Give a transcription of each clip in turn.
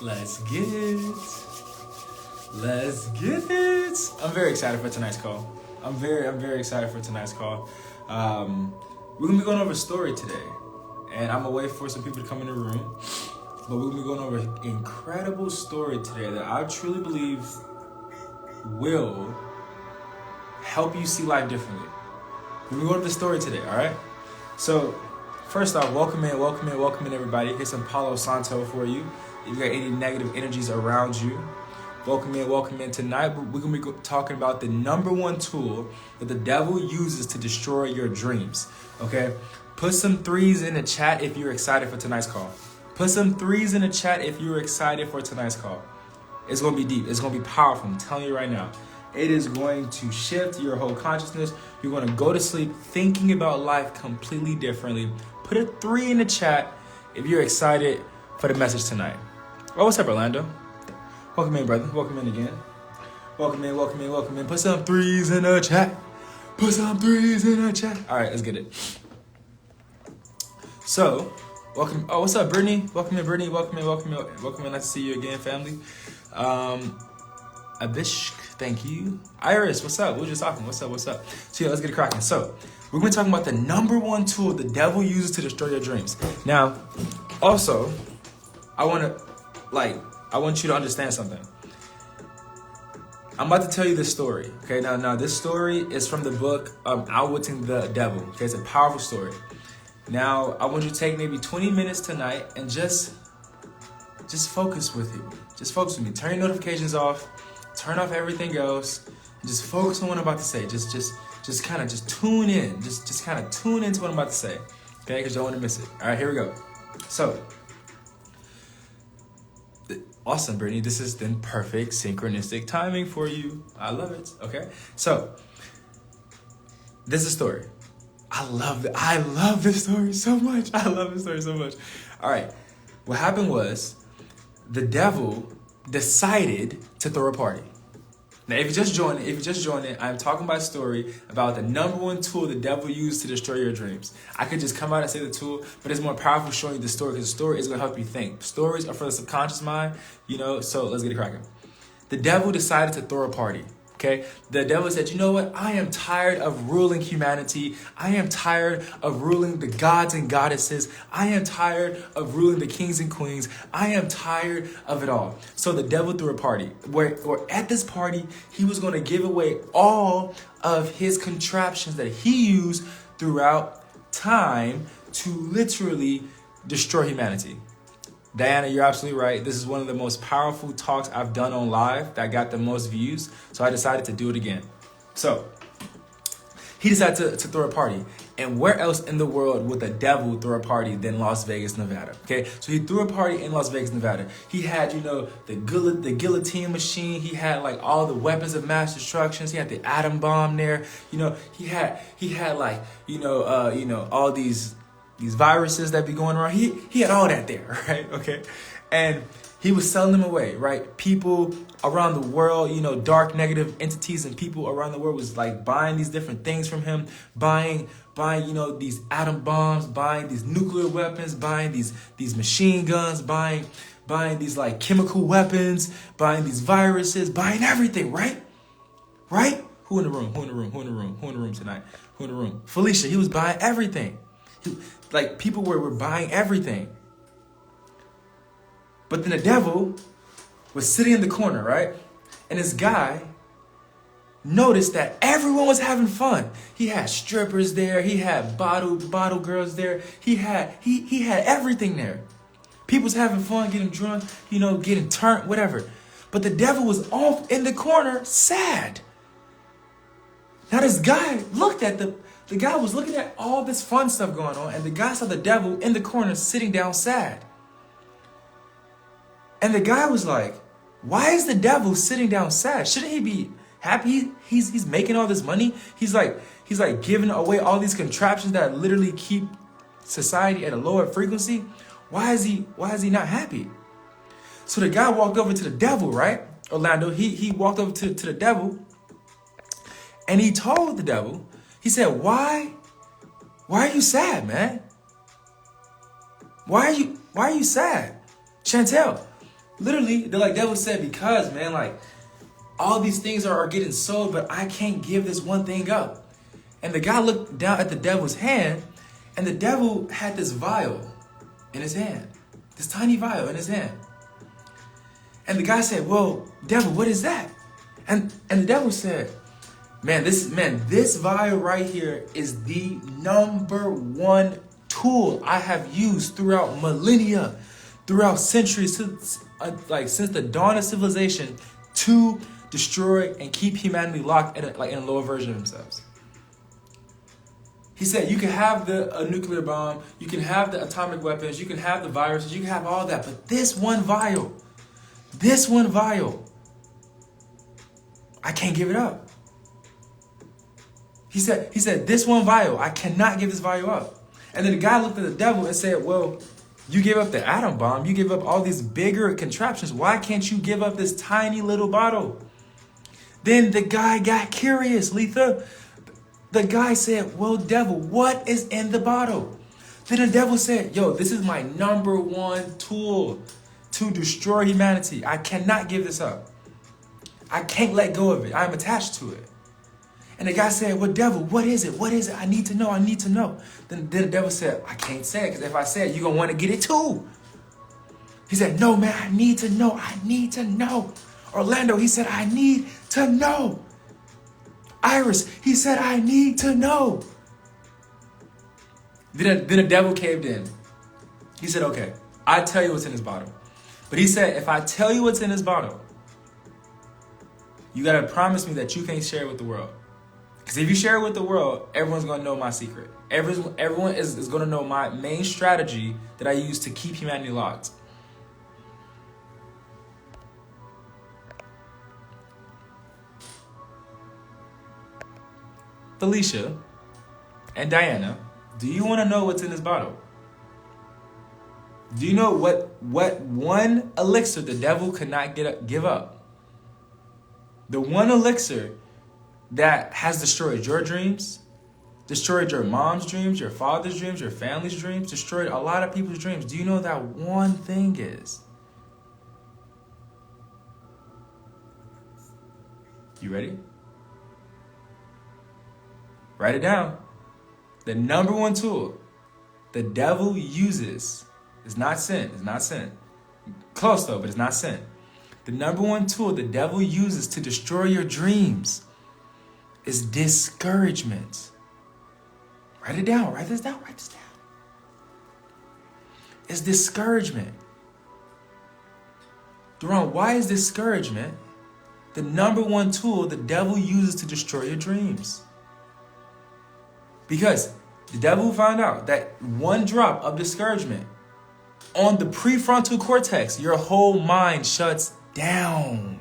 Let's get it. Let's get it. I'm very excited for tonight's call. I'm very excited for tonight's call. We're gonna be going over a story today, and I'm gonna wait for some people to come in the room. But we're gonna be going over an incredible story today that I truly believe will help you see life differently. We're gonna go over the story today, all right? So, first off, welcome in, everybody. Here's some Palo Santo for you. If you got any negative energies around you, welcome in. Tonight, we're going to be talking about the number one tool that the devil uses to destroy your dreams, okay? Put some threes in the chat if you're excited for tonight's call. Put some threes in the chat if you're excited for tonight's call. It's going to be deep. It's going to be powerful. I'm telling you right now. It is going to shift your whole consciousness. You're going to go to sleep thinking about life completely differently. Put a 3 in the chat if you're excited for the message tonight. Oh, what's up, Orlando? Welcome in, brother. Welcome in again. Welcome in. Put some 3s in the chat. All right, let's get it. So, welcome. Oh, what's up, Brittany? Welcome in, Brittany. Welcome in. Nice to see you again, family. Abishk, thank you. Iris, what's up? We were just talking. What's up? So, yeah, let's get it cracking. So, we're going to be talking about the number one tool the devil uses to destroy your dreams. Now, also, I want you to understand something. I'm about to tell you this story, okay? Now this story is from the book Outwitting the Devil, okay? It's a powerful story. Now, I want you to take maybe 20 minutes tonight and just focus with me. Just focus with me. Turn your notifications off. Turn off everything else. And just focus on what I'm about to say. Just tune in. Just kind of tune into what I'm about to say, okay? Because you don't want to miss it. All right, here we go. So, awesome, Brittany. This is then perfect synchronistic timing for you. I love it. Okay. So, this is a story. I love this story so much. All right. What happened was the devil decided to throw a party. Now, if you just joined it, I'm talking about a story about the number one tool the devil used to destroy your dreams. I could just come out and say the tool, but it's more powerful showing you the story because the story is going to help you think. Stories are for the subconscious mind, so let's get it cracking. The devil decided to throw a party, okay? The devil said, you know what? I am tired of ruling humanity. I am tired of ruling the gods and goddesses. I am tired of ruling the kings and queens. I am tired of it all. So the devil threw a party where at this party, he was going to give away all of his contraptions that he used throughout time to literally destroy humanity. Diana, you're absolutely right. This is one of the most powerful talks I've done on live that got the most views. So I decided to do it again. So he decided to throw a party. And where else in the world would the devil throw a party than Las Vegas, Nevada? Okay, so he threw a party in Las Vegas, Nevada. He had, the guillotine machine. He had like all the weapons of mass destruction. He had the atom bomb there. He had like all these viruses that be going around. He had all that there, right? Okay, and he was selling them away, right? People around the world, dark negative entities and people around the world was like buying these different things from him, buying these atom bombs, buying these nuclear weapons, buying these machine guns, buying these like chemical weapons, buying these viruses, buying everything, right? Right? Who in the room tonight? Who in the room? Felicia, he was buying everything. Like people were buying everything. But then the devil was sitting in the corner, right? And this guy noticed that everyone was having fun. He had strippers there. He had bottle girls there. He had everything there. People was having fun, getting drunk, getting turned, whatever. But the devil was off in the corner, sad. Now this guy looked at the guy was looking at all this fun stuff going on, and the guy saw the devil in the corner sitting down sad. And the guy was like, why is the devil sitting down sad? Shouldn't he be happy? He's making all this money. He's like giving away all these contraptions that literally keep society at a lower frequency. Why is he not happy? So the guy walked over to the devil, right? Orlando, he walked over to the devil, and he told the devil, he said, why are you sad, man? Why are you sad? Chantel, Literally, the like devil said, because man, like all these things are getting sold, but I can't give this one thing up. And the guy looked down at the devil's hand, and the devil had this vial in his hand, this tiny vial in his hand. And the guy said, well, devil, what is that? And the devil said, this vial right here is the #1 tool I have used throughout millennia, throughout centuries, since the dawn of civilization, to destroy and keep humanity locked in a lower version of themselves. He said, you can have a nuclear bomb, you can have the atomic weapons, you can have the viruses, you can have all that, but this one vial, I can't give it up. He said, this one vial, I cannot give this vial up. And then the guy looked at the devil and said, well, you give up the atom bomb, you give up all these bigger contraptions, why can't you give up this tiny little bottle? Then the guy got curious, Letha. The guy said, well, devil, what is in the bottle? Then the devil said, yo, this is my #1 tool to destroy humanity. I cannot give this up. I can't let go of it. I'm attached to it. And the guy said, well, devil, what is it? What is it? I need to know. I need to know. Then the devil said, I can't say it, because if I say it, you're going to want to get it too. He said, no, man, I need to know. I need to know. Orlando, he said, I need to know. Iris, he said, I need to know. Then the devil caved in. He said, okay, I tell you what's in this bottle. But he said, if I tell you what's in this bottle, you got to promise me that you can't share it with the world. Because if you share it with the world, everyone's going to know my secret. Everyone is going to know my main strategy that I use to keep humanity locked. Felicia and Diana, do you want to know what's in this bottle? Do you know what one elixir the devil could not give up? The one elixir that has destroyed your dreams, destroyed your mom's dreams, your father's dreams, your family's dreams, destroyed a lot of people's dreams. Do you know what that one thing is? You ready? Write it down. The #1 tool the devil uses is not sin. It's not sin. Close though, but it's not sin. The #1 tool the devil uses to destroy your dreams is discouragement. Write it down. Write this down. Write this down. It's discouragement. Duran, why is discouragement the #1 tool the devil uses to destroy your dreams? Because the devil found out that one drop of discouragement on the prefrontal cortex, your whole mind shuts down.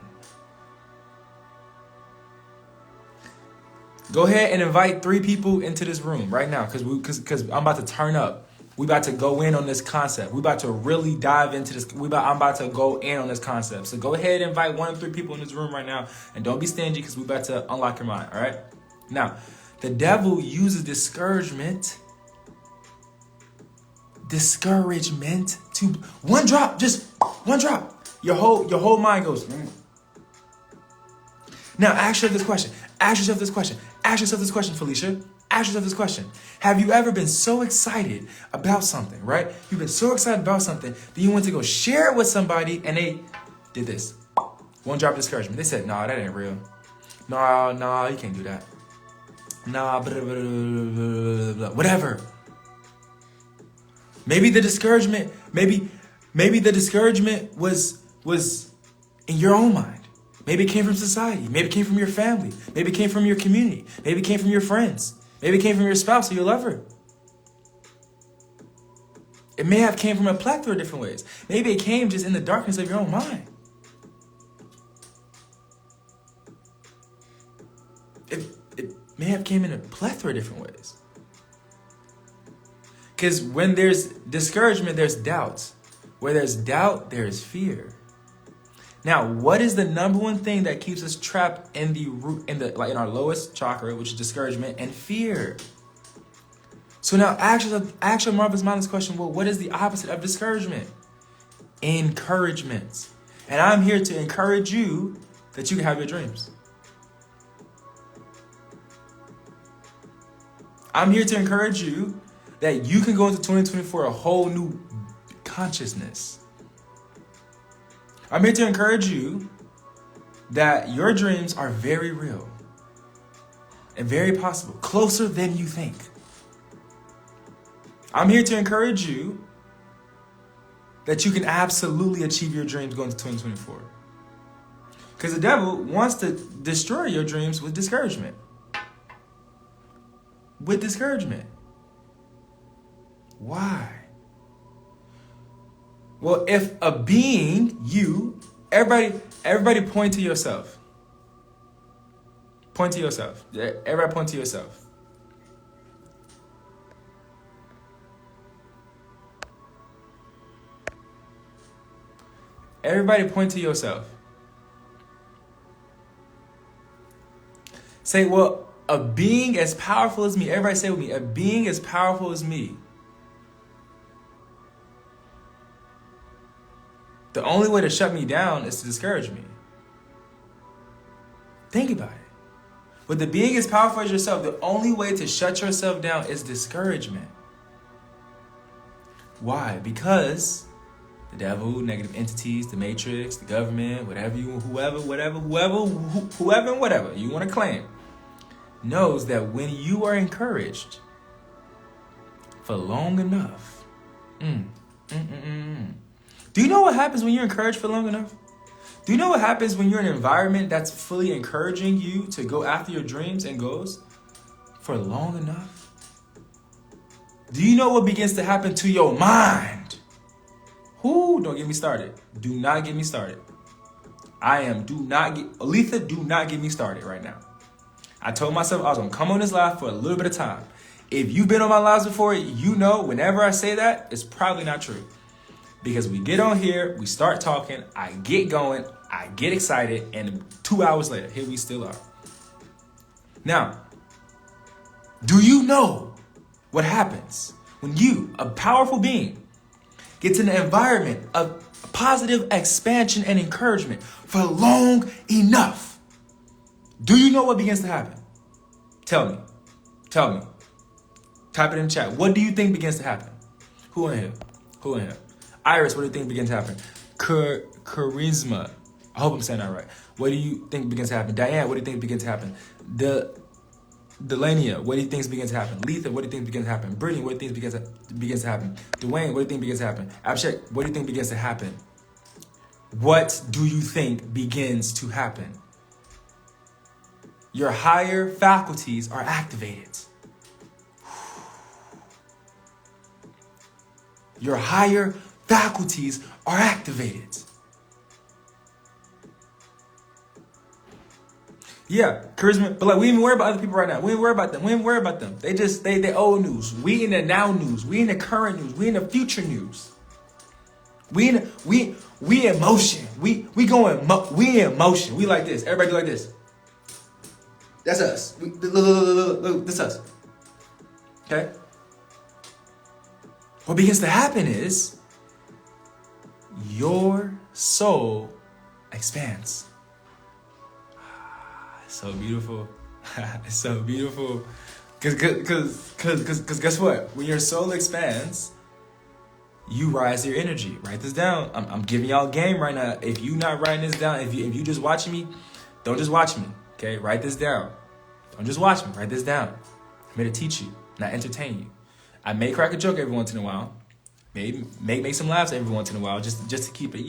Go ahead and invite 3 people into this room right now, because I'm about to turn up. We about to go in on this concept. We about to really dive into this. I'm about to go in on this concept. So go ahead and invite 1 or 3 people in this room right now, and don't be stingy, because we about to unlock your mind. All right. Now, the devil uses discouragement to one drop, just one drop. Your whole mind goes. Now ask yourself this question. Ask yourself this question. Ask yourself this question, Felicia. Ask yourself this question. Have you ever been so excited about something, right? You've been so excited about something that you went to go share it with somebody and they did this. One drop of discouragement. They said, nah, that ain't real. Nah, you can't do that. Nah, blah, blah, blah, blah, whatever. Maybe the discouragement, maybe the discouragement was in your own mind. Maybe it came from society. Maybe it came from your family. Maybe it came from your community. Maybe it came from your friends. Maybe it came from your spouse or your lover. It may have came from a plethora of different ways. Maybe it came just in the darkness of your own mind. It may have came in a plethora of different ways. Because when there's discouragement, there's doubt. Where there's doubt, there's fear. Now, what is the #1 thing that keeps us trapped in in our lowest chakra, which is discouragement and fear? So now ask your marvelous mind this question, well, what is the opposite of discouragement? Encouragement. And I'm here to encourage you that you can have your dreams. I'm here to encourage you that you can go into 2024 a whole new consciousness. I'm here to encourage you that your dreams are very real and very possible, closer than you think. I'm here to encourage you that you can absolutely achieve your dreams going to 2024. Because the devil wants to destroy your dreams with discouragement. With discouragement. Why? Well, if a being, you, everybody point to yourself. Point to yourself. Everybody point to yourself. Everybody point to yourself. Say, well, a being as powerful as me. Everybody say with me, a being as powerful as me. The only way to shut me down is to discourage me. Think about it. With the being as powerful as yourself, the only way to shut yourself down is discouragement. Why? Because the devil, negative entities, the matrix, the government, whatever you want to claim, knows that when you are encouraged for long enough, do you know what happens when you're encouraged for long enough? Do you know what happens when you're in an environment that's fully encouraging you to go after your dreams and goals for long enough? Do you know what begins to happen to your mind? Don't get me started. Do not get me started. Aletha, do not get me started right now. I told myself I was going to come on this live for a little bit of time. If you've been on my lives before, you know whenever I say that, it's probably not true. Because we get on here, we start talking, I get going, I get excited, and 2 hours later, here we still are. Now, do you know what happens when you, a powerful being, gets in an environment of positive expansion and encouragement for long enough? Do you know what begins to happen? Tell me. Type it in the chat. What do you think begins to happen? Who in here? Iris, what do you think begins to happen? Charisma. I hope I'm saying that right. What do you think begins to happen? Diane, what do you think begins to happen? Delania, what do you think begins to happen? Letha, what do you think begins to happen? Brittany, what do you think begins to happen? Dwayne, what do you think begins to happen? Abhishek, what do you think begins to happen? What do you think begins to happen? Your higher faculties are activated. Your higher faculties are activated. Yeah, charisma, but like we ain't worry about other people right now. We ain't worry about them. They old news. We in the now news. We in the current news. We in the future news. We in motion. We in motion. We like this. Everybody do like this. That's us. Look, this us. Okay? What begins to happen is your soul expands. It's so beautiful. It's so beautiful. Cause guess what? When your soul expands, you rise your energy. Write this down. I'm giving y'all a game right now. If you not writing this down, if you just watching me, don't just watch me. Okay, write this down. Don't just watch me. Write this down. I'm here to teach you, not entertain you. I may crack a joke every once in a while. Maybe make some laughs every once in a while, just to keep it,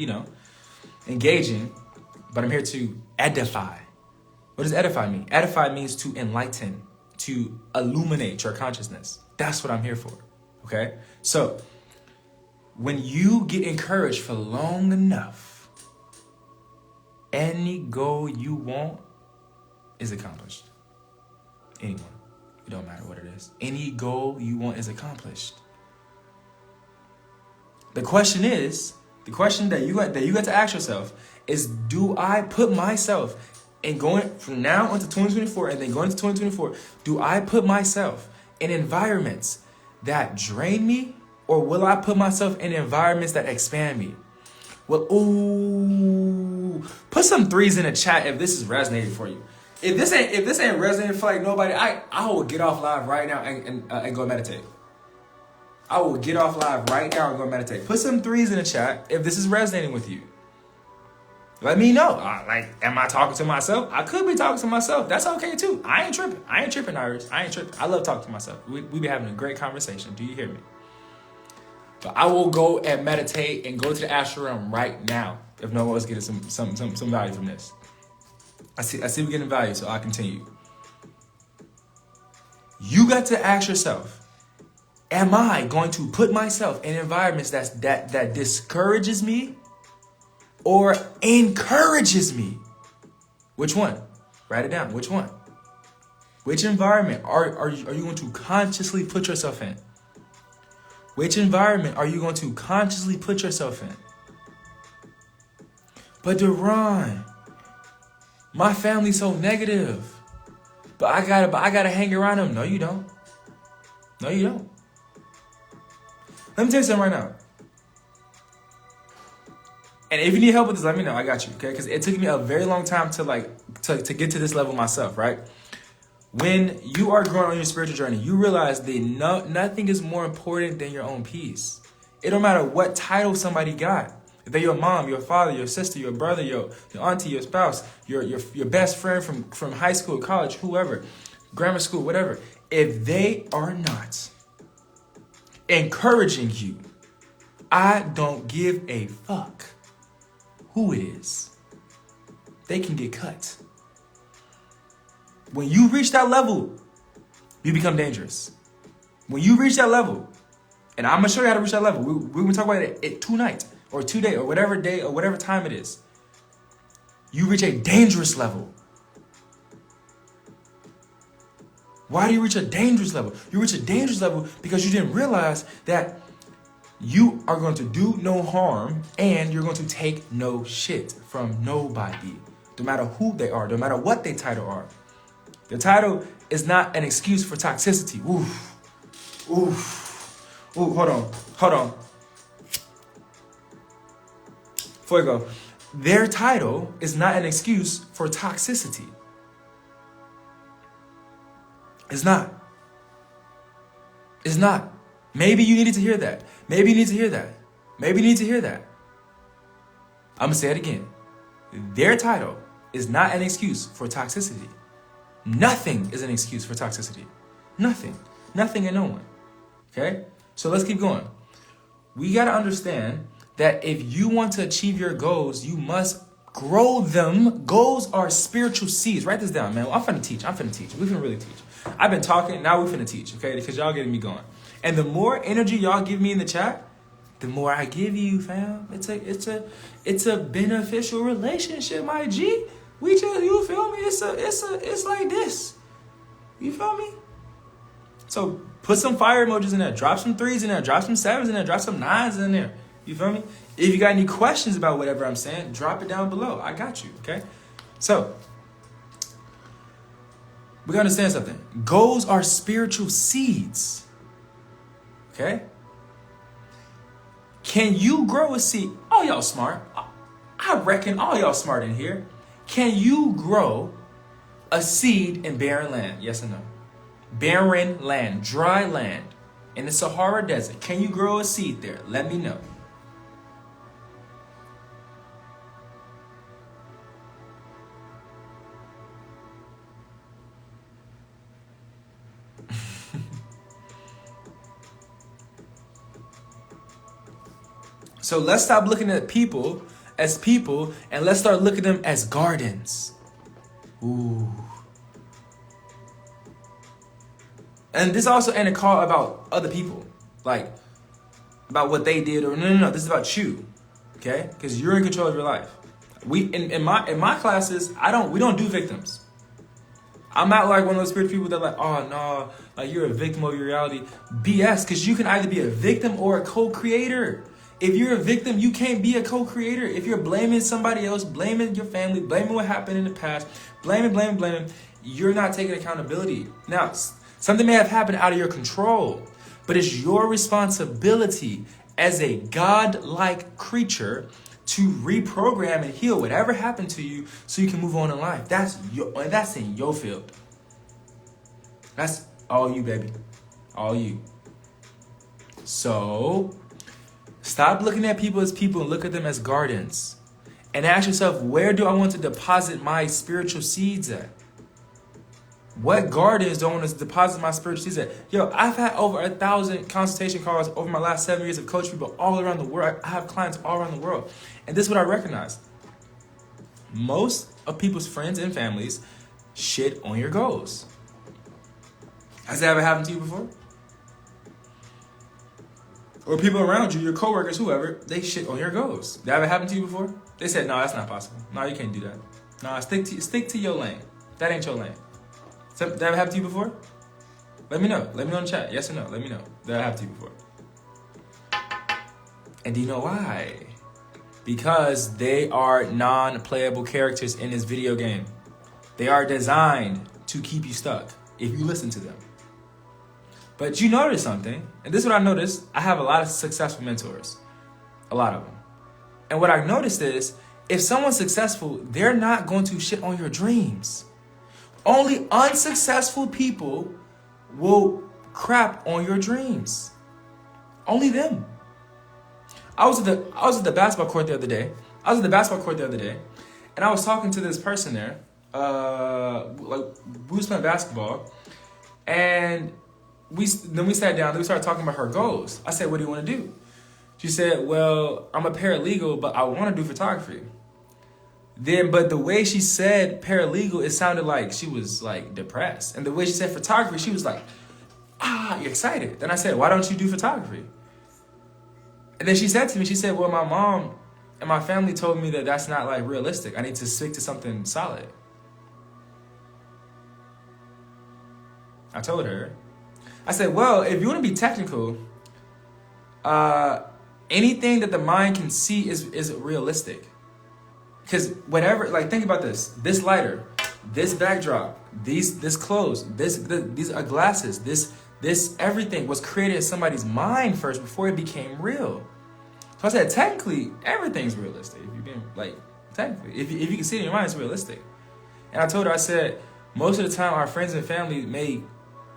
engaging. But I'm here to edify. What does edify mean? Edify means to enlighten, to illuminate your consciousness. That's what I'm here for. Okay? So, when you get encouraged for long enough, any goal you want is accomplished. Anyone. It don't matter what it is. Any goal you want is accomplished. The question that you got to ask yourself is, do I put myself in going from now into 2024 and then going into 2024, do I put myself in environments that drain me, or will I put myself in environments that expand me? Well, put some threes in the chat if this is resonating for you. If this ain't resonating for like nobody, I will get off live right now and go meditate. I will get off live right now and go meditate. Put some threes in the chat if this is resonating with you. Let me know. Am I talking to myself? I could be talking to myself. That's okay too. I ain't tripping, Iris. I ain't tripping. I love talking to myself. We be having a great conversation. Do you hear me? But I will go and meditate and go to the astral realm right now if no one's getting some value from this. I see we're getting value, so I'll continue. You got to ask yourself, am I going to put myself in environments that discourages me or encourages me? Which one? Write it down. Which one? Which environment are you going to consciously put yourself in? Which environment are you going to consciously put yourself in? But Deron, my family's so negative. But I gotta hang around them. No, you don't. No, you don't. Let me tell you something right now. And if you need help with this, let me know. I got you, okay? Because it took me a very long time to get to this level myself, right? When you are growing on your spiritual journey, you realize that nothing is more important than your own peace. It don't matter what title somebody got. If they're your mom, your father, your sister, your brother, your auntie, your spouse, your best friend from high school, college, whoever, grammar school, whatever. If they are not encouraging you, I don't give a fuck who it is. They can get cut. When you reach that level, you become dangerous. When you reach that level, and I'm going to show you how to reach that level. We're going to talk about it tonight or today or whatever day or whatever time it is. You reach a dangerous level. Why do you reach a dangerous level? You reach a dangerous level because you didn't realize that you are going to do no harm and you're going to take no shit from nobody. No matter who they are, no matter what their title are. The title is not an excuse for toxicity. Oof. Oof. Ooh, hold on. Before we go, their title is not an excuse for toxicity. It's not. It's not. Maybe you needed to hear that. Maybe you need to hear that. Maybe you need to hear that. I'm going to say it again. Their title is not an excuse for toxicity. Nothing is an excuse for toxicity. Nothing. Nothing and no one. Okay? So let's keep going. We got to understand that if you want to achieve your goals, you must grow them. Goals are spiritual seeds. Write this down, man. I'm finna teach. We finna really teach. I've been talking, now we finna teach, okay? Because y'all getting me going. And the more energy y'all give me in the chat, the more I give you, fam. It's a beneficial relationship, my G. We just, you feel me? It's like this. You feel me? So put some fire emojis in there. Drop some threes in there. Drop some sevens in there. Drop some nines in there. You feel me? If you got any questions about whatever I'm saying, drop it down below. I got you, okay? So, we gotta understand something. Goals are spiritual seeds. Okay? Can you grow a seed? Oh, y'all smart. I reckon all y'all smart in here. Can you grow a seed in barren land? Yes or no? Barren land, dry land, in the Sahara Desert. Can you grow a seed there? Let me know. So let's stop looking at people as people and let's start looking at them as gardens. Ooh. And this also ain't a call about other people, like about what they did or no. This is about you, okay? Because you're in control of your life. We in my classes, we don't do victims. I'm not like one of those spiritual people that like, oh no, like you're a victim of your reality. BS, because you can either be a victim or a co-creator. If you're a victim, you can't be a co-creator. If you're blaming somebody else, blaming your family, blaming what happened in the past, blaming, you're not taking accountability. Now, something may have happened out of your control, but it's your responsibility as a God-like creature to reprogram and heal whatever happened to you so you can move on in life. That's in your field. That's all you, baby. All you. So, stop looking at people as people and look at them as gardens. And ask yourself, where do I want to deposit my spiritual seeds at? What gardens do I want to deposit my spiritual seeds at? Yo, I've had over 1,000 consultation calls over my last 7 years of coaching people all around the world. I have clients all around the world. And this is what I recognize. Most of people's friends and families shit on your goals. Has that ever happened to you before? Or people around you, your coworkers, whoever, they shit on your goals. That ever happened to you before? They said, no, that's not possible. No, you can't do that. No, stick to your lane. That ain't your lane. So, that ever happened to you before? Let me know. Let me know in the chat. Yes or no? Let me know. That happened to you before. And do you know why? Because they are non-playable characters in this video game. They are designed to keep you stuck if you listen to them. But you notice something, and this is what I noticed. I have a lot of successful mentors. A lot of them. And what I noticed is, if someone's successful, they're not going to shit on your dreams. Only unsuccessful people will crap on your dreams. Only them. I was at the basketball court the other day. And I was talking to this person there. We was playing basketball, and we sat down. Then we started talking about her goals. I said, "What do you want to do?" She said, "Well, I'm a paralegal, but I want to do photography." But the way she said paralegal, it sounded like she was like depressed. And the way she said photography, she was like, you're excited. Then I said, "Why don't you do photography?" And then she said to me, she said, "Well, my mom and my family told me that that's not like realistic. I need to stick to something solid." I told her, I said, "Well, if you want to be technical, anything that the mind can see is realistic. Because whatever, like, think about this lighter, this backdrop, this clothes, these are glasses, this everything was created in somebody's mind first before it became real." So I said, technically, everything's realistic. If you've been, like, technically, if you can see it in your mind, it's realistic. And I told her, I said, most of the time our friends and family may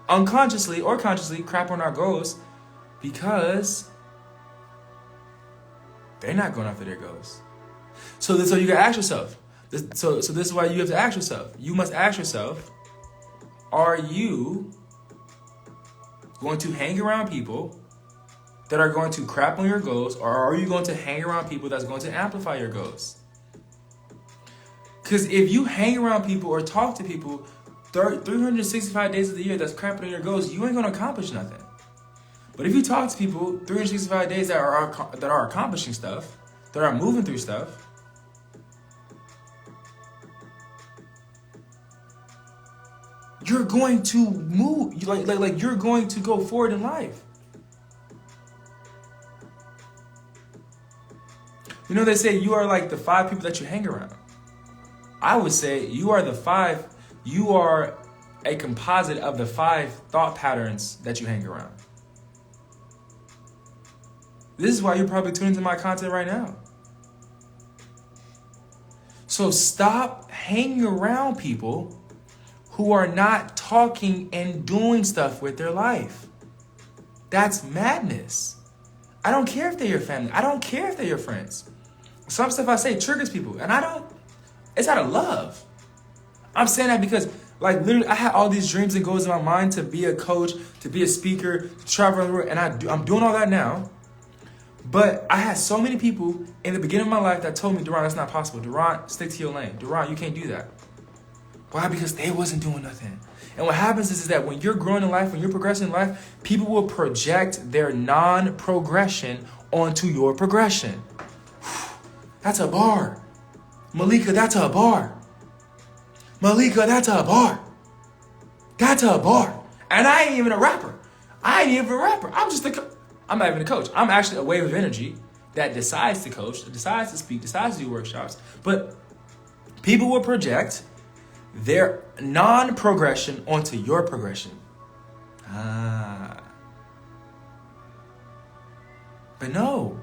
unconsciously or consciously crap on our goals because they're not going after their goals. So you gotta ask yourself. So this is why you have to ask yourself. You must ask yourself, are you going to hang around people that are going to crap on your goals, or are you going to hang around people that's going to amplify your goals? Because if you hang around people or talk to people 365 days of the year that's crapping on your goals, you ain't going to accomplish nothing. But if you talk to people 365 days that are accomplishing stuff, that are moving through stuff, you're going to move, like you're going to go forward in life. You know, they say you are like the 5 people that you hang around. I would say you are a composite of the 5 thought patterns that you hang around. This is why you're probably tuning into my content right now. So stop hanging around people who are not talking and doing stuff with their life. That's madness. I don't care if they're your family. I don't care if they're your friends. Some stuff I say triggers people, and it's out of love. I'm saying that because, like, literally, I had all these dreams and goals in my mind to be a coach, to be a speaker, to travel around the world, and I'm doing all that now. But I had so many people in the beginning of my life that told me, "Duran, that's not possible. Duran, stick to your lane. Duran, you can't do that." Why? Because they wasn't doing nothing. And what happens is that when you're growing in life, when you're progressing in life, people will project their non-progression onto your progression. That's a bar. Malika, that's a bar. Malika, that's a bar. That's a bar. And I ain't even a rapper. I'm not even a coach. I'm actually a wave of energy that decides to coach, decides to speak, decides to do workshops. But people will project their non-progression onto your progression. But no.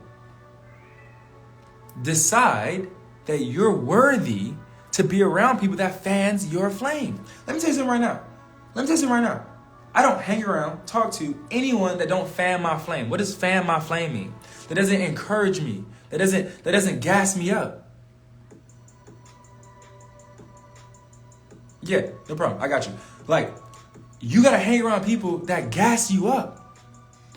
decide that you're worthy to be around people that fans your flame. Let me tell you something right now. I don't hang around, talk to anyone that don't fan my flame. What does fan my flame mean? That doesn't encourage me. That doesn't gas me up. Yeah, no problem. I got you. Like, you gotta hang around people that gas you up.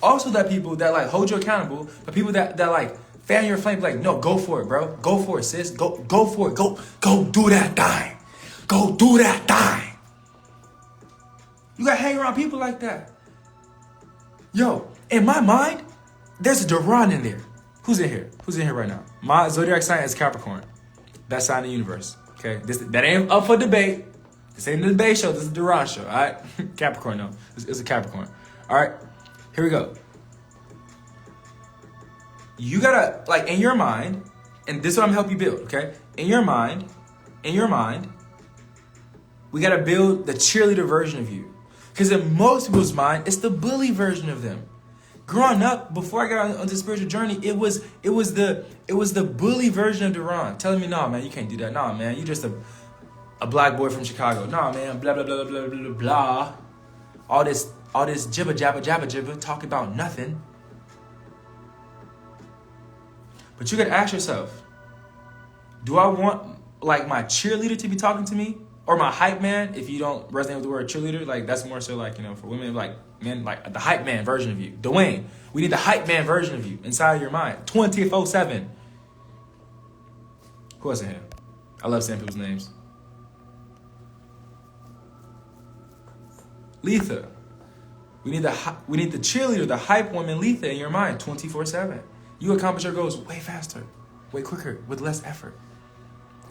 Also, that people that like hold you accountable, but people that like fan your flame, like, no, go for it, bro. Go for it, sis. Go for it. Go do that thing. Go do that thing. You gotta hang around people like that. Yo, in my mind, there's a Duran in there. Who's in here? Who's in here right now? My zodiac sign is Capricorn. Best sign in the universe. Okay, that ain't up for debate. This ain't a debate show. This is a Duran show. All right, Capricorn. No, it's a Capricorn. All right, here we go. You gotta, like, in your mind, and this is what I'm gonna help you build. Okay, in your mind, we gotta build the cheerleader version of you. Because in most people's mind, it's the bully version of them. Growing up, before I got on this spiritual journey, it was the bully version of Duran telling me, "Nah, man, you can't do that. Nah, man, you just a black boy from Chicago. Nah, man, blah blah blah blah blah blah blah. All this jibber jabber talking about nothing." But you gotta ask yourself, do I want like my cheerleader to be talking to me? Or my hype man, if you don't resonate with the word cheerleader, like that's more so like, you know, for women, like men, like the hype man version of you. Dwayne, we need the hype man version of you inside of your mind, 24/7. Who else in here? I love saying people's names. Letha, we need the cheerleader, the hype woman, Letha, in your mind, 24/7. You accomplish your goals way faster, way quicker, with less effort.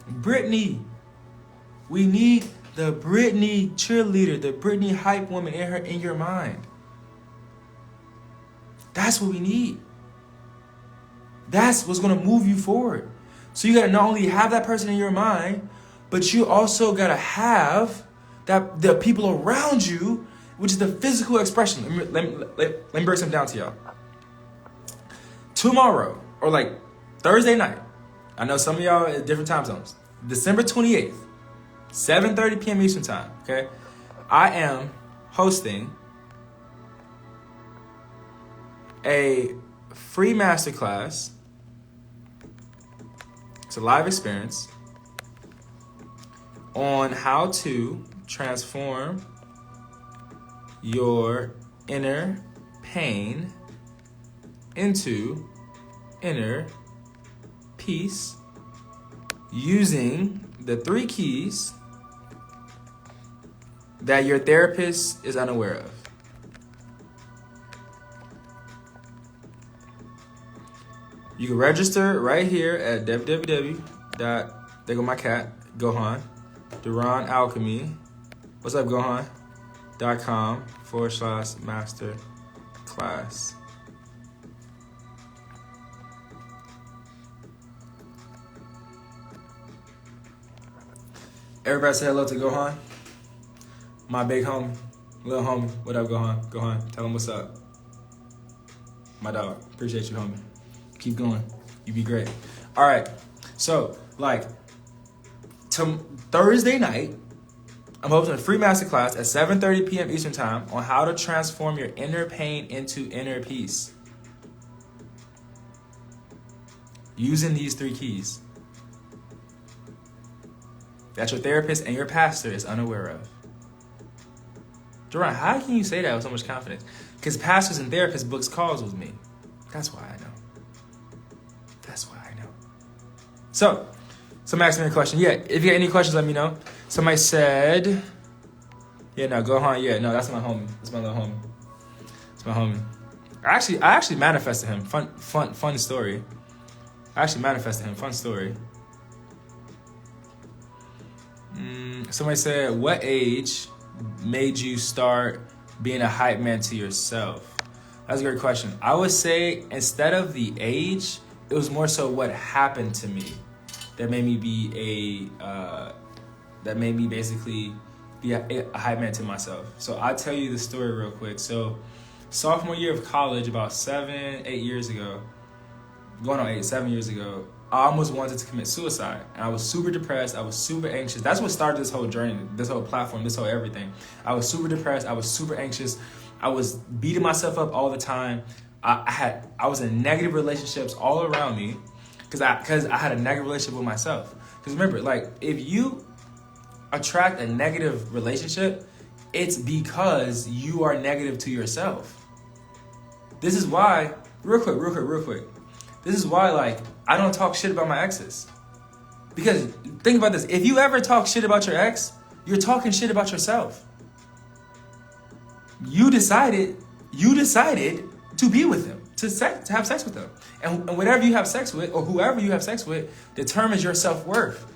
Brittany. We need the Britney cheerleader, the Britney hype woman in your mind. That's what we need. That's what's gonna move you forward. So you gotta not only have that person in your mind, but you also gotta have that the people around you, which is the physical expression. Let me break something down to y'all. Tomorrow, or like Thursday night, I know some of y'all at different time zones. December 28th. 7:30 p.m. Eastern Time, okay? I am hosting a free masterclass. It's a live experience on how to transform your inner pain into inner peace using the 3 keys that your therapist is unaware of. You can register right here at www. There go my cat, Gohan, Duran Alchemy. What's up, Gohan? .com/master class. Everybody say hello to Gohan. My big homie, little homie. What up, Gohan? Gohan, tell him what's up. My dog. Appreciate you, homie. Keep going. You be great. All right. So, like, Thursday night, I'm hosting a free masterclass at 7:30 p.m. Eastern Time on how to transform your inner pain into inner peace. Using these 3 keys that your therapist and your pastor is unaware of. Duran, how can you say that with so much confidence? Because pastors and therapists books calls with me. That's why I know. So, somebody asked me a question. Yeah, if you got any questions, let me know. Somebody said, yeah, no, Gohan, yeah, no, that's my homie. That's my little homie. That's my homie. I actually manifested him. Fun story. I actually manifested him. Fun story. Somebody said, what age made you start being a hype man to yourself? That's a great question. I would say instead of the age, it was more so what happened to me that made me basically be a hype man to myself. So I'll tell you the story real quick. So sophomore year of college, about 7 years ago, I almost wanted to commit suicide. And I was super depressed. I was super anxious. That's what started this whole journey, this whole platform, this whole everything. I was super depressed. I was super anxious. I was beating myself up all the time. I was in negative relationships all around me because I had a negative relationship with myself. Because remember, like, if you attract a negative relationship, it's because you are negative to yourself. This is why, real quick. This is why, like, I don't talk shit about my exes. Because think about this. If you ever talk shit about your ex, you're talking shit about yourself. You decided to be with him, to have sex with him. And whatever you have sex with, or whoever you have sex with, determines your self-worth.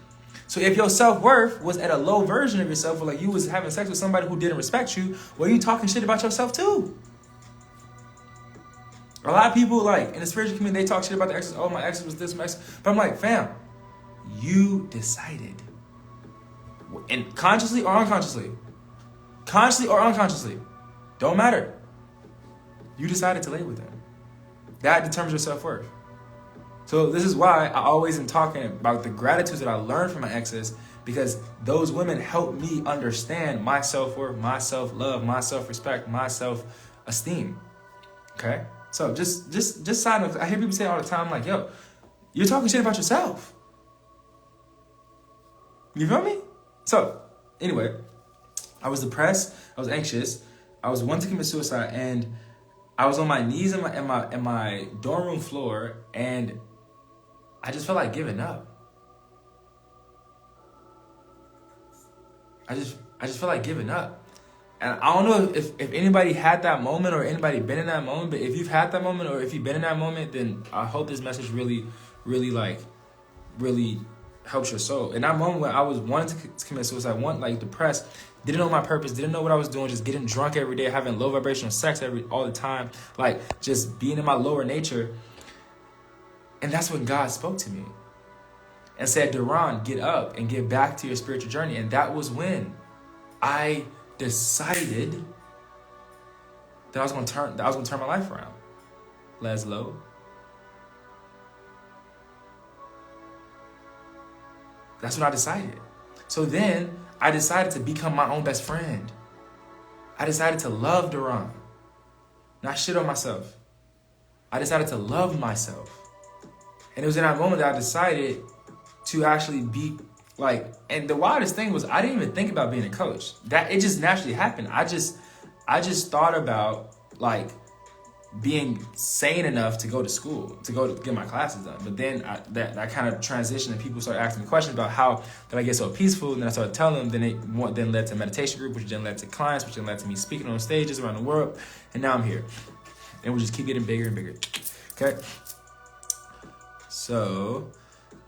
So if your self-worth was at a low version of yourself, or like you was having sex with somebody who didn't respect you, well, you talking shit about yourself too. A lot of people, like, in the spiritual community, they talk shit about their exes. Oh, my ex was this, my ex. But I'm like, fam, you decided. And consciously or unconsciously. Don't matter. You decided to lay with them. That determines your self-worth. So this is why I always am talking about the gratitude that I learned from my exes, because those women helped me understand my self-worth, my self-love, my self-respect, my self-esteem. Okay? So just side note, I hear people say all the time, like, yo, you're talking shit about yourself. You feel me? So, anyway, I was depressed, I was anxious, I was wanting to commit suicide, and I was on my knees in my dorm room floor, and I just felt like giving up. I just felt like giving up. And I don't know if anybody had that moment or anybody been in that moment, but if you've had that moment or if you've been in that moment, then I hope this message really helps your soul. In that moment where I was wanting to commit suicide, depressed, didn't know my purpose, didn't know what I was doing, just getting drunk every day, having low vibrational sex all the time, like just being in my lower nature. And that's when God spoke to me and said, Duran, get up and get back to your spiritual journey. And that was when I decided that I was gonna turn my life around. Leslo. That's what I decided. So then I decided to become my own best friend. I decided to love Duran, not shit on myself. I decided to love myself. And it was in that moment that I decided to actually be like, and the wildest thing was I didn't even think about being a coach. That it just naturally happened. I just thought about like being sane enough to go to school, to go to get my classes done. But then that kind of transitioned, and people started asking me questions about how did I get so peaceful. And then I started telling them. Then led to a meditation group, which then led to clients, which then led to me speaking on stages around the world. And now I'm here, and we just keep getting bigger and bigger. Okay. So,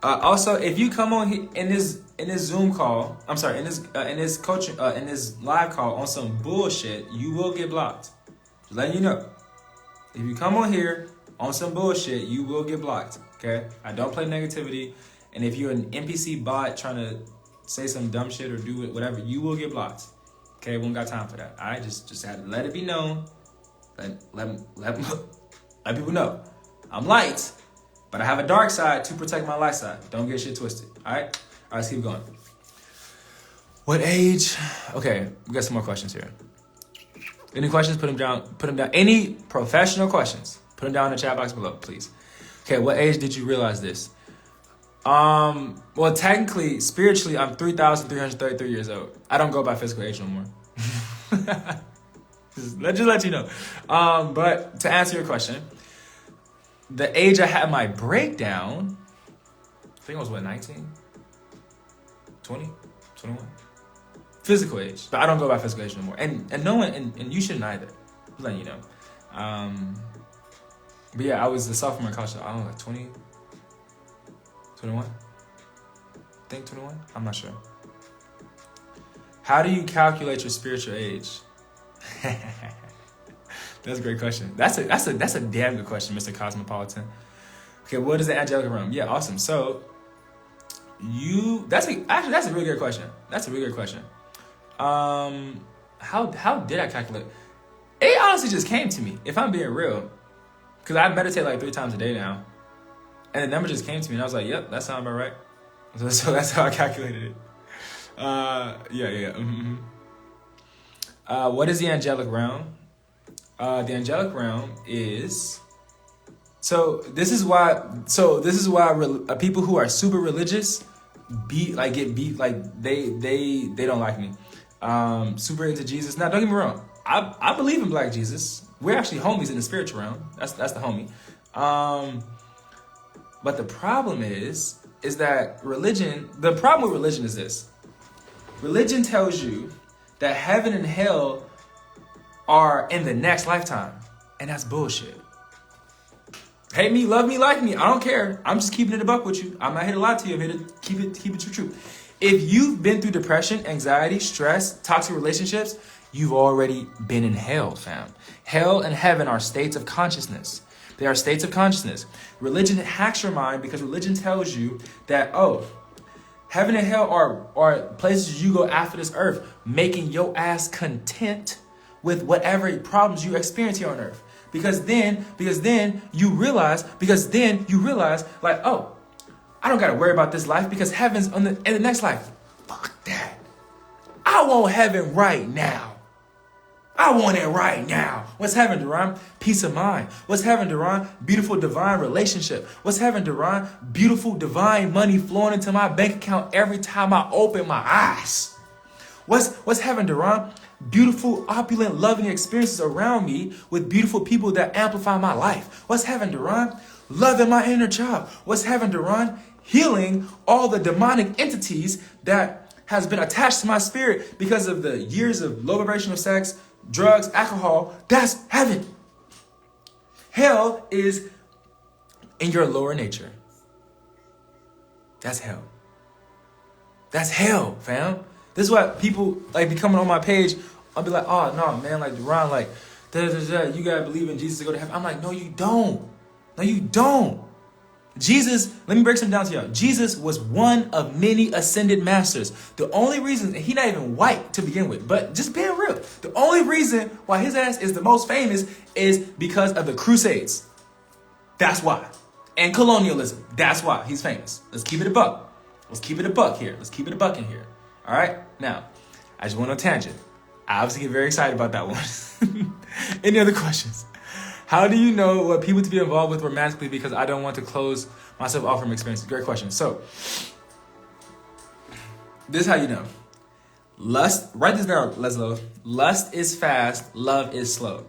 also, if you come on here in this Zoom call, I'm sorry, in this coaching, in this live call on some bullshit, you will get blocked. Just letting you know. If you come on here on some bullshit, you will get blocked. Okay? I don't play negativity, and if you're an NPC bot trying to say some dumb shit or do it, whatever, you will get blocked. Okay? We don't got time for that. All right? Just had to let it be known. Let people know. I'm light. But I have a dark side to protect my light side. Don't get shit twisted. All right? All right, let's keep going. What age? Okay, we got some more questions here. Any questions? Put them down. Any professional questions? Put them down in the chat box below, please. Okay, what age did you realize this? Well, technically, spiritually, I'm 3,333 years old. I don't go by physical age no more. just let you know. But to answer your question, the age I had my breakdown, I think it was 19? 20? 21? Physical age. But I don't go by physical age no more. And no one, and you shouldn't either. Just letting you know. But yeah, I was a sophomore in college. I don't know, like 20? 21? I think 21? I'm not sure. How do you calculate your spiritual age? That's a great question. That's a damn good question, Mr. Cosmopolitan. Okay, what is the angelic realm? Yeah, awesome. So that's a really good question. That's a really good question. How did I calculate? It honestly just came to me, if I'm being real. Because I meditate like 3 times a day now. And the number just came to me, and I was like, yep, that sounds about right. So that's how I calculated it. Yeah. Mm-hmm. What is the angelic realm? The angelic realm is... This is why people who are super religious get beat, like they don't like me. Super into Jesus. Now, don't get me wrong. I believe in Black Jesus. We're actually homies in the spiritual realm. That's the homie. But the problem is that the problem with religion is this. Religion tells you that heaven and hell are in the next lifetime. And that's bullshit. Hate me, love me, like me. I don't care. I'm just keeping it a buck with you. I'm not here to lie to you. I'm here to keep it true. If you've been through depression, anxiety, stress, toxic relationships, you've already been in hell, fam. Hell and heaven are states of consciousness. They are states of consciousness. Religion hacks your mind because religion tells you that, heaven and hell are places you go after this earth, making your ass content with whatever problems you experience here on earth. Because then you realize, like, I don't gotta worry about this life because heaven's in the next life. Fuck that. I want heaven right now. I want it right now. What's heaven, Duran? Peace of mind. What's heaven, Duran? Beautiful divine relationship. What's heaven, Duran? Beautiful divine money flowing into my bank account every time I open my eyes. What's heaven, Duran? Beautiful, opulent, loving experiences around me with beautiful people that amplify my life. What's heaven, Duran? Loving my inner child. What's heaven, Duran? Healing all the demonic entities that has been attached to my spirit because of the years of low vibrational sex, drugs, alcohol. That's heaven. Hell is in your lower nature. That's hell. That's hell, fam. This is why people be coming on my page. I'll be like, oh no, man, like Duran, like you gotta believe in Jesus to go to heaven. I'm like, no, you don't. No, you don't. Jesus, let me break something down to y'all. Jesus was one of many ascended masters. The only reason, he not even white to begin with, but just being real, the only reason why his ass is the most famous is because of the Crusades. That's why. And colonialism. That's why he's famous. Let's keep it a buck. Let's keep it a buck here. Let's keep it a buck in here. All right? Now, I just went on a tangent. I obviously get very excited about that one. Any other questions? How do you know what people to be involved with romantically because I don't want to close myself off from experiences? Great question. So, this is how you know. Lust, write this down, Leslo. Lust is fast, love is slow.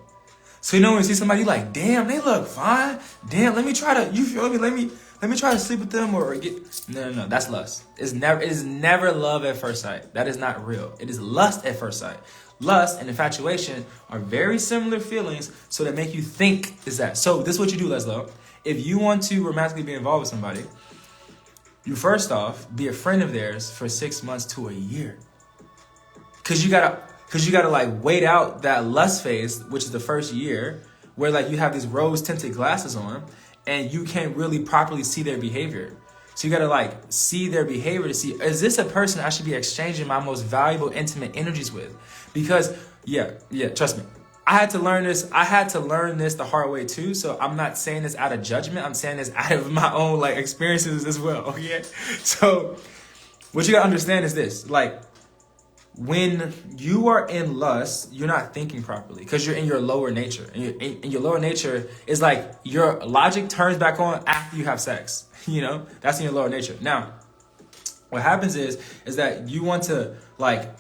So you know when you see somebody, you like, damn, they look fine. Damn, let me try to, you feel me? Let me try to sleep with them or get... No, that's lust. It is never love at first sight. That is not real. It is lust at first sight. Lust and infatuation are very similar feelings, so that make you think is that. So this is what you do, Leslo. If you want to romantically be involved with somebody, you first off be a friend of theirs for 6 months to a year. Cause you gotta like wait out that lust phase, which is the first year, where like you have these rose tinted glasses on and you can't really properly see their behavior. So you gotta like see their behavior to see, is this a person I should be exchanging my most valuable, intimate energies with? Because yeah, trust me. I had to learn this the hard way too. So I'm not saying this out of judgment. I'm saying this out of my own like experiences as well. Okay. So what you gotta understand is this, like, when you are in lust, you're not thinking properly because you're in your lower nature. And your lower nature is like your logic turns back on after you have sex. You know, that's in your lower nature. Now, what happens is that you want to like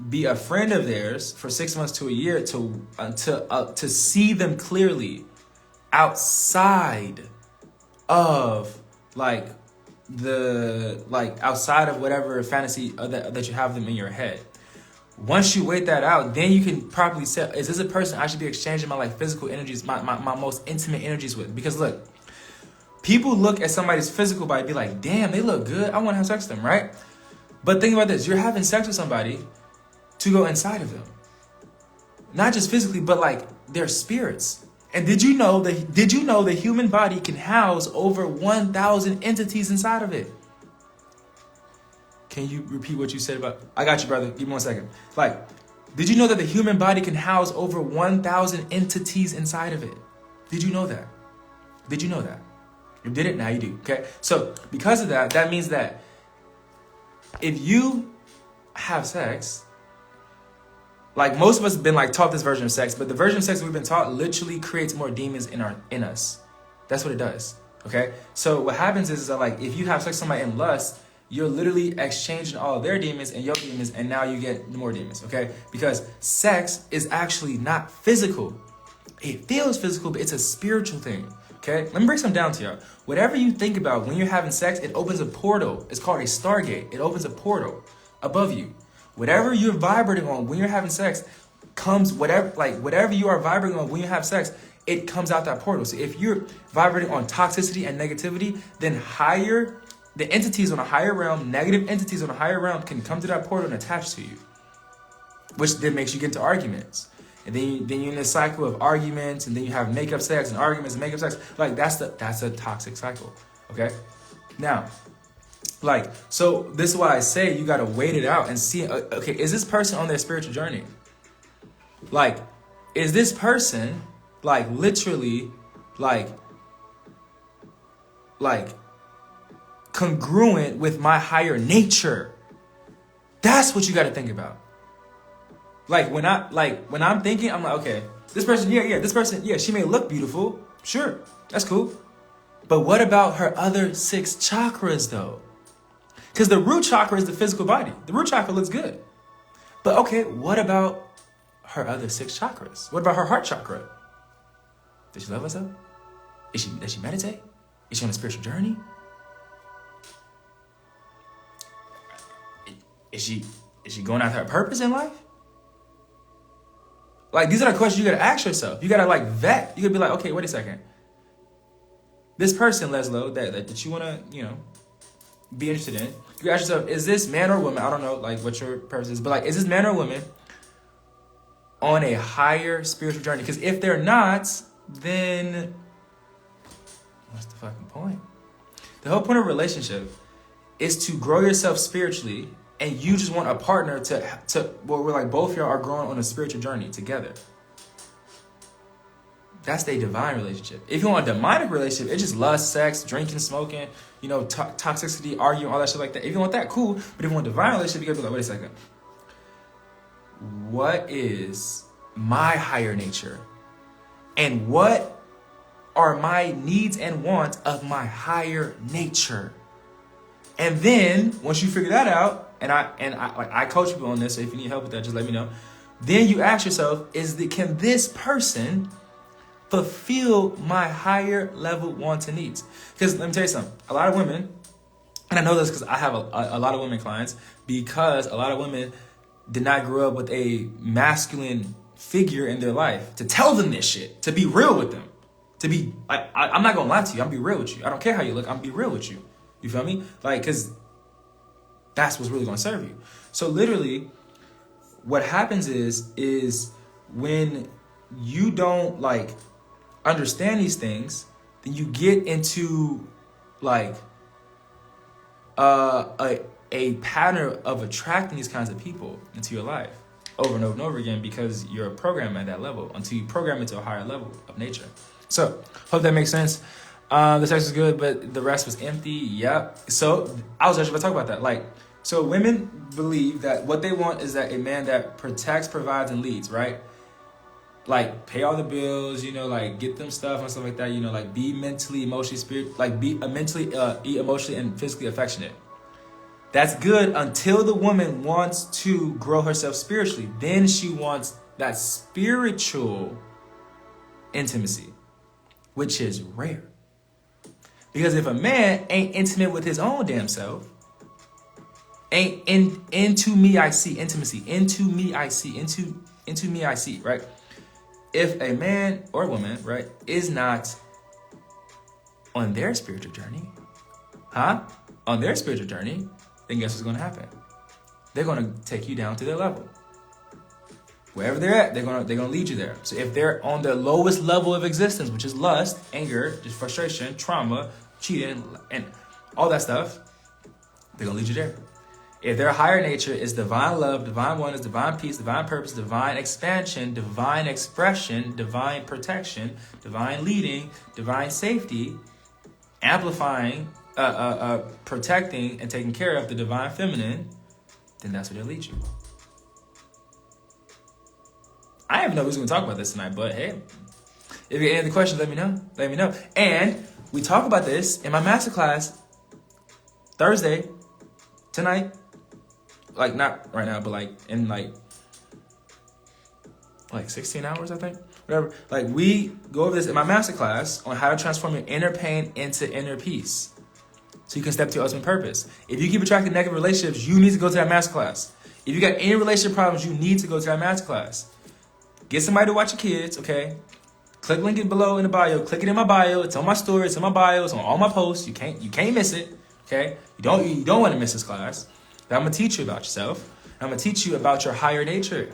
be a friend of theirs for 6 months to a year to see them clearly outside of like outside of whatever fantasy that you have them in your head. Once you wait that out, then you can properly say, is this a person I should be exchanging my like physical energies, my most intimate energies with? Because look, people look at somebody's physical body and be like, damn, they look good. I want to have sex with them, right? But think about this. You're having sex with somebody to go inside of them. Not just physically, but like their spirits. And did you know the human body can house over 1,000 entities inside of it? Can you repeat what you said about... I got you, brother. Give me 1 second. Like, did you know that the human body can house over 1,000 entities inside of it? Did you know that? Did you know that? You did it, now you do, okay? So because of that, that means that if you have sex, like most of us have been like taught this version of sex, but the version of sex we've been taught literally creates more demons in us. That's what it does, okay? So what happens is that like if you have sex with somebody in lust, you're literally exchanging all of their demons and your demons, and now you get more demons, okay? Because sex is actually not physical. It feels physical, but it's a spiritual thing, okay? Let me break some down to y'all. Whatever you think about when you're having sex, it opens a portal. It's called a stargate. It opens a portal above you. Whatever you're vibrating on when you're having sex comes, whatever you are vibrating on when you have sex, it comes out that portal. So if you're vibrating on toxicity and negativity, then the entities on a higher realm, negative entities on a higher realm can come to that portal and attach to you, which then makes you get into arguments. And then you're in a cycle of arguments, and then you have makeup sex and arguments and makeup sex. Like that's a toxic cycle, okay? Now, like, so this is why I say you gotta wait it out and see, okay, is this person on their spiritual journey? Like, is this person, like, literally, like, congruent with my higher nature? That's what you gotta think about. Like, when I'm thinking, I'm like, okay, this person, this person, she may look beautiful. Sure, that's cool. But what about her other 6 chakras, though? Because the root chakra is the physical body. The root chakra looks good. But okay, what about her other 6 chakras? What about her heart chakra? Does she love herself? Does she meditate? Is she on a spiritual journey? Is she going after her purpose in life? Like, these are the questions you gotta ask yourself. You gotta like vet. You gotta be like, okay, wait a second. This person, Leslo, that you wanna, be interested in, you ask yourself, is this man or woman? I don't know, like, what your purpose is, but like, is this man or woman on a higher spiritual journey? Because if they're not, then what's the fucking point? The whole point of a relationship is to grow yourself spiritually, and you just want a partner to where we're like both of y'all are growing on a spiritual journey together. That's a divine relationship. If you want a demonic relationship, it's just lust, sex, drinking, smoking, toxicity, arguing, all that shit like that. If you want that, cool. But if you want a divine relationship, you gotta be like, wait a second. What is my higher nature? And what are my needs and wants of my higher nature? And then once you figure that out, and I coach people on this, so if you need help with that, just let me know. Then you ask yourself, can this person fulfill my higher level wants and needs? Because let me tell you something. A lot of women, and I know this because I have a lot of women clients, because a lot of women did not grow up with a masculine figure in their life to tell them this shit, to be real with them, to be like, I'm not gonna lie to you. I'm gonna be real with you. I don't care how you look. I'm gonna be real with you. You feel me? Like, because that's what's really gonna serve you. So literally, what happens is when you don't like understand these things, then you get into like a pattern of attracting these kinds of people into your life over and over and over again, because you're programmed at that level until you program it to a higher level of nature. So hope that makes sense. The sex was good, but the rest was empty. Yep. So I was actually going to talk about that. Like, so women believe that what they want is that a man that protects, provides, and leads, right? Like, pay all the bills, like, get them stuff and stuff like that, like, be mentally, emotionally, be mentally, emotionally, and physically affectionate. That's good until the woman wants to grow herself spiritually. Then she wants that spiritual intimacy, which is rare. Because if a man ain't intimate with his own damn self, ain't into me I see, intimacy, into me I see, right? If a man or woman, right, is not on their spiritual journey, on their spiritual journey, then guess what's going to happen? They're going to take you down to their level. Wherever they're at, they're gonna lead you there. So if they're on the lowest level of existence, which is lust, anger, just frustration, trauma, cheating, and all that stuff, they're gonna lead you there. If their higher nature is divine love, divine oneness, divine peace, divine purpose, divine expansion, divine expression, divine protection, divine leading, divine safety, amplifying, protecting, and taking care of the divine feminine, then that's where they'll lead you. I didn't even know we was going to talk about this tonight, but hey, if you have any questions, let me know. Let me know. And we talk about this in my masterclass Thursday, tonight. Like, not right now, but like in like 16 hours, I think. Whatever. Like, we go over this in my masterclass on how to transform your inner pain into inner peace, so you can step to your ultimate purpose. If you keep attracting negative relationships, you need to go to that masterclass. If you got any relationship problems, you need to go to that masterclass. Get somebody to watch your kids, okay? Click link it below in the bio. Click it in my bio. It's on my story. It's in my bio. It's on all my posts. You can't miss it, okay? You don't want to miss this class. But I'm gonna teach you about yourself. I'm gonna teach you about your higher nature,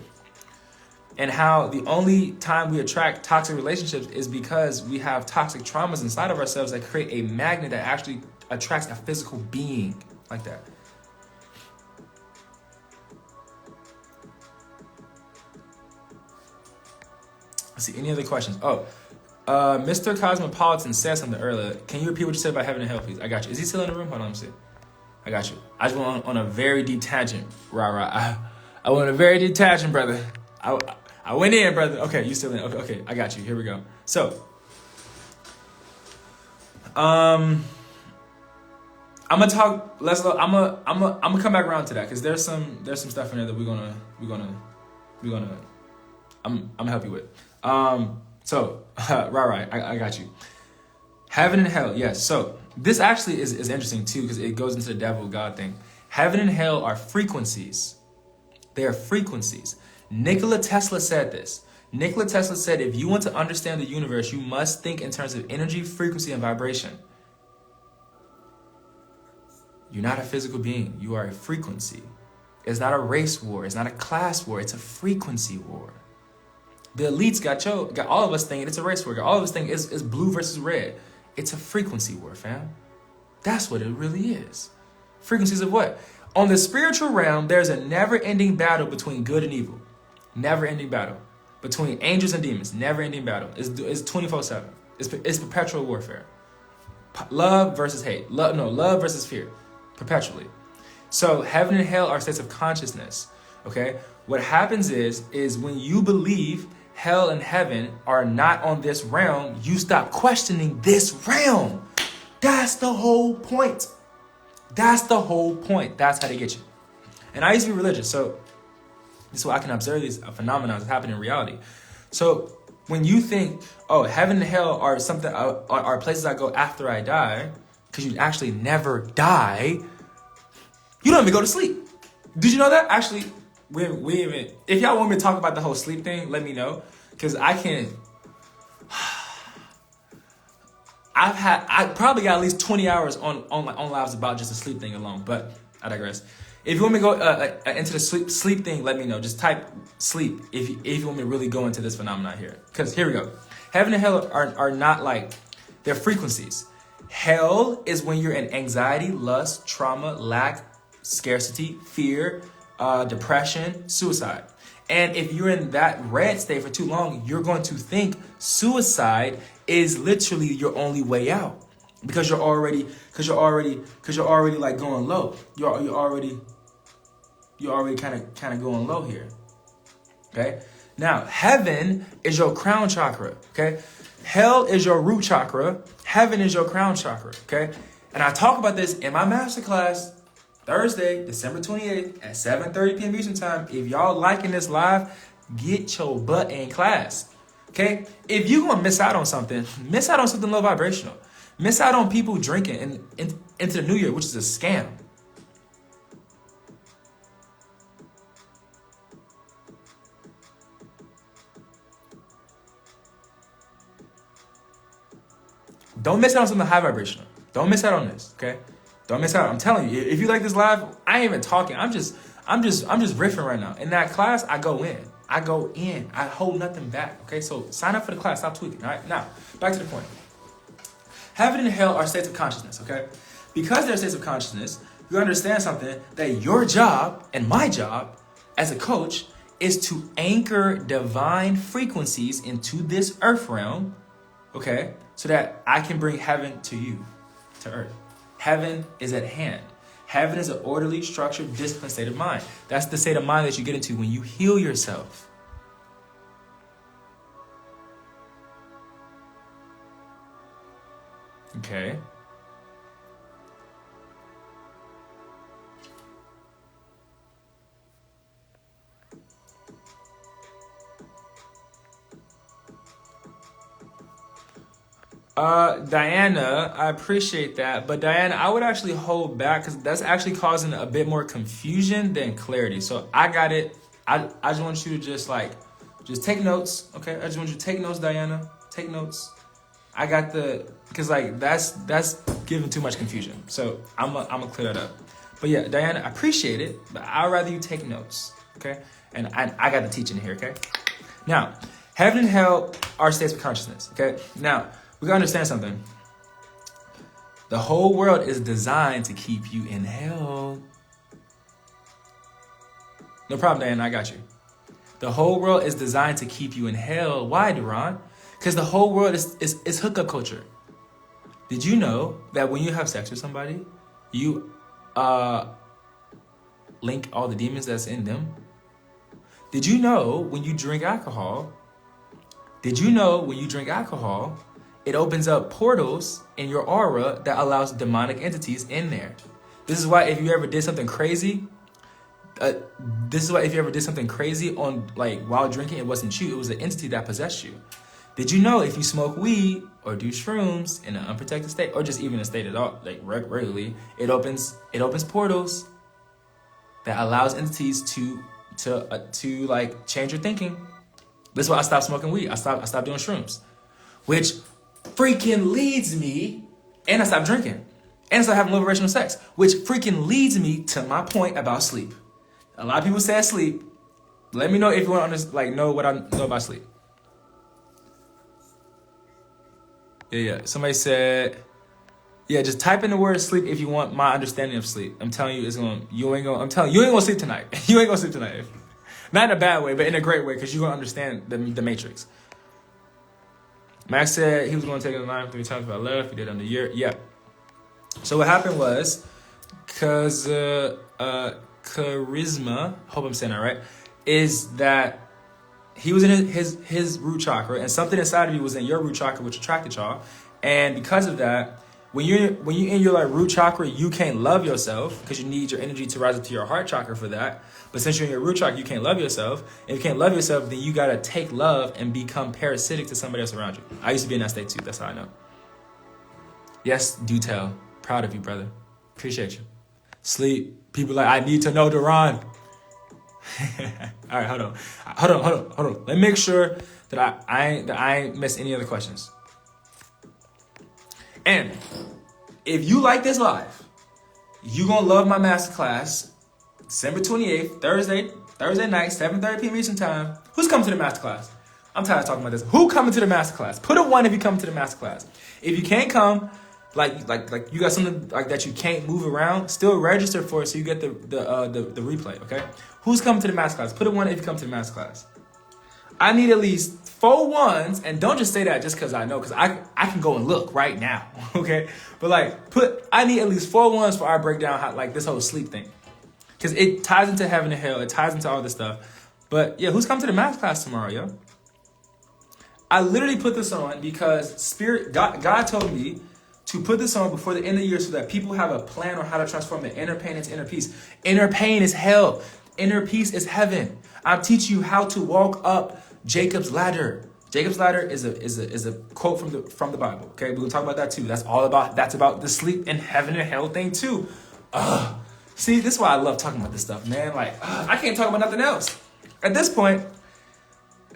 and how the only time we attract toxic relationships is because we have toxic traumas inside of ourselves that create a magnet that actually attracts a physical being like that. Let's see, any other questions? Mr. Cosmopolitan said something earlier. Can you repeat what you said about heaven and hell, please? I got you. Is he still in the room? Hold on, let me see. I got you. I just went on a very deep tangent. I went on a very deep tangent, brother. I went in, brother. Okay, you still in? Okay, I got you. Here we go. So, I'm gonna talk. I'm gonna come back around to that because there's some stuff in there that we're gonna. I'm gonna help you with. Right. I got you. Heaven and hell, yes. So this actually is interesting too because it goes into the devil God thing. Heaven and hell are frequencies. They are frequencies. Nikola Tesla said this. Nikola Tesla said, if you want to understand the universe, you must think in terms of energy, frequency, and vibration. You're not a physical being. You are a frequency. It's not a race war. It's not a class war. It's a frequency war. The elites got all of us thinking it's a race war. All of us thinking it's blue versus red. It's a frequency war, fam. That's what it really is. Frequencies of what? On the spiritual realm, there's a never-ending battle between good and evil. Never-ending battle. Between angels and demons. Never-ending battle. It's 24/7. It's perpetual warfare. Love versus hate. Love versus fear. Perpetually. So heaven and hell are states of consciousness. Okay? What happens is when you believe hell and heaven are not on this realm, you stop questioning this realm. That's the whole point. That's the whole point. That's how they get you. And I used to be religious, so this is why I can observe these phenomena that happen in reality. So when you think, oh, heaven and hell are something, are places I go after I die, because you actually never die, you don't even go to sleep. Did you know that? Actually, we even, if y'all want me to talk about the whole sleep thing, let me know, because I can. I probably got at least 20 hours on lives about just the sleep thing alone, but I digress. If you want me to go into the sleep thing, let me know. Just type sleep if you want me to really go into this phenomenon here. Because here we go. Heaven and hell are not like, they're frequencies. Hell is when you're in anxiety, lust, trauma, lack, scarcity, fear, depression, suicide. And if you're in that red state for too long, you're going to think suicide is literally your only way out, because you're already like going low. You're already kind of going low here. Okay? Now, heaven is your crown chakra, okay? Hell is your root chakra. Heaven is your crown chakra, okay? And I talk about this in my masterclass Thursday, December 28th at 7:30 p.m. Eastern Time. If y'all liking this live, get your butt in class, okay? If you're going to miss out on something low vibrational. Miss out on people drinking into the new year, which is a scam. Don't miss out on something high vibrational. Don't miss out on this, okay? Don't miss out. I'm telling you, if you like this live, I ain't even talking. I'm just riffing right now. In that class, I go in. I hold nothing back, okay? So sign up for the class. Stop tweaking, all right? Now, back to the point. Heaven and hell are states of consciousness, okay? Because they're states of consciousness, you understand something, that your job and my job as a coach is to anchor divine frequencies into this earth realm, okay? So that I can bring heaven to you. to earth. Heaven is at hand. Heaven is an orderly, structured, disciplined state of mind. That's the state of mind that you get into when you heal yourself. Okay. Diana, I appreciate that. But Diana, I would actually hold back because that's actually causing a bit more confusion than clarity. So I got it. I just want you to just take notes. Okay. I just want you to take notes, Diana. Take notes. I got because that's giving too much confusion. So I'm gonna clear that up. But yeah, Diana, I appreciate it, but I'd rather you take notes. Okay. And I got the teaching here. Okay. Now, heaven and hell are states of consciousness. Okay. Now, we gotta understand something. The whole world is designed to keep you in hell. No problem, Diana, I got you. The whole world is designed to keep you in hell. Why, Duran? Because the whole world is hookup culture. Did you know that when you have sex with somebody, you link all the demons that's in them? Did you know when you drink alcohol, it opens up portals in your aura that allows demonic entities in there. This is why if you ever did something crazy, on while drinking, it wasn't you, it was an entity that possessed you. Did you know if you smoke weed or do shrooms in an unprotected state, or just even a state at all, regularly, it opens portals that allows entities to change your thinking. This is why I stopped smoking weed. I stopped doing shrooms, which freaking leads me, and I stopped drinking, and I stopped having liberational sex, which freaking leads me to my point about sleep. A lot of people say sleep. Let me know if you want to know what I know about sleep. Yeah. Somebody said, yeah, just type in the word sleep if you want my understanding of sleep. I'm telling you, you ain't gonna sleep tonight. You ain't gonna sleep tonight. Not in a bad way, but in a great way, because you're gonna understand the matrix. Max said he was going to take it online 3 times, but I left. He did it under a year. Yeah. So what happened was, because charisma, hope I'm saying that right, is that he was in his root chakra, and something inside of you was in your root chakra, which attracted y'all. And because of that, when you're in your root chakra, you can't love yourself because you need your energy to rise up to your heart chakra for that. But since you're in your root chakra, you can't love yourself. And if you can't love yourself, then you gotta take love and become parasitic to somebody else around you. I used to be in that state too. That's how I know. Yes, do tell. Proud of you, brother. Appreciate you. Sleep. People I need to know, Duran. All right, hold on. Let me make sure that I ain't miss any other questions. And if you like this live, you gonna love my masterclass, December 28th, Thursday night, 7:30 p.m. Eastern time. Who's coming to the masterclass? I'm tired of talking about this. Who coming to the masterclass? Put a 1 if you come to the masterclass. If you can't come, like you got something like that you can't move around, still register for it so you get the replay. Okay? Who's coming to the masterclass? Put a 1 if you come to the masterclass. I need at least 4 1s, and don't just say that just because I know, because I can go and look right now, okay? But I need at least 4 1s for our breakdown, how this whole sleep thing, because it ties into heaven and hell, it ties into all this stuff. But yeah, who's coming to the masterclass tomorrow, yo? I literally put this on because God told me to put this on before the end of the year so that people have a plan on how to transform the inner pain into inner peace. Inner pain is hell. Inner peace is heaven. I'm teaching you how to walk up Jacob's ladder. Jacob's ladder is a quote from the Bible. Okay, we're gonna talk about that too. That's about the sleep and heaven and hell thing too. See, this is why I love talking about this stuff, man. I can't talk about nothing else. At this point,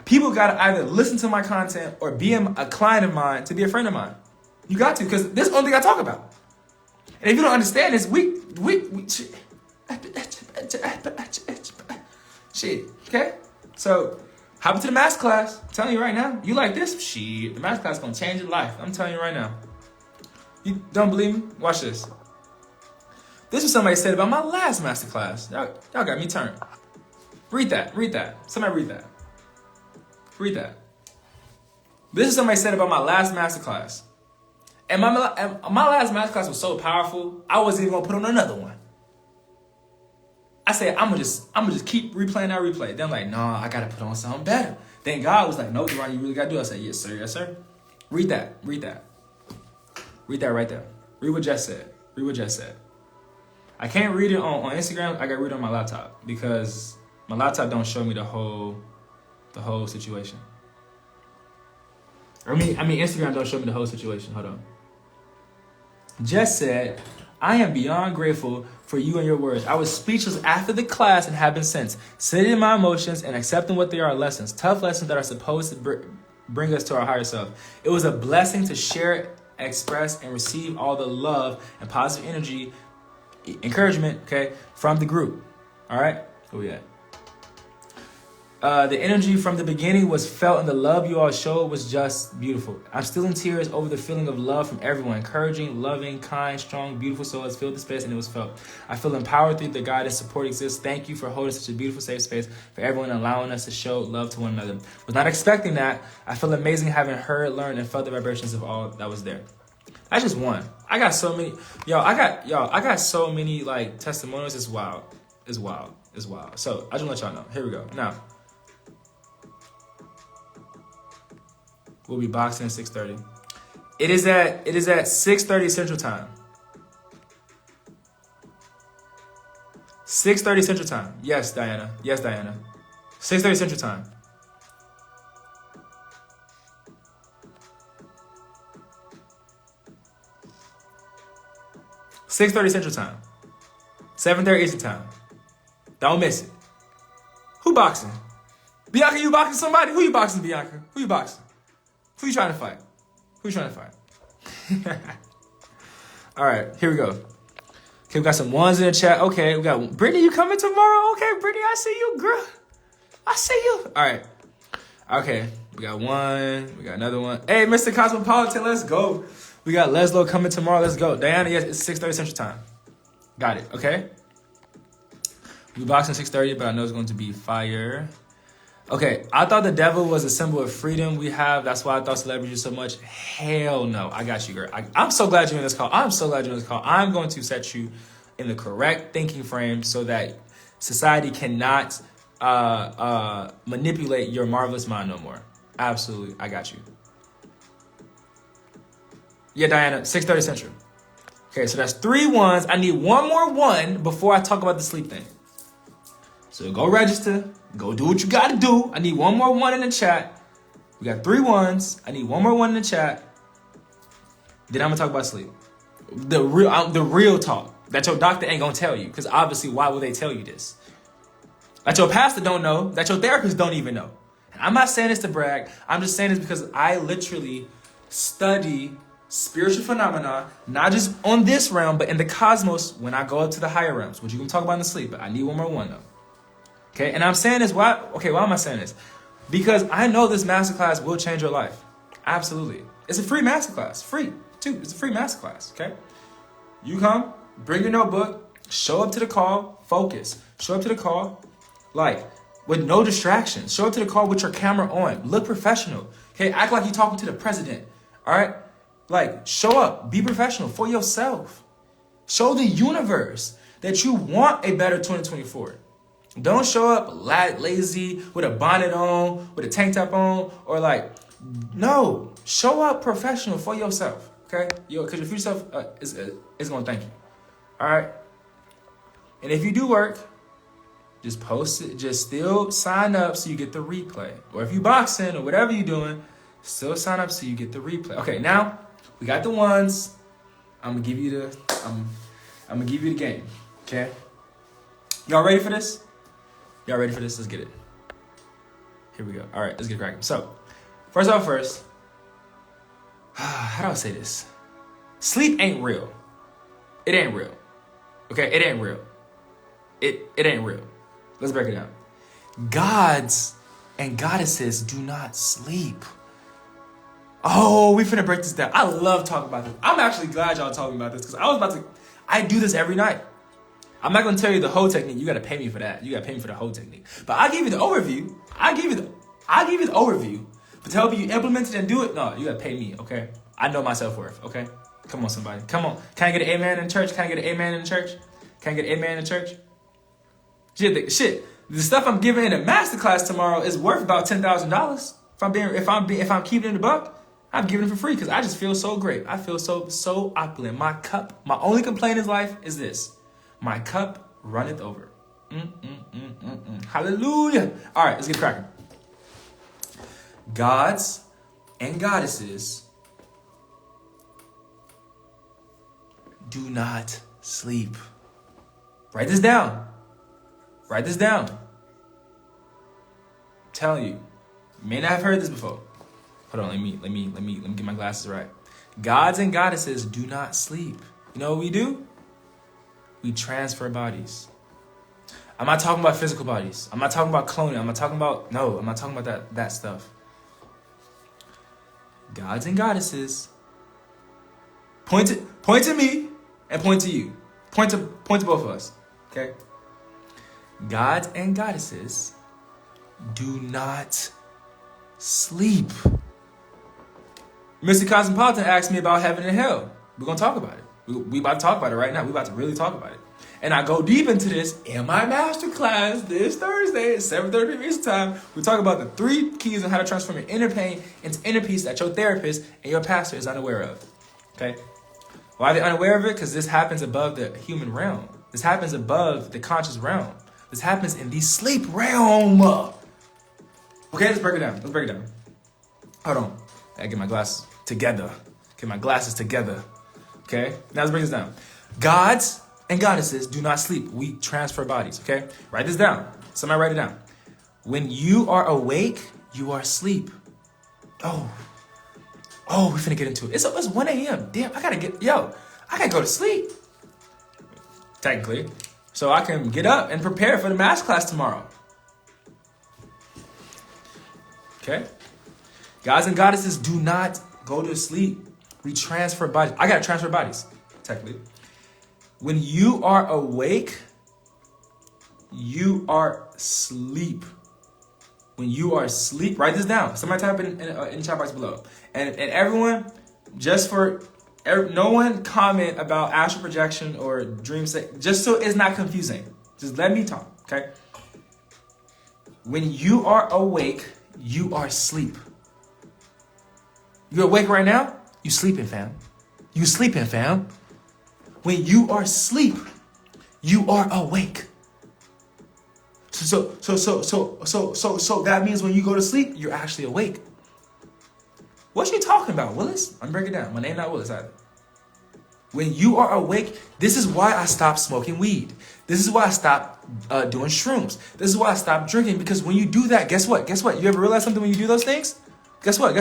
people gotta either listen to my content or be a client of mine to be a friend of mine. You got to, because this is the only thing I talk about. And if you don't understand this, shit, okay? So, hop into the masterclass. I'm telling you right now, you like this? Shit, the masterclass is gonna change your life. I'm telling you right now. You don't believe me? Watch this. This is what somebody said about my last masterclass. Y'all got me turned. Read that. Somebody read that. Read that. This is what somebody said about my last masterclass. And my last math class was so powerful, I wasn't even gonna put on another one. I said, I'm gonna just keep replaying that replay. Then I'm like, nah, I gotta put on something better. Then God was like, no, Deron, you really gotta do it. I said, yes, sir, yes, sir. Read that. Read that right there. Read what Jess said. Read what Jess said. I can't read it on Instagram. I gotta read it on my laptop because my laptop don't show me the whole situation. I mean, Instagram don't show me the whole situation. Hold on. Jess said, I am beyond grateful for you and your words. I was speechless after the class and have been since. Sitting in my emotions and accepting what they are lessons. Tough lessons that are supposed to bring us to our higher self. It was a blessing to share, express, and receive all the love and positive energy, encouragement, okay, from the group. All right? Where we at? The energy from the beginning was felt and the love you all showed was just beautiful. I'm still in tears over the feeling of love from everyone. Encouraging, loving, kind, strong, beautiful souls filled the space and it was felt. I feel empowered through the guidance support exists. Thank you for holding such a beautiful safe space for everyone and allowing us to show love to one another. Was not expecting that. I feel amazing having heard, learned, and felt the vibrations of all that was there. That's just one. I got so many, I got so many like testimonials. It's wild. It's wild. It's wild. So I just want to let y'all know. Here we go. Now, we'll be boxing at 6:30. It is at 6:30 Central Time. 6:30 Central Time. Yes, Diana. Yes, Diana. 6:30 Central Time. $6:30 Central Time. 7:30 Eastern Time. Don't miss it. Who boxing? Bianca, you boxing somebody? Who you boxing, Bianca? Who you boxing? Who you trying to fight? Who you trying to fight? All right, here we go. Okay, we got some ones in the chat. Okay, we got Brittany, you coming tomorrow? Okay, Brittany, I see you, girl. I see you. All right. Okay, we got one. We got another one. Hey, Mr. Cosmopolitan, let's go. We got Leslo coming tomorrow. Let's go. Diana, yes, it's 6:30 Central Time. Got it, okay? We boxing 6:30, but I know it's going to be fire. Okay, I thought the devil was a symbol of freedom we have. That's why I thought celebrities so much. Hell no. I got you, girl. I'm so glad you're in this call. I'm so glad you're in this call. I'm going to set you in the correct thinking frame so that society cannot manipulate your marvelous mind no more. Absolutely. I got you. Yeah, Diana, 6:30 Central. Okay, so that's 3 ones. I need one more one before I talk about the sleep thing. So go register. Go do what you gotta do. I need one more one in the chat. We got 3 ones. I need one more one in the chat. Then I'm gonna talk about sleep. The real talk that your doctor ain't gonna tell you. Because obviously, why would they tell you this? That your pastor don't know. That your therapist don't even know. And I'm not saying this to brag. I'm just saying this because I literally study spiritual phenomena, not just on this realm, but in the cosmos when I go up to the higher realms, which you can talk about in the sleep. But I need one more one though. Okay, and I'm saying this, why am I saying this? Because I know this masterclass will change your life. Absolutely. It's a free masterclass. Free, too. It's a free masterclass, okay? You come, bring your notebook, show up to the call, focus. Show up to the call, like, with no distractions. Show up to the call with your camera on. Look professional, okay? Act like you're talking to the president, all right? Like, show up. Be professional for yourself. Show the universe that you want a better 2024. Don't show up lazy with a bonnet on, with a tank top on, or like, no. Show up professional for yourself, okay? Because your future self is going to thank you, all right? And if you do work, just post it. Just still sign up so you get the replay. Or if you boxing or whatever you're doing, still sign up so you get the replay. Okay, now we got the ones. I'm gonna give you the game, okay? Y'all ready for this? Y'all ready for this? Let's get it. Here we go. All right, let's get cracking. So, first, how do I say this? Sleep ain't real. It ain't real. Okay, it ain't real. It ain't real. Let's break it down. Gods and goddesses do not sleep. Oh, we finna break this down. I love talking about this. I'm actually glad y'all talking about this because I do this every night. I'm not gonna tell you the whole technique. You gotta pay me for that. You gotta pay me for the whole technique. But I'll give you the overview. I'll give you the overview. But to help you implement it and do it, no, you gotta pay me, okay? I know my self-worth, okay? Come on, somebody. Come on. Can I get an amen in church? Can I get an amen in church? Can I get an amen in church? Shit. The stuff I'm giving in a masterclass tomorrow is worth about $10,000. If I'm keeping it in the buck, I'm giving it for free because I just feel so great. I feel so opulent. My only complaint in life is this: my cup runneth over. Hallelujah. All right, let's get cracking. Gods and goddesses do not sleep. Write this down. Write this down. I'm telling you, you may not have heard this before. Hold on, let me get my glasses right. Gods and goddesses do not sleep. You know what we do? We transfer bodies. I'm not talking about physical bodies. I'm not talking about cloning. I'm not talking about that stuff. Gods and goddesses. Point to me and point to you. Point to both of us. Okay? Gods and goddesses do not sleep. Mr. Cosmopolitan asked me about heaven and hell. We're going to talk about it. We about to talk about it right now. We're about to really talk about it. And I go deep into this in my masterclass this Thursday at 7:30 Eastern time. We talk about the 3 keys on how to transform your inner pain into inner peace that your therapist and your pastor is unaware of. Okay? Why are they unaware of it? Because this happens above the human realm. This happens above the conscious realm. This happens in the sleep realm. Okay, let's break it down. Hold on. I gotta get my glasses together. Okay? Now let's break this down. Gods and goddesses do not sleep. We transfer bodies, okay? Write this down. Somebody write it down. When you are awake, you are asleep. Oh, we finna get into it. It's 1 a.m. Damn, I gotta go to sleep. Technically. So I can get up and prepare for the math class tomorrow. Okay? Gods and goddesses do not go to sleep. We transfer bodies. I gotta transfer bodies, technically. When you are awake, you are asleep. When you are asleep, write this down. Somebody type it in the chat box below. And everyone, no one comment about astral projection or dream state, just so it's not confusing. Just let me talk, okay? When you are awake, you are asleep. You're awake right now? You sleeping, fam. When you are asleep, you are awake. So that means when you go to sleep, you're actually awake. What you talking about, Willis? I'm breaking it down. My name not Willis either. When you are awake, this is why I stopped smoking weed. This is why I stopped doing shrooms. This is why I stopped drinking, because when you do that, guess what? You ever realize something when you do those things? Guess what?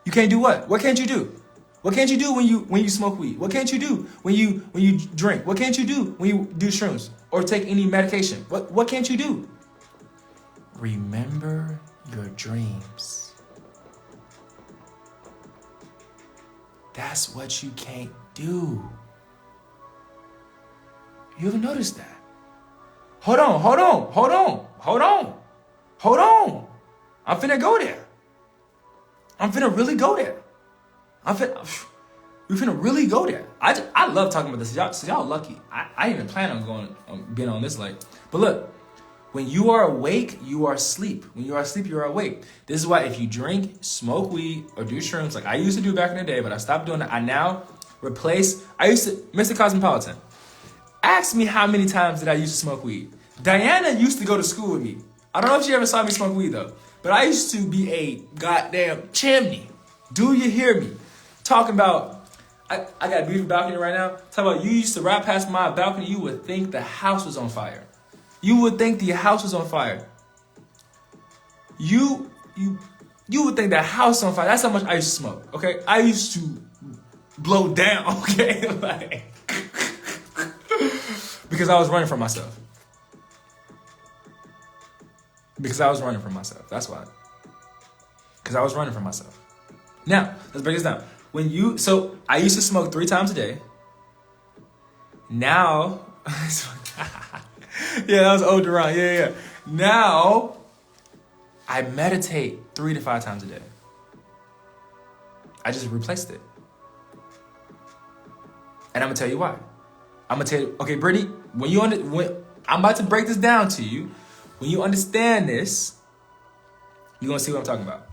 You can't do what? What can't you do? What can't you do when you smoke weed? What can't you do when you drink? What can't you do when you do shrooms or take any medication? What can't you do? Remember your dreams. That's what you can't do. You ever noticed that? Hold on. I'm finna go there. I'm finna really go there. We're finna really go there. I love talking about this. Y'all lucky. I didn't even plan on being on this late. But look, when you are awake, you are asleep. When you are asleep, you are awake. This is why if you drink, smoke weed, or do shrooms, like I used to do back in the day, but I stopped doing that. I now replace. Mr. Cosmopolitan, ask me how many times did I used to smoke weed. Diana used to go to school with me. I don't know if she ever saw me smoke weed though, but I used to be a goddamn chimney. Do you hear me? Talking about, I got a beautiful balcony right now. Talking about you used to ride past my balcony, you would think the house was on fire. You would think the house was on fire. You would think the house on fire. That's how much I used to smoke, okay? I used to blow down, okay? Like, because I was running from myself. That's why. Because I was running from myself. Now, let's break this down. So I used to smoke 3 times a day. Now, yeah, that was old Duran. Yeah. Now, I meditate 3 to 5 times a day. I just replaced it. And I'm gonna tell you why. I'm gonna tell you, okay, Brittany, when I'm about to break this down to you, when you understand this, you're gonna see what I'm talking about.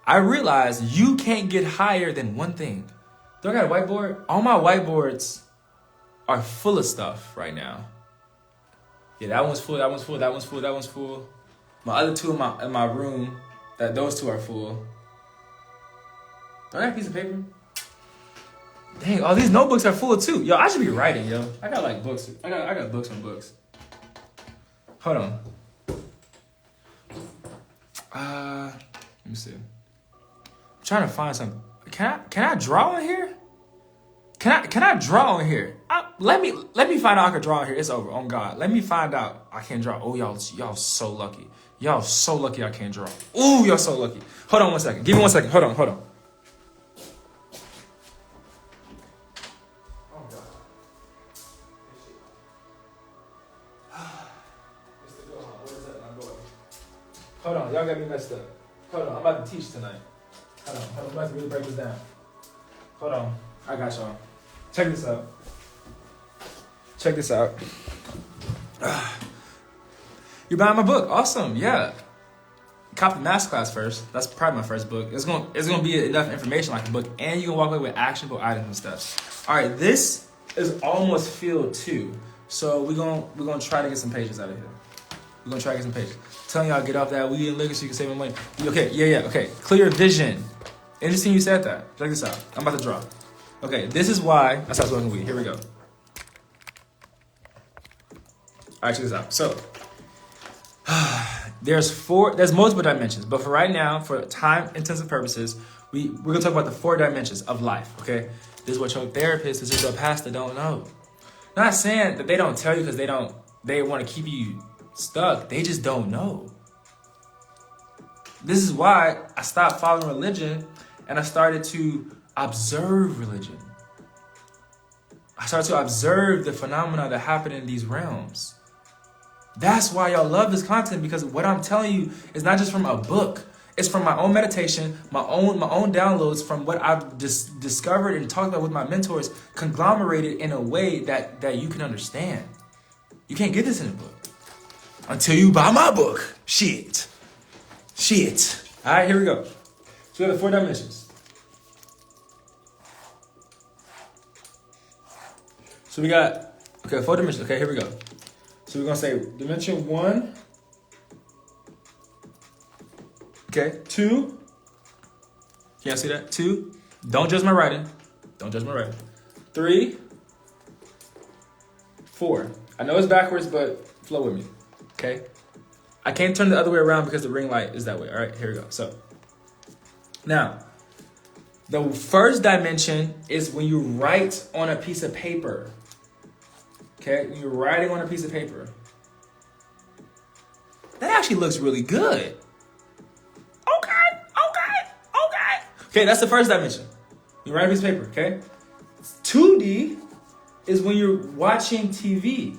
I realize you can't get higher than one thing. Do I got a whiteboard? All my whiteboards are full of stuff right now. Yeah, that one's full, that one's full, that one's full, that one's full. My other two in my room, those two are full. Do I got a piece of paper? Dang, all these notebooks are full too. Yo, I should be writing, yo. I got like books. I got books on books. Hold on. Let me see. I'm trying to find something. Can I draw on here? Can I draw on here? Let me find out I can draw on here. It's over. On God. Let me find out I can't draw. Oh, y'all so lucky. Y'all so lucky I can't draw. Ooh, y'all so lucky. Hold on 1 second. Give me 1 second. Hold on. Oh, God. What is that? I'm going. Hold on. Y'all got me messed up. Hold on. I'm about to teach tonight. Hold on. I'm about to really break this down. Hold on. I got y'all. Check this out. You're buying my book. Awesome. Yeah. Cop the masterclass first. That's probably my first book. It's gonna be enough information like a book, and you can walk away with actionable items and stuff. All right, this is almost filled too. So we're gonna try to get some pages out of here. We're gonna try to get some pages. Telling y'all get off that weed and liquor so you can save my money. Okay, yeah. Okay, clear vision. Interesting you said that. Check this out. I'm about to draw. Okay, this is why I stopped smoking weed. Here we go. All right, check this out. So, there's multiple dimensions, but for right now, for time-intensive purposes, we're gonna talk about the 4 dimensions of life, okay? This is what your therapist, this is your pastor don't know. Not saying that they don't tell you because they want to keep you stuck. They just don't know. This is why I stopped following religion and I started to observe religion. I started to observe the phenomena that happen in these realms. That's why y'all love this content, because what I'm telling you is not just from a book. It's from my own meditation, my own downloads from what I've discovered and talked about with my mentors, conglomerated in a way that you can understand. You can't get this in a book until you buy my book. Shit. All right, here we go. So we have the 4 dimensions. So we got, 4 dimensions. Okay, here we go. So we're going to say dimension 1. Okay, 2. Can you see that? 2. Don't judge my writing. 3. 4. I know it's backwards, but flow with me. Okay? I can't turn the other way around because the ring light is that way. All right, here we go. So now, the first dimension is when you write on a piece of paper. Okay, when you're writing on a piece of paper. That actually looks really good. Okay, that's the first dimension. You write on a piece of paper, okay? 2D is when you're watching TV.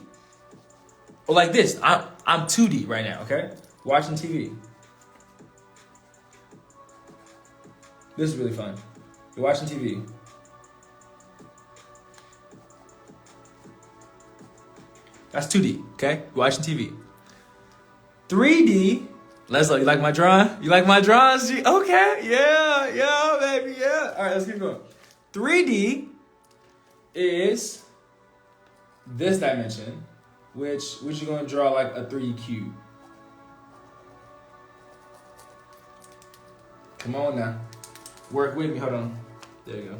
Or like this, I'm 2D right now, okay? Watching TV. This is really fun. You're watching TV. That's 2D, okay? You're watching TV. 3D, Leslie, you like my drawing? You like my drawings? Okay, yeah, baby, yeah. All right, let's keep going. 3D is this dimension, which you're gonna draw like a 3D cube. Come on now. Work with me, hold on. There you go.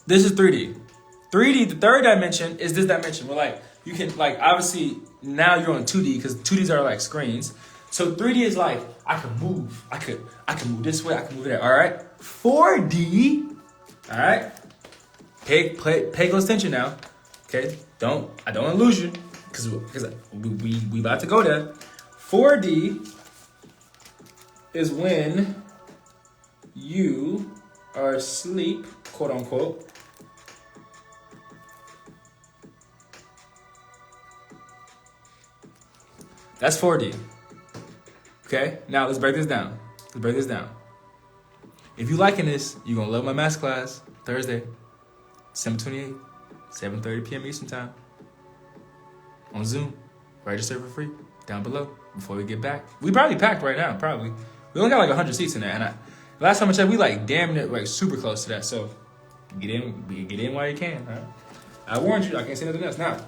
This is 3D. 3D, the third dimension, is this dimension where like you can like obviously now you're on 2D because 2Ds are like screens. So 3D is like I can move. I can move this way, I can move there. All right. 4D. All right. Pay close attention now. Okay. I don't want to lose you because we about to go there. 4D is when you are asleep, quote unquote. That's 4D. Okay? Now let's break this down. If you liking this, you're gonna love my masterclass Thursday, December 28th, 7:30 p.m. Eastern Time. On Zoom. Register for free down below before we get back. We probably packed right now, probably. We only got like 100 seats in there. And last time I checked, we like damn near like super close to that. So get in while you can. Right? I warned you, I can't say nothing else. Now,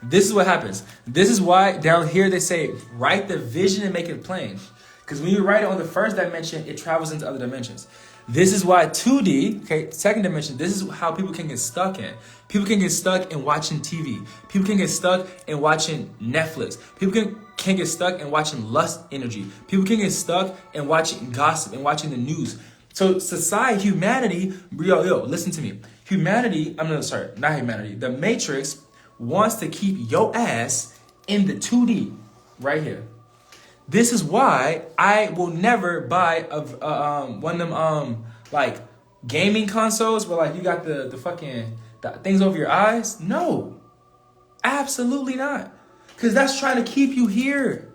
this is what happens. This is why down here they say, write the vision and make it plain. Because when you write it on the first dimension, it travels into other dimensions. This is why 2D, okay, second dimension, this is how people can get stuck in. People can get stuck in watching TV. People can get stuck in watching Netflix. People can get stuck in watching lust energy. People can get stuck in watching gossip and watching the news. So society, humanity, listen to me. The Matrix wants to keep your ass in the 2D right here. This is why I will never buy one of them like gaming consoles where like you got the fucking things over your eyes. No, absolutely not, because that's trying to keep you here.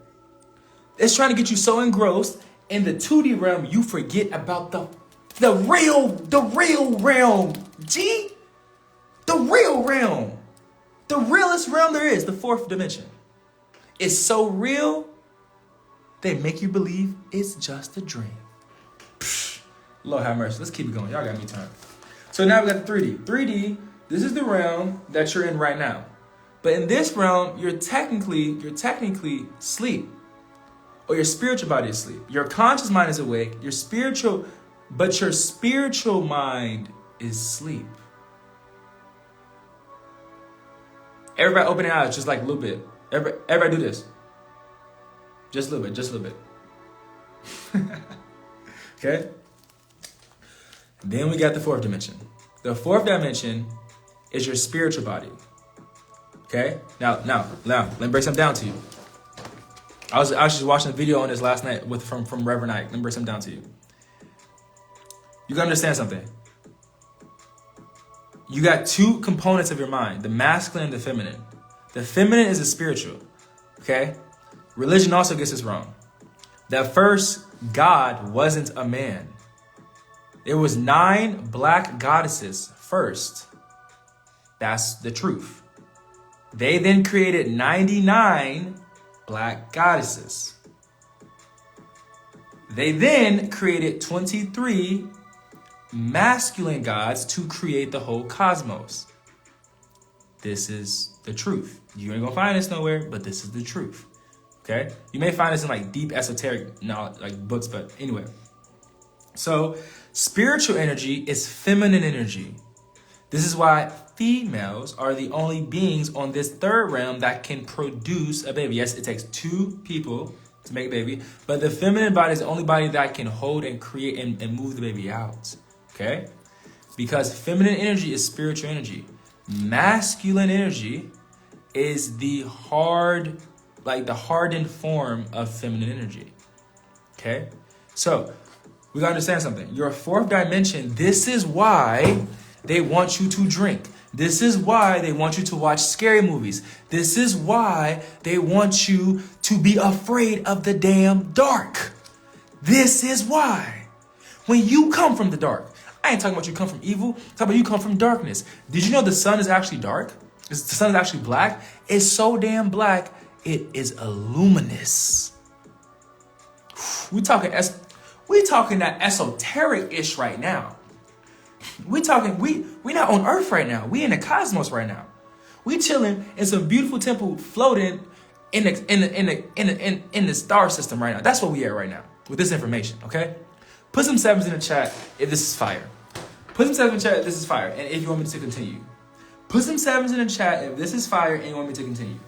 It's trying to get you so engrossed in the 2D realm you forget about the real realm. G, the real realm. The realest realm there is, the fourth dimension. It's so real, they make you believe it's just a dream. Psh, Lord have mercy. Let's keep it going. Y'all got me turned. So now we got the 3D. 3D, this is the realm that you're in right now. But in this realm, you're technically asleep. Or your spiritual body is asleep. Your conscious mind is awake. Your spiritual mind is asleep. Everybody open their eyes just like a little bit. Everybody do this. Just a little bit. Okay? Then we got the fourth dimension. The fourth dimension is your spiritual body. Okay? Now, let me break something down to you. I was just watching a video on this last night from Reverend Ike. Let me break something down to you. You gotta understand something. You got two components of your mind, the masculine and the feminine. The feminine is the spiritual, okay? Religion also gets this wrong. That first God wasn't a man. It was 9 black goddesses first. That's the truth. They then created 99 black goddesses. They then created 23 masculine gods to create the whole cosmos. This is the truth. You ain't gonna find this nowhere, but this is the truth. Okay? You may find this in like deep esoteric knowledge, like books, but anyway. So spiritual energy is feminine energy. This is why females are the only beings on this third realm that can produce a baby. Yes, it takes 2 people to make a baby, but the feminine body is the only body that can hold and create and move the baby out. Okay? Because feminine energy is spiritual energy. Masculine energy is the hardened form of feminine energy. Okay? So, we gotta understand something. Your fourth dimension, this is why they want you to drink. This is why they want you to watch scary movies. This is why they want you to be afraid of the damn dark. This is why. When you come from the dark, I ain't talking about you come from evil. I'm talking about you come from darkness. Did you know the sun is actually dark? The sun is actually black. It's so damn black, it is luminous. We talking that esoteric-ish right now. We not on Earth right now. We in the cosmos right now. We chilling in some beautiful temple floating in the star system right now. That's where we at right now with this information. Okay, put some 7s in the chat if this is fire. Put some 7s in the chat if this is fire, and if you want me to continue. Put some 7s in the chat if this is fire and you want me to continue.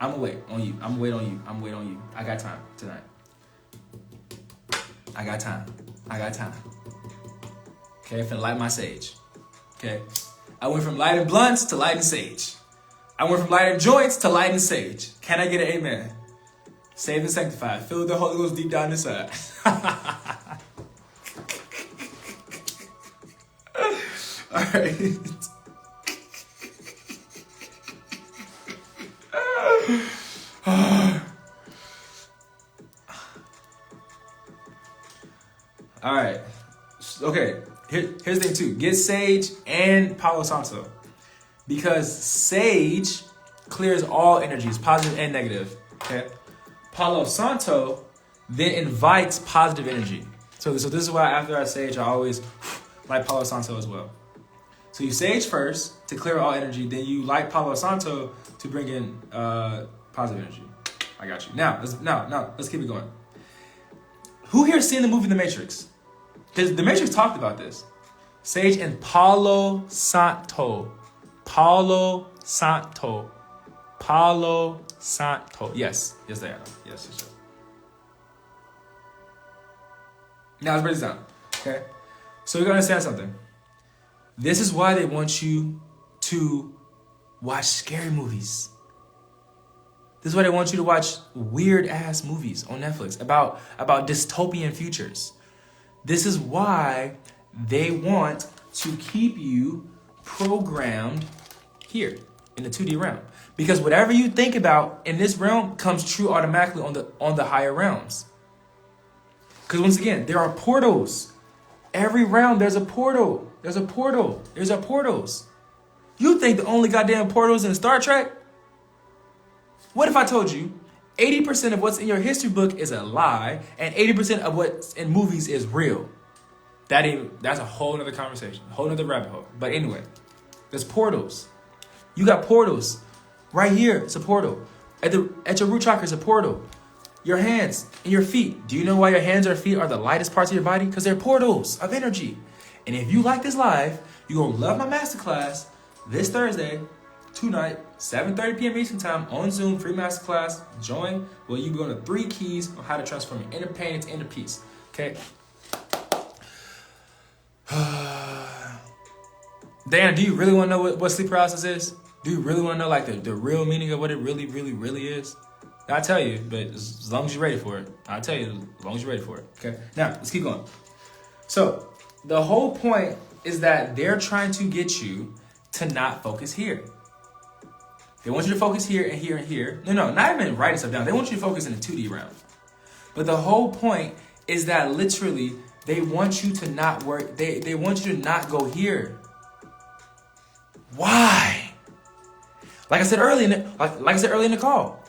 I'm gonna wait on you. I'm waiting on you. I got time tonight. I got time. Okay, finna light my sage. Okay, I went from lighting blunts to lighting sage. I went from lighting joints to lighting sage. Can I get an amen? Saved and sanctified. Feel the Holy Ghost deep down inside. All right. All right. Okay. Here's the thing too. Get sage and Palo Santo, because sage clears all energies, positive and negative. Okay. Palo Santo then invites positive energy. So this is why after I sage, I always light Palo Santo as well. So you sage first to clear all energy, then you light Palo Santo to bring in positive energy. I got you. Now let's keep it going. Who here seen the movie The Matrix? Because The Matrix talked about this. Sage and Palo Santo. Palo Santo. Palo Santo. Yes, they are. Yes. Now let's break this down. Okay? So you're gonna understand something. This is why they want you to watch scary movies. This is why they want you to watch weird ass movies on Netflix about dystopian futures. This is why they want to keep you programmed here in the 2D realm. Because whatever you think about in this realm comes true automatically on the higher realms. Because once again, there are portals. Every realm there's a portal. There's portals. You think the only goddamn portals in Star Trek? What if I told you 80% of what's in your history book is a lie and 80% of what's in movies is real? That's a whole nother conversation, a whole nother rabbit hole. But anyway, there's portals. You got portals. Right here, it's a portal. At your root chakra, it's a portal. Your hands and your feet. Do you know why your hands or feet are the lightest parts of your body? Because they're portals of energy. And if you like this live, you're going to love my masterclass this Thursday, tonight, 7:30 p.m. Eastern Time on Zoom, free masterclass. Join. Well, you go to 3 keys on how to transform your inner pain into inner peace. Okay? Diana, do you really want to know what sleep paralysis is? Do you really want to know like the real meaning of what it really, really, really is? I'll tell you, but as long as you're ready for it. I'll tell you as long as you're ready for it. Okay? Now, let's keep going. So, the whole point is that they're trying to get you to not focus here. They want you to focus here and here and here. No, not even writing stuff down. They want you to focus in the 2D realm. But the whole point is that literally they want you to not work. They want you to not go here. Why? Like I said earlier in the call,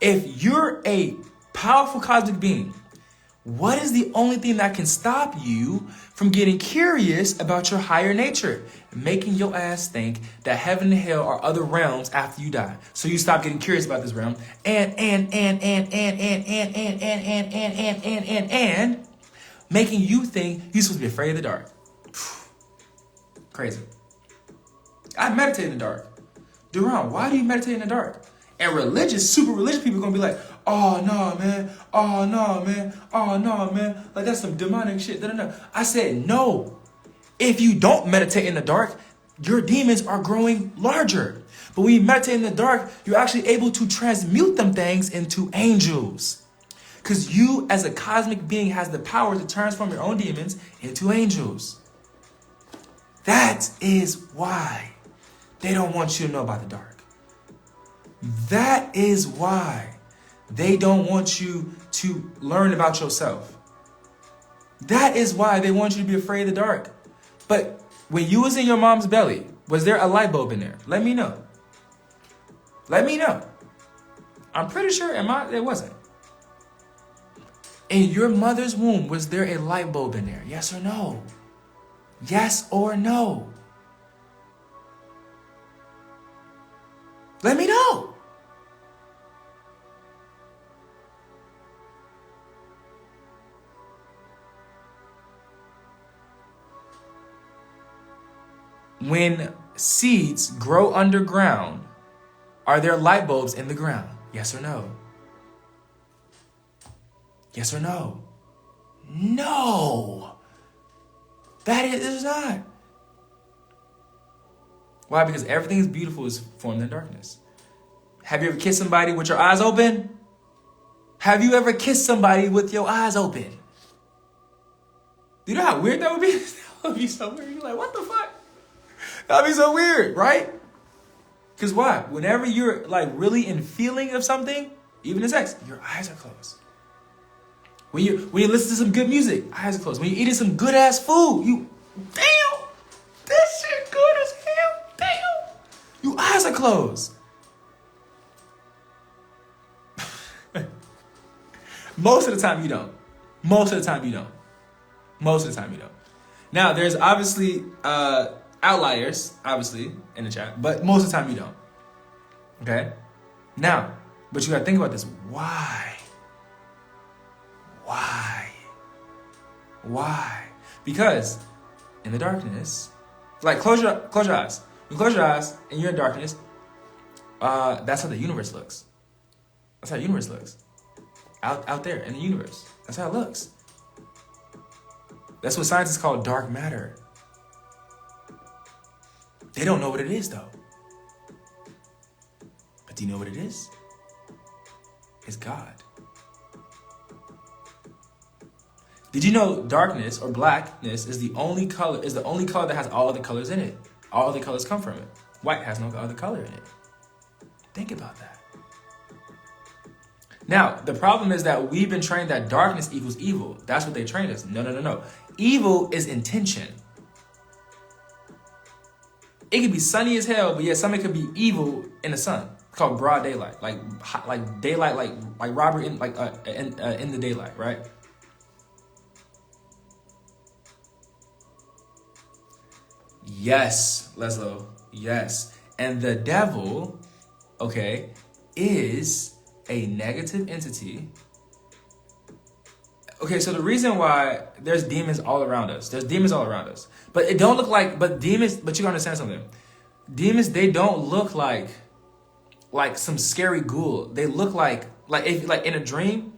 if you're a powerful cosmic being, what is the only thing that can stop you from getting curious about your higher nature? Making your ass think that heaven and hell are other realms after you die. So you stop getting curious about this realm and making you think you're supposed to be afraid of the dark. Crazy. I meditate in the dark. Duran, why do you meditate in the dark? And super religious people are going to be like, oh, no, man. Oh, no, man. Oh, no, man. Like, that's some demonic shit. No. I said, no. If you don't meditate in the dark, your demons are growing larger. But when you meditate in the dark, you're actually able to transmute them things into angels. Because you, as a cosmic being, has the power to transform your own demons into angels. That is why they don't want you to know about the dark. That is why they don't want you to learn about yourself. That is why they want you to be afraid of the dark. But when you was in your mom's belly, was there a light bulb in there? Let me know. Let me know. I'm pretty sure there wasn't. In your mother's womb, was there a light bulb in there? Yes or no? Yes or no? Let me know. When seeds grow underground, are there light bulbs in the ground? Yes or no? Yes or no? No. That is not. Why? Because everything is beautiful is formed in darkness. Have you ever kissed somebody with your eyes open? Have you ever kissed somebody with your eyes open? Do you know how weird that would be? That would be so weird. You're like, what the fuck? That'd be so weird, right? Because why? Whenever you're like really in feeling of something, even in sex, your eyes are closed. When you listen to some good music, eyes are closed. When you're eating some good ass food, you damn, this shit good as hell. Damn, your eyes are closed. Most of the time you don't. Most of the time you don't. Most of the time you don't. Now there's obviously outliers, obviously in the chat, but most of the time you don't. Okay. Now, but you gotta think about this. Why? Because in the darkness, like close your eyes. You close your eyes and you're in darkness. That's how the universe looks. That's how the universe looks. Out there in the universe. That's how it looks. That's what scientists call dark matter. They don't know what it is though. But do you know what it is? It's God. Did you know darkness or blackness is the only color that has all of the colors in it? All of the colors come from it. White has no other color in it. Think about that. Now, the problem is that we've been trained that darkness equals evil. That's what they trained us. No. Evil is intention. It could be sunny as hell, but yet something could be evil in the sun. It's called broad daylight, like daylight, like robbery in in the daylight, right? Yes, Leslo. Yes, and the devil, okay, is a negative entity. Okay, so the reason why there's demons all around us, but it don't look like, but you gotta understand something. Demons, they don't look like some scary ghoul. They look like if like in a dream,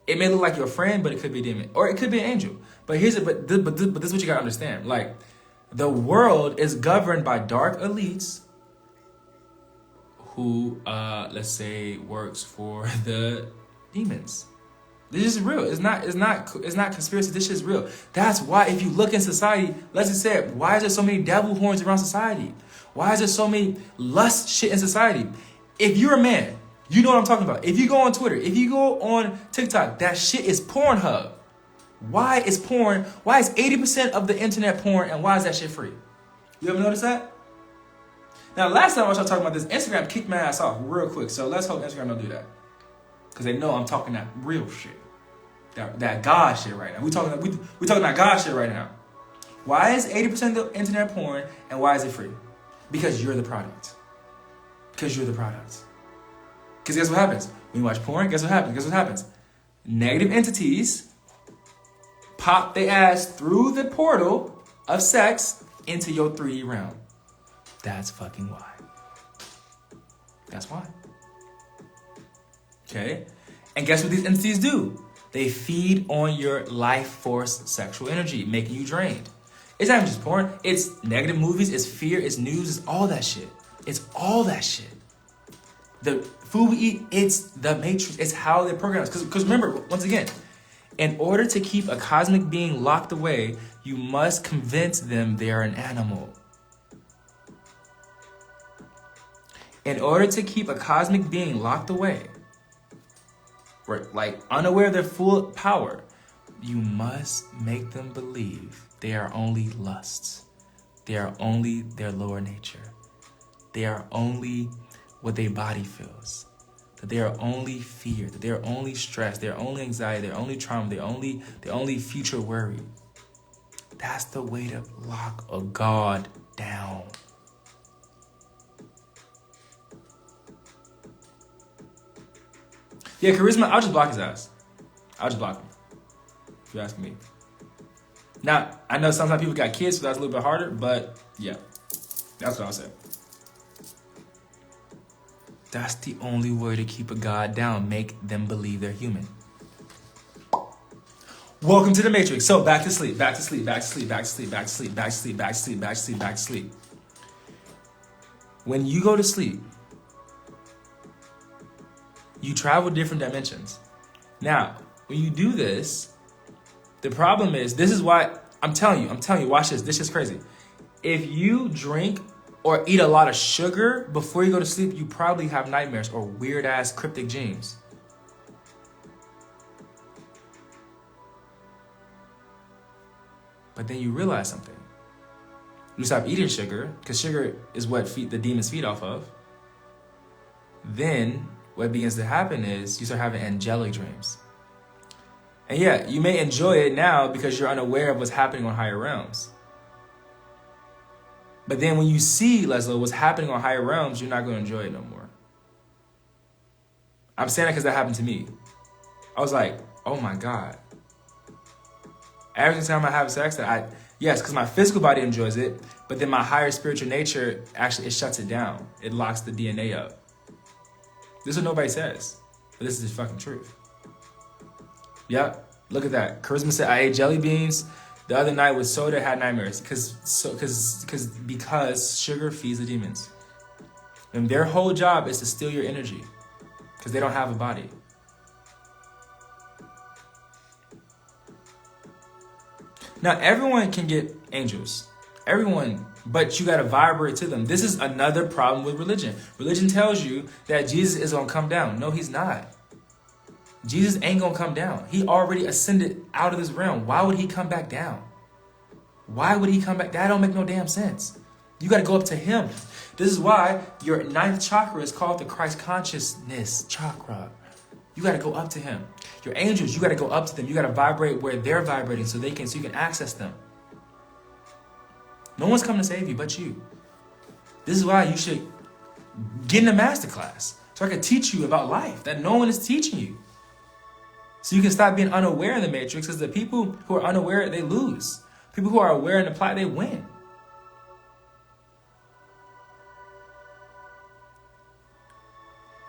it may look like your friend, but it could be a demon, or it could be an angel. But this is what you gotta understand. Like, the world is governed by dark elites who, let's say, works for the demons. This is real. It's not conspiracy. This shit is real. That's why if you look in society, let's just say it, why is there so many devil horns around society? Why is there so many lust shit in society? If you're a man, you know what I'm talking about. If you go on Twitter, if you go on TikTok, that shit is Pornhub. Why is 80% of the internet porn, and why is that shit free? You ever notice that? Now, last time I was talking about this, Instagram kicked my ass off real quick, so let's hope Instagram don't do that. Because they know I'm talking that real shit. That God shit right now. We talking that God shit right now. Why is 80% of the internet porn, and why is it free? Because you're the product. Because guess what happens? When you watch porn, guess what happens? Negative entities pop their ass through the portal of sex into your 3D realm. That's fucking why. That's why. Okay? And guess what these entities do? They feed on your life force sexual energy, making you drained. It's not even just porn. It's negative movies, it's fear, it's news, it's all that shit. It's all that shit. The food we eat, it's the matrix. It's how they program us. Because remember, once again, in order to keep a cosmic being locked away, you must convince them they are an animal. In order to keep a cosmic being locked away, like unaware of their full power, you must make them believe they are only lusts. They are only their lower nature. They are only what their body feels. That they are only fear. That they are only stress. They are only anxiety. They are only trauma. They are only future worry. That's the way to lock a God down. Yeah, charisma, I'll just block his ass. I'll just block him. If you're asking me. Now, I know sometimes people got kids, so that's a little bit harder, but yeah. That's what I'll say. That's the only way to keep a God down. Make them believe they're human. Welcome to the Matrix. So back to sleep, back to sleep, back to sleep, back to sleep, back to sleep, back to sleep, back to sleep, back to sleep, back to sleep. When you go to sleep, you travel different dimensions. Now, when you do this, the problem is, this is why, I'm telling you, watch this. This is crazy. If you drink or eat a lot of sugar before you go to sleep, you probably have nightmares or weird ass cryptic dreams. But then you realize something. You stop eating sugar, because sugar is what the demons feed off of. Then what begins to happen is you start having angelic dreams. And yeah, you may enjoy it now because you're unaware of what's happening on higher realms. But then when you see, Leslie, what's happening on higher realms, you're not going to enjoy it no more. I'm saying that because that happened to me. I was like, oh my God. Every time I have sex, yes, because my physical body enjoys it, but then my higher spiritual nature, actually, it shuts it down. It locks the DNA up. This is what nobody says, but this is the fucking truth. Yep, look at that. Charisma said, I ate jelly beans the other night with soda, had nightmares because sugar feeds the demons. And their whole job is to steal your energy because they don't have a body. Now, everyone can get angels. Everyone, but you got to vibrate to them. This is another problem with religion. Religion tells you that Jesus is going to come down. No, he's not. Jesus ain't going to come down. He already ascended out of this realm. Why would he come back down? Why would he come back? That don't make no damn sense. You got to go up to him. This is why your 9th chakra is called the Christ consciousness chakra. You got to go up to him. Your angels, you got to go up to them. You got to vibrate where they're vibrating so you can access them. No one's coming to save you but you. This is why you should get in a masterclass so I can teach you about life that no one is teaching you. So you can stop being unaware in the matrix, because the people who are unaware, they lose. People who are aware and apply, they win.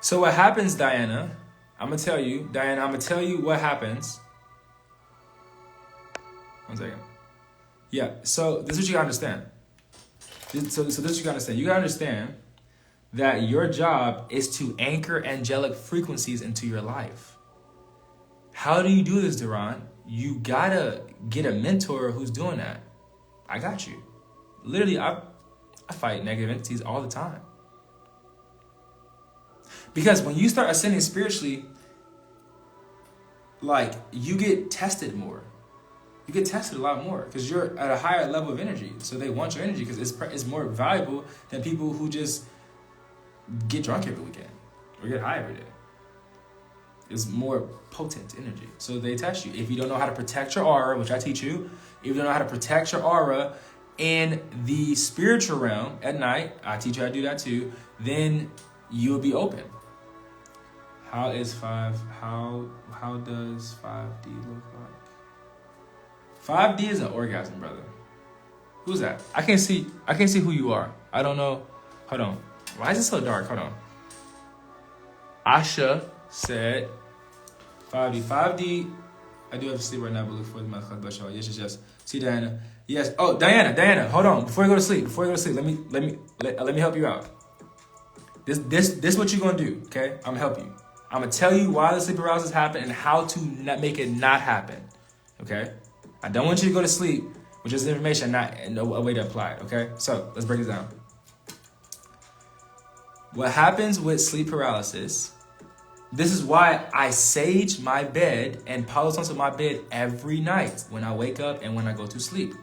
So what happens, Diana, I'm going to tell you what happens. One second. Yeah, so this is what you gotta understand. So this is what you gotta understand. You gotta understand that your job is to anchor angelic frequencies into your life. How do you do this, Duran? You gotta get a mentor who's doing that. I got you. Literally, I fight negative entities all the time. Because when you start ascending spiritually, like, you get tested more. You get tested a lot more because you're at a higher level of energy. So they want your energy because it's more valuable than people who just get drunk every weekend or get high every day. It's more potent energy. So they test you. If you don't know how to protect your aura, which I teach you, if you don't know how to protect your aura in the spiritual realm at night, I teach you how to do that too, then you'll be open. How does 5D look like? 5D is an orgasm, brother. Who's that? I can't see who you are. I don't know. Hold on. Why is it so dark? Hold on. Asha said 5D. 5D, I do have to sleep right now, but look forward to my class. Yes. See, Diana. Yes. Oh, Diana, hold on. Before you go to sleep, let me help you out. This what you're gonna do, okay? I'm gonna help you. I'm gonna tell you why the sleep paralysis happen and how to make it not happen. Okay? I don't want you to go to sleep with just information, not a way to apply it, okay? So let's break it down. What happens with sleep paralysis, this is why I sage my bed and Palo Santo my bed every night when I wake up and when I go to sleep,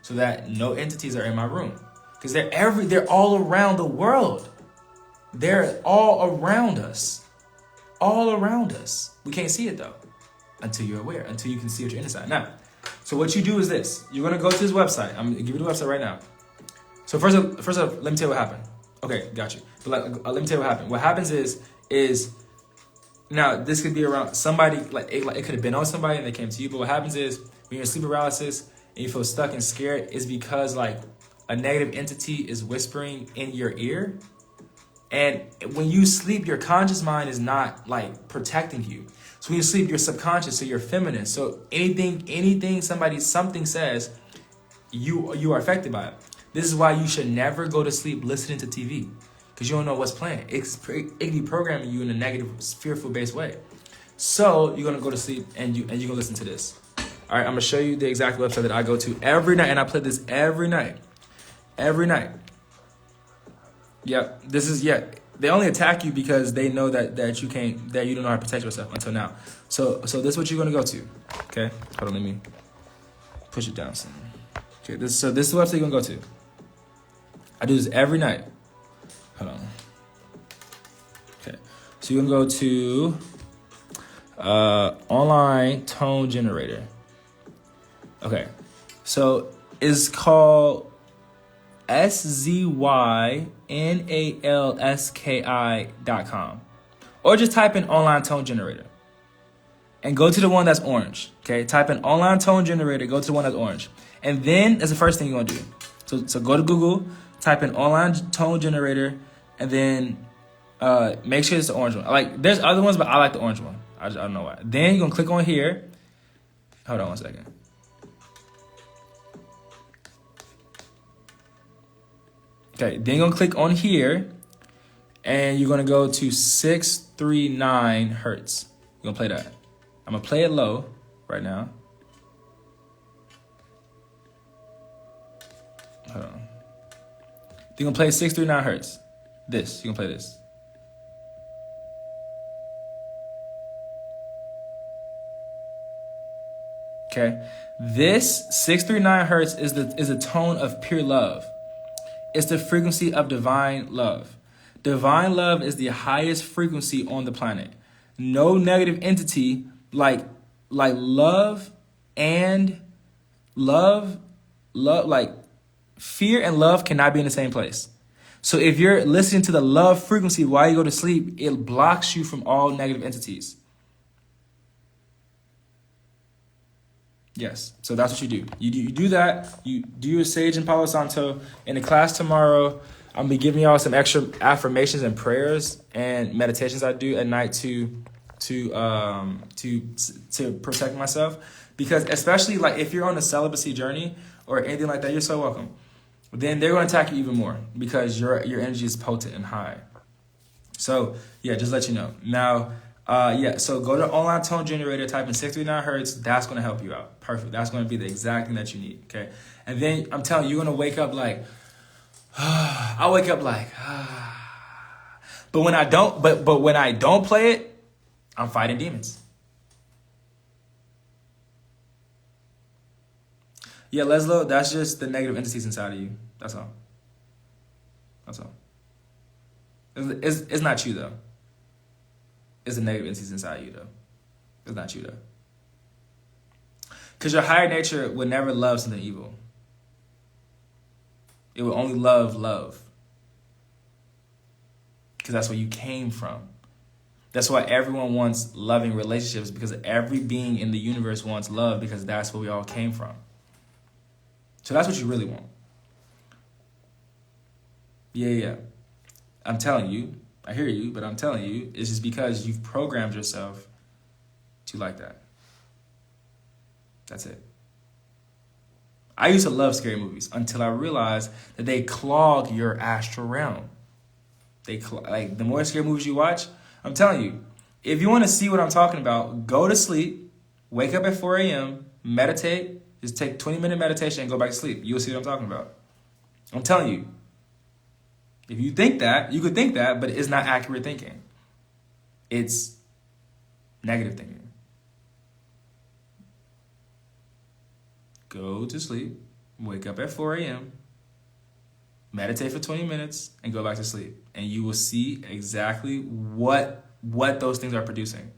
so that no entities are in my room. Because they're all around the world. They're all around us. All around us. We can't see it though, until you're aware, until you can see what you're inside. Now, so what you do is this. You're going to go to this website. I'm going to give you the website right now. So first off, let me tell you what happened. Okay, got you. But let me tell you what happened. What happens is now this could be around somebody, it could have been on somebody and they came to you. But what happens is when you're in sleep paralysis and you feel stuck and scared, is because like a negative entity is whispering in your ear. And when you sleep, your conscious mind is not like protecting you. So when you sleep, you're subconscious, so you're feminine. So anything something says, you are affected by it. This is why you should never go to sleep listening to TV, because you don't know what's playing. It can be programming you in a negative, fearful-based way. So you're gonna go to sleep and you're gonna listen to this. All right, I'm gonna show you the exact website that I go to every night, and I play this every night. Every night. Yep, they only attack you because they know that you don't know how to protect yourself until now. So this is what you're gonna go to. Okay? Hold on, let me push it down some. Okay, this is the website you're gonna go to. I do this every night. Hold on. Okay, so you're gonna go to online tone generator. Okay, so it's called SZYNALSKI.com, or just type in online tone generator and go to the one that's orange. Okay, type in online tone generator, go to the one that's orange, and then that's the first thing you're gonna do. So go to Google, type in online tone generator, and then make sure it's the orange one. Like, there's other ones, but I like the orange one. I don't know why. Then you're gonna click on here. Hold on one second. Okay, then you're gonna click on here, and you're gonna go to 639 hertz. You're gonna play that. I'm gonna play it low right now. Hold on. You're gonna play 639 hertz. This, you're gonna play this. Okay, this 639 hertz is a tone of pure love. It's the frequency of divine love. Divine love is the highest frequency on the planet. No negative entity like love and love, like fear and love cannot be in the same place. So if you're listening to the love frequency while you go to sleep, it blocks you from all negative entities. Yes, so that's what you do. You do that. You do your Sage and Palo Santo. In the class tomorrow, I'm gonna be giving y'all some extra affirmations and prayers and meditations I do at night to protect myself. Because especially like if you're on a celibacy journey or anything like that, you're so welcome. Then they're gonna attack you even more because your energy is potent and high. So yeah, just let you know. Now. So go to online tone generator, type in 639 hertz. That's going to help you out. Perfect. That's going to be the exact thing that you need. Okay. And then I'm telling you, you're going to wake up like, I wake up like, but when I don't, but when I don't play it, I'm fighting demons. Yeah, Leslo, that's just the negative entities inside of you. That's all. That's all. It's not you though. It's the negative entities inside you, though. It's not you, though. Because your higher nature would never love something evil. It would only love. Because that's where you came from. That's why everyone wants loving relationships, because every being in the universe wants love, because that's where we all came from. So that's what you really want. Yeah. I'm telling you. I hear you, but I'm telling you, it's just because you've programmed yourself to like that. That's it. I used to love scary movies until I realized that they clog your astral realm. Like the more scary movies you watch, I'm telling you, if you want to see what I'm talking about, go to sleep, wake up at 4 a.m., meditate, just take 20-minute meditation and go back to sleep. You'll see what I'm talking about. I'm telling you. If you think that, you could think that, but it's not accurate thinking. It's negative thinking. Go to sleep, wake up at 4 a.m., meditate for 20 minutes, and go back to sleep. And you will see exactly what those things are producing.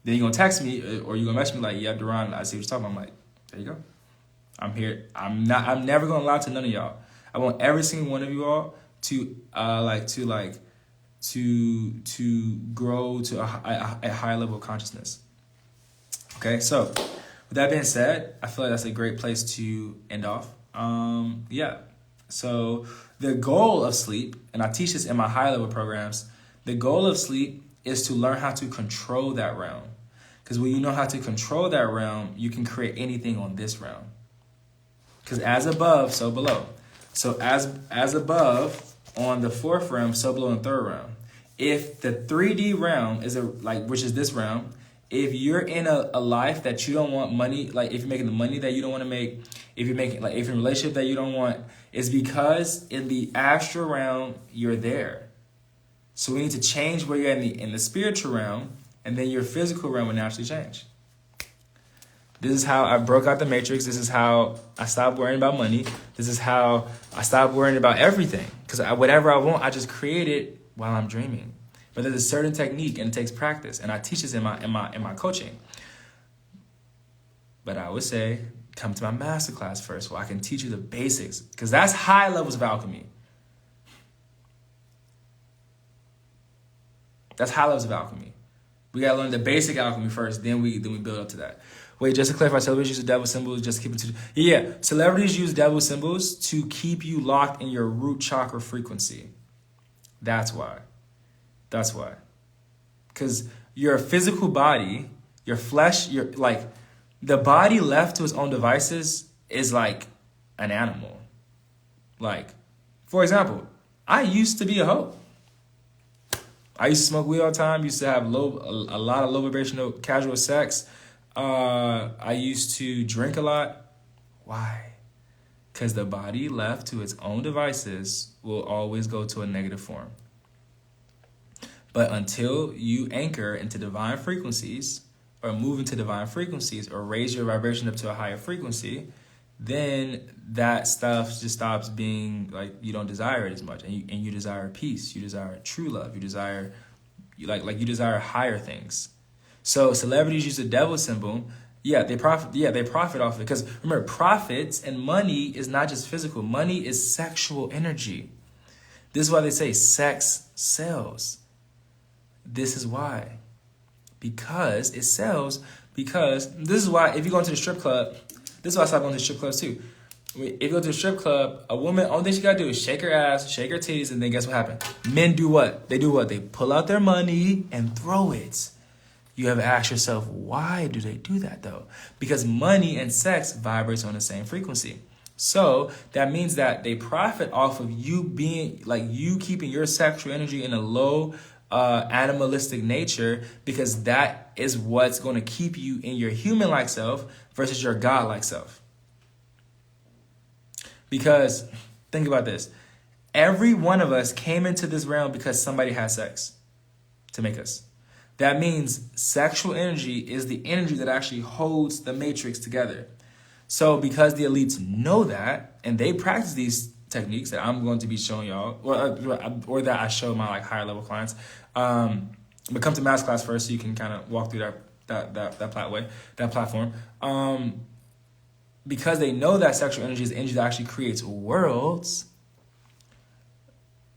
Then you're going to text me or you're going to message me like, yeah, Duran, I see what you're talking about. I'm like, there you go. I'm here. I'm never going to lie to none of y'all. I want every single one of you all to grow to a high level of consciousness. Okay, so with that being said, I feel like that's a great place to end off. So the goal of sleep, and I teach this in my high level programs, the goal of sleep is to learn how to control that realm. Because when you know how to control that realm, you can create anything on this realm. Because as above, so below. So as above on the fourth realm, so below in the third realm. If the 3D realm is which is this realm, if you're in a life that you don't want money, like if you're making the money that you don't want to make, if you're in a relationship that you don't want, it's because in the astral realm you're there. So we need to change where you're in the spiritual realm, and then your physical realm will naturally change. This is how I broke out the matrix. This is how I stopped worrying about money. This is how I stopped worrying about everything. Because whatever I want, I just create it while I'm dreaming. But there's a certain technique and it takes practice. And I teach this in my coaching. But I would say, come to my masterclass first where I can teach you the basics. Because that's high levels of alchemy. That's high levels of alchemy. We gotta learn the basic alchemy first, then we build up to that. Wait, just to clarify, celebrities use the devil symbols just to keep it to... Yeah, celebrities use devil symbols to keep you locked in your root chakra frequency. That's why. That's why. Because your physical body, your flesh, the body left to its own devices is like an animal. Like, for example, I used to be a hoe. I used to smoke weed all the time, used to have a lot of low vibrational casual sex. I used to drink a lot. Why? Because the body left to its own devices will always go to a negative form. But until you anchor into divine frequencies or move into divine frequencies or raise your vibration up to a higher frequency, then that stuff just stops being like, you don't desire it as much, and you desire peace, you desire true love, you desire higher things. So celebrities use the devil symbol. Yeah, they profit off it. Because remember, profits and money is not just physical. Money is sexual energy. This is why they say sex sells. This is why. Because it sells. Because this is why if you go into the strip club, this is why I stopped going to strip clubs too. If you go to a strip club, a woman, only thing she gotta do is shake her ass, shake her titties, and then guess what happens? Men do what? They do what? They pull out their money and throw it. You ever ask yourself, why do they do that though? Because money and sex vibrates on the same frequency. So that means that they profit off of you being, like you keeping your sexual energy in a low animalistic nature, because that is what's going to keep you in your human-like self versus your God-like self. Because think about this. Every one of us came into this realm because somebody had sex to make us. That means sexual energy is the energy that actually holds the matrix together. So because the elites know that, and they practice these techniques that I'm going to be showing y'all, or that I show my like higher level clients, but come to masterclass first so you can kind of walk through that platform. Because they know that sexual energy is the energy that actually creates worlds.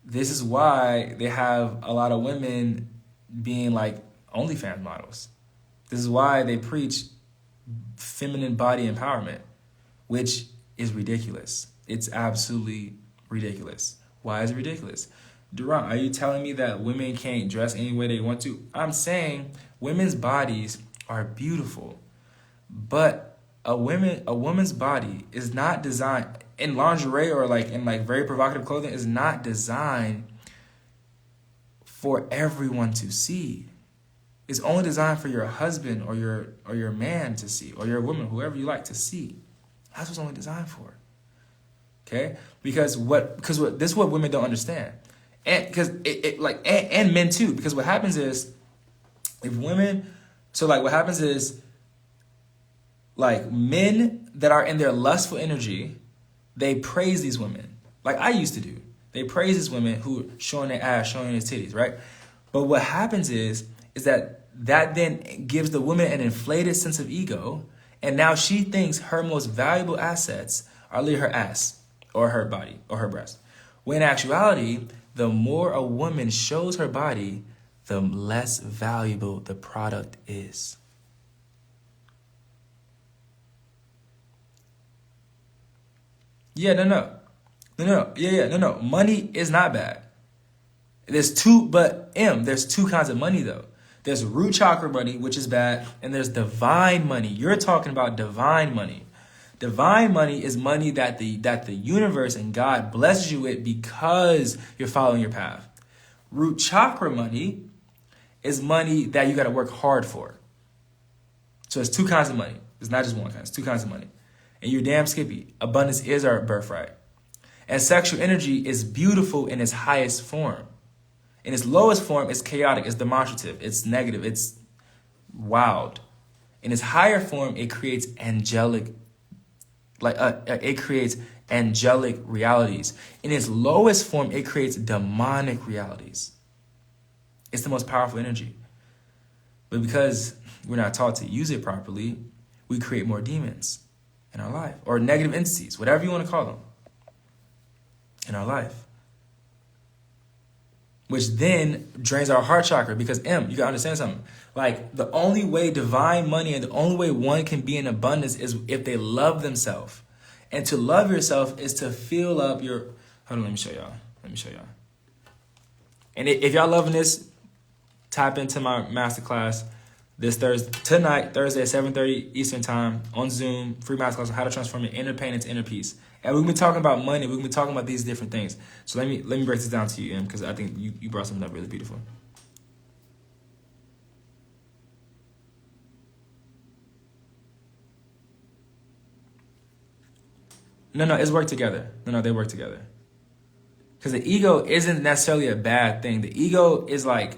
This is why they have a lot of women being like OnlyFans models. This is why they preach feminine body empowerment, which is ridiculous. It's absolutely ridiculous. Why is it ridiculous? Durant, are you telling me that women can't dress any way they want to? I'm saying women's bodies are beautiful, but a woman's body is not designed in lingerie or like in like very provocative clothing is not designed for everyone to see. It's only designed for your husband or your man to see, or your woman, whoever you like to see. That's what it's only designed for. Okay? Because this is what women don't understand. And because and men too, because what happens is what happens is like men that are in their lustful energy, they praise these women. Like I used to do. They praise these women who are showing their ass, showing their titties, right? But what happens is that then gives the woman an inflated sense of ego, and now she thinks her most valuable assets are literally her ass or her body or her breast. When in actuality, the more a woman shows her body, the less valuable the product is. No. Money is not bad. There's two kinds of money though. There's root chakra money, which is bad, and there's divine money. You're talking about divine money. Divine money is money that the universe and God blesses you with because you're following your path. Root chakra money is money that you got to work hard for. So it's two kinds of money. It's not just one kind. It's two kinds of money. And you're damn skippy. Abundance is our birthright. And sexual energy is beautiful in its highest form. In its lowest form, it's chaotic, it's demonstrative, it's negative, it's wild. In its higher form, it creates angelic realities. In its lowest form, it creates demonic realities. It's the most powerful energy. But because we're not taught to use it properly, we create more demons in our life, or negative entities, whatever you want to call them, in our life. Which then drains our heart chakra, because you gotta understand something. Like, the only way divine money and the only way one can be in abundance is if they love themselves. And to love yourself is to fill up your... Hold on, let me show y'all. And if y'all loving this, tap into my masterclass this Thursday at 7:30 Eastern Time on Zoom. Free masterclass on how to transform your inner pain into inner peace. And we're gonna be talking about money. We're gonna be talking about these different things. So let me break this down to you, because I think you brought something up really beautiful. No, it's work together. No, they work together. Because the ego isn't necessarily a bad thing. The ego is like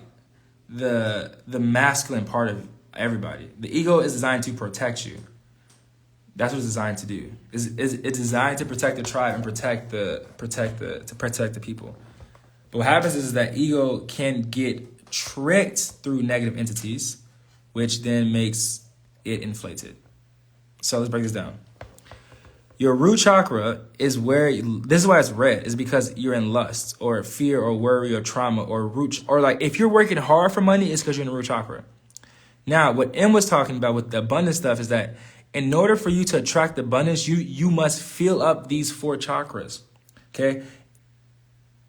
the masculine part of everybody. The ego is designed to protect you. That's what it's designed to do. It's designed to protect the tribe and protect the people. But what happens is that ego can get tricked through negative entities, which then makes it inflated. So let's break this down. Your root chakra is where, this is why it's red, is because you're in lust or fear or worry or trauma or like if you're working hard for money, it's because you're in the root chakra. Now, what M was talking about with the abundance stuff is that in order for you to attract abundance, you must fill up these 4 chakras, okay?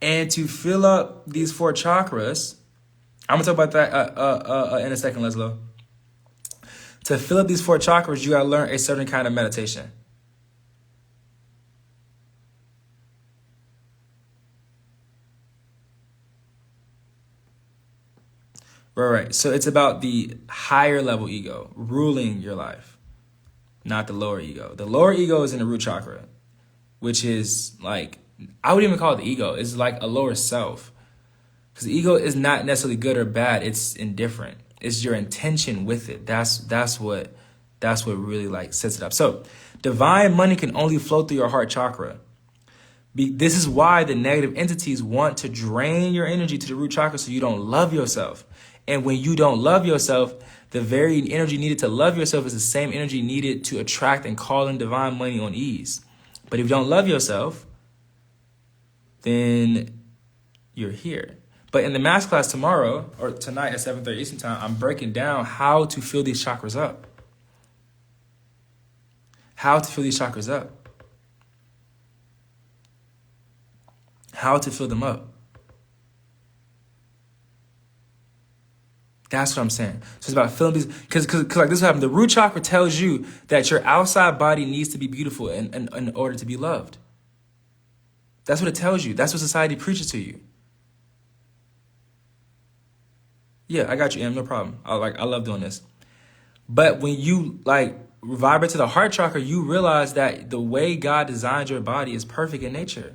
And to fill up these 4 chakras, I'm gonna talk about that in a second, Leslo. To fill up these 4 chakras, you gotta learn a certain kind of meditation. Right. So it's about the higher level ego ruling your life, not the lower ego. The lower ego is in the root chakra, which is like, I wouldn't even call it the ego. It's like a lower self. Because the ego is not necessarily good or bad. It's indifferent. It's your intention with it. That's what really like sets it up. So divine money can only flow through your heart chakra. This is why the negative entities want to drain your energy to the root chakra so you don't love yourself. And when you don't love yourself, the very energy needed to love yourself is the same energy needed to attract and call in divine money on ease. But if you don't love yourself, then you're here. But in the masterclass tomorrow, or tonight at 7:30 Eastern Time, I'm breaking down how to fill these chakras up. How to fill these chakras up. How to fill them up. That's what I'm saying. So it's about filling these, because like this happened. The root chakra tells you that your outside body needs to be beautiful in order to be loved. That's what it tells you. That's what society preaches to you. Yeah, I got you, Em. No problem. I love doing this. But when you like vibrate to the heart chakra, you realize that the way God designed your body is perfect in nature.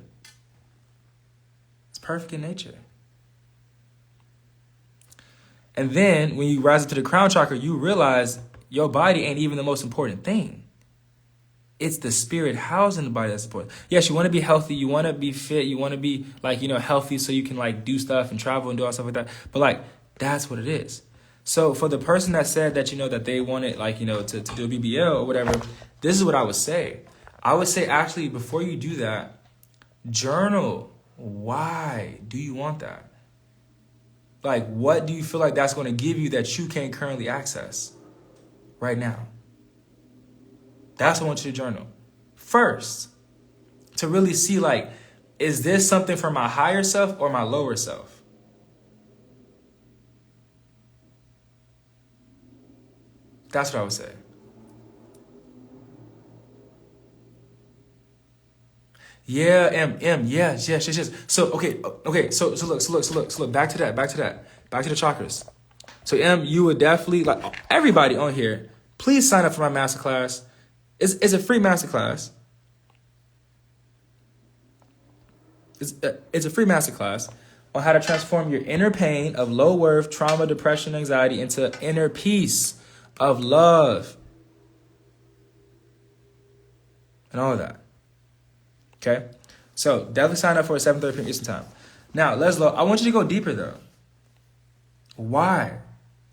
It's perfect in nature. And then when you rise into the crown chakra, you realize your body ain't even the most important thing. It's the spirit housed in the body that's important. Yes, you want to be healthy. You want to be fit. You want to be healthy so you can like do stuff and travel and do all stuff like that. But like, that's what it is. So for the person that said that, that they wanted to do a BBL or whatever, this is what I would say. I would say, actually, before you do that, journal. Why do you want that? Like, what do you feel like that's going to give you that you can't currently access right now? That's what I want you to journal. First, to really see, like, is this something for my higher self or my lower self? That's what I would say. Yeah, yes. So okay. So look. Back to that. Back to the chakras. So you would definitely like everybody on here. Please sign up for my masterclass. It's a free masterclass. It's a free masterclass on how to transform your inner pain of low worth, trauma, depression, anxiety into inner peace of love, and all of that. Okay? So definitely sign up for 7:30 p.m. Eastern Time. Now, Leslo, I want you to go deeper though. Why?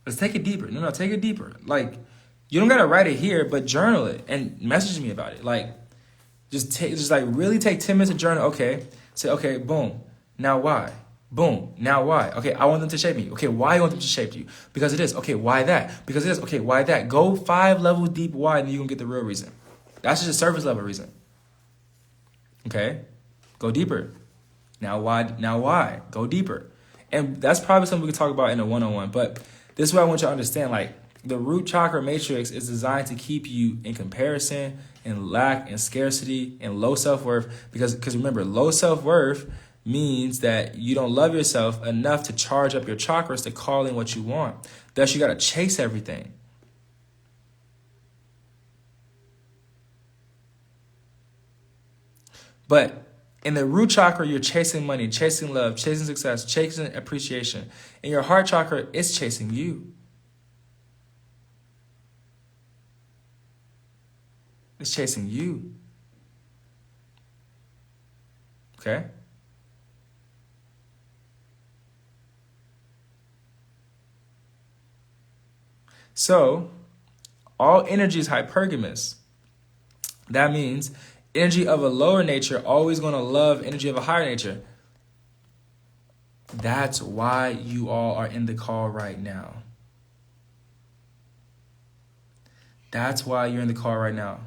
Let's take it deeper. No, take it deeper. Like, you don't gotta write it here, but journal it and message me about it. Like, just really take 10 minutes to journal. Okay, say, okay, boom. Now why? Boom. Now why? Okay, I want them to shape me. Okay, why you want them to shape you? Because it is. Okay, why that? Because it is. Okay, why that? Go 5 levels deep why, and then you're gonna get the real reason. That's just a surface level reason. Okay? Go deeper. Now why? Now why? Go deeper. And that's probably something we can talk about in a one-on-one. But this is what I want you to understand. Like, the root chakra matrix is designed to keep you in comparison, in lack, in scarcity, and low self-worth. Because remember, low self-worth means that you don't love yourself enough to charge up your chakras to call in what you want. Thus, you got to chase everything. But in the root chakra, you're chasing money, chasing love, chasing success, chasing appreciation. In your heart chakra, it's chasing you. It's chasing you. Okay? So, all energy is hypergamous. That means energy of a lower nature always going to love energy of a higher nature. That's why you all are in the call right now. That's why you're in the call right now.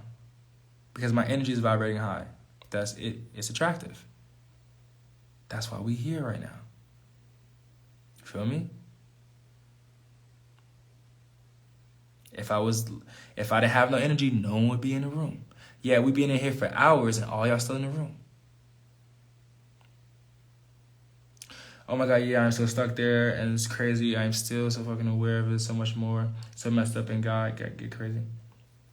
Because my energy is vibrating high. That's it. It's attractive. That's why we here right now. You feel me? If I didn't have no energy, no one would be in the room. Yeah, we'd be in here for hours and all y'all still in the room. Oh my God, yeah, I'm still stuck there and it's crazy. I'm still so fucking aware of it, so much more. So messed up in God, get crazy.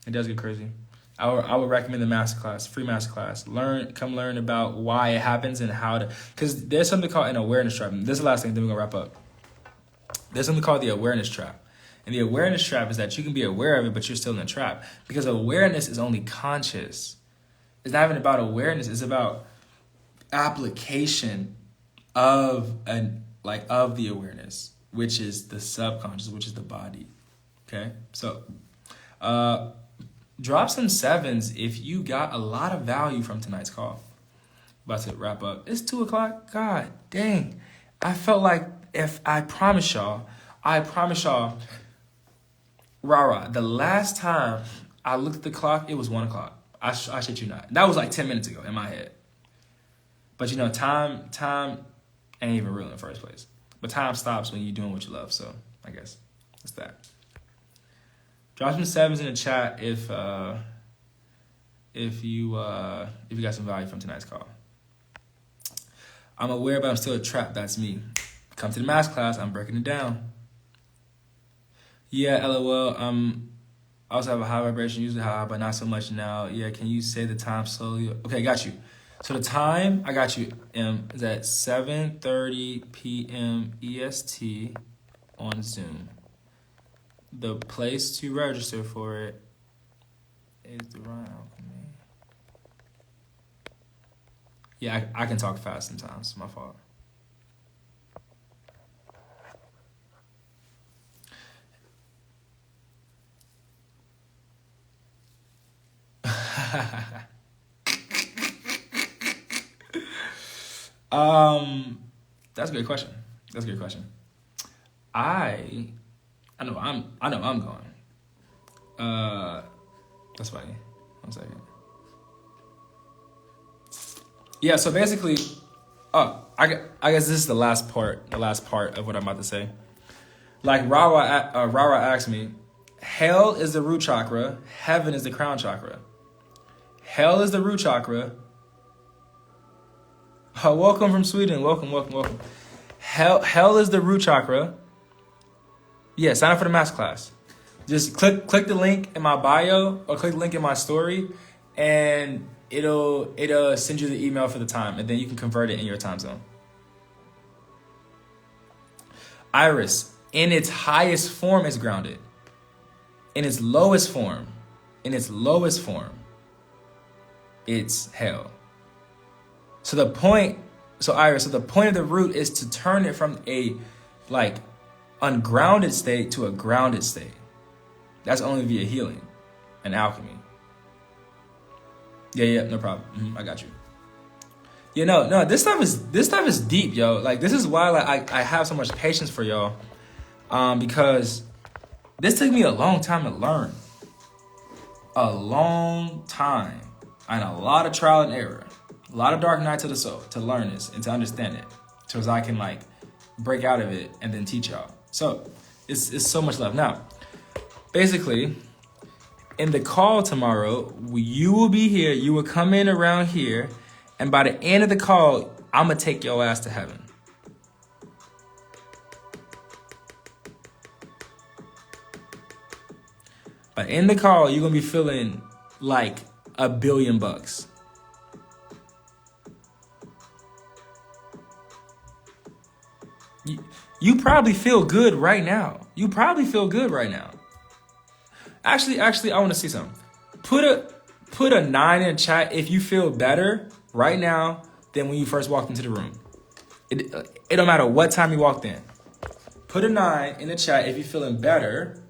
It does get crazy. I would recommend the masterclass, free masterclass. Come learn about why it happens and how to, because there's something called an awareness trap. This is the last thing, then we're gonna wrap up. There's something called the awareness trap. And the awareness trap is that you can be aware of it, but you're still in a trap. Because awareness is only conscious. It's not even about awareness. It's about application of the awareness, which is the subconscious, which is the body. Okay? So, drop some 7s if you got a lot of value from tonight's call. About to wrap up. It's 2:00. God dang. I felt like I promise y'all, Rara, the last time I looked at the clock, it was 1:00. I shit you not. That was like 10 minutes ago in my head. But you know, time ain't even real in the first place. But time stops when you're doing what you love. So I guess it's that. Drop some 7s in the chat if you got some value from tonight's call. I'm aware, but I'm still trapped. That's me. Come to the masterclass. I'm breaking it down. Yeah, LOL. I also have a high vibration, usually high, but not so much now. Yeah, can you say the time slowly? Okay, got you. So the time, I got you, is at 7:30 p.m. EST on Zoom. The place to register for it is the Ryan Alchemy. Yeah, I can talk fast sometimes. It's my fault. That's a great question. I know I'm going. That's funny. 1 second. Yeah, so basically, I guess this is the last part of what I'm about to say. Like Rara asked me, hell is the root chakra, heaven is the crown chakra. Hell is the root chakra. Welcome from Sweden. Welcome. Hell is the root chakra. Yeah, sign up for the masterclass. Just click the link in my bio or click the link in my story, and it'll send you the email for the time, and then you can convert it in your time zone. Iris, in its highest form, is grounded. in its lowest form, it's hell. So the point of the root is to turn it from a like ungrounded state to a grounded state. That's only via healing and alchemy. Yeah, no problem. I got you. You know, no, this stuff is deep, yo. Like, this is why like I have so much patience for y'all, because this took me a long time to learn, a long time, and a lot of trial and error, a lot of dark nights of the soul to learn this and to understand it, so as I can like break out of it and then teach y'all. So it's so much love. Now, basically, in the call tomorrow, you will be here. You will come in around here. And by the end of the call, I'm going to take your ass to heaven. By the end of the call, you're going to be feeling like $1 billion. You probably feel good right now. Actually, I want to see something. Put a 9 in the chat if you feel better right now than when you first walked into the room. It don't matter what time you walked in. Put a 9 in the chat if you're feeling better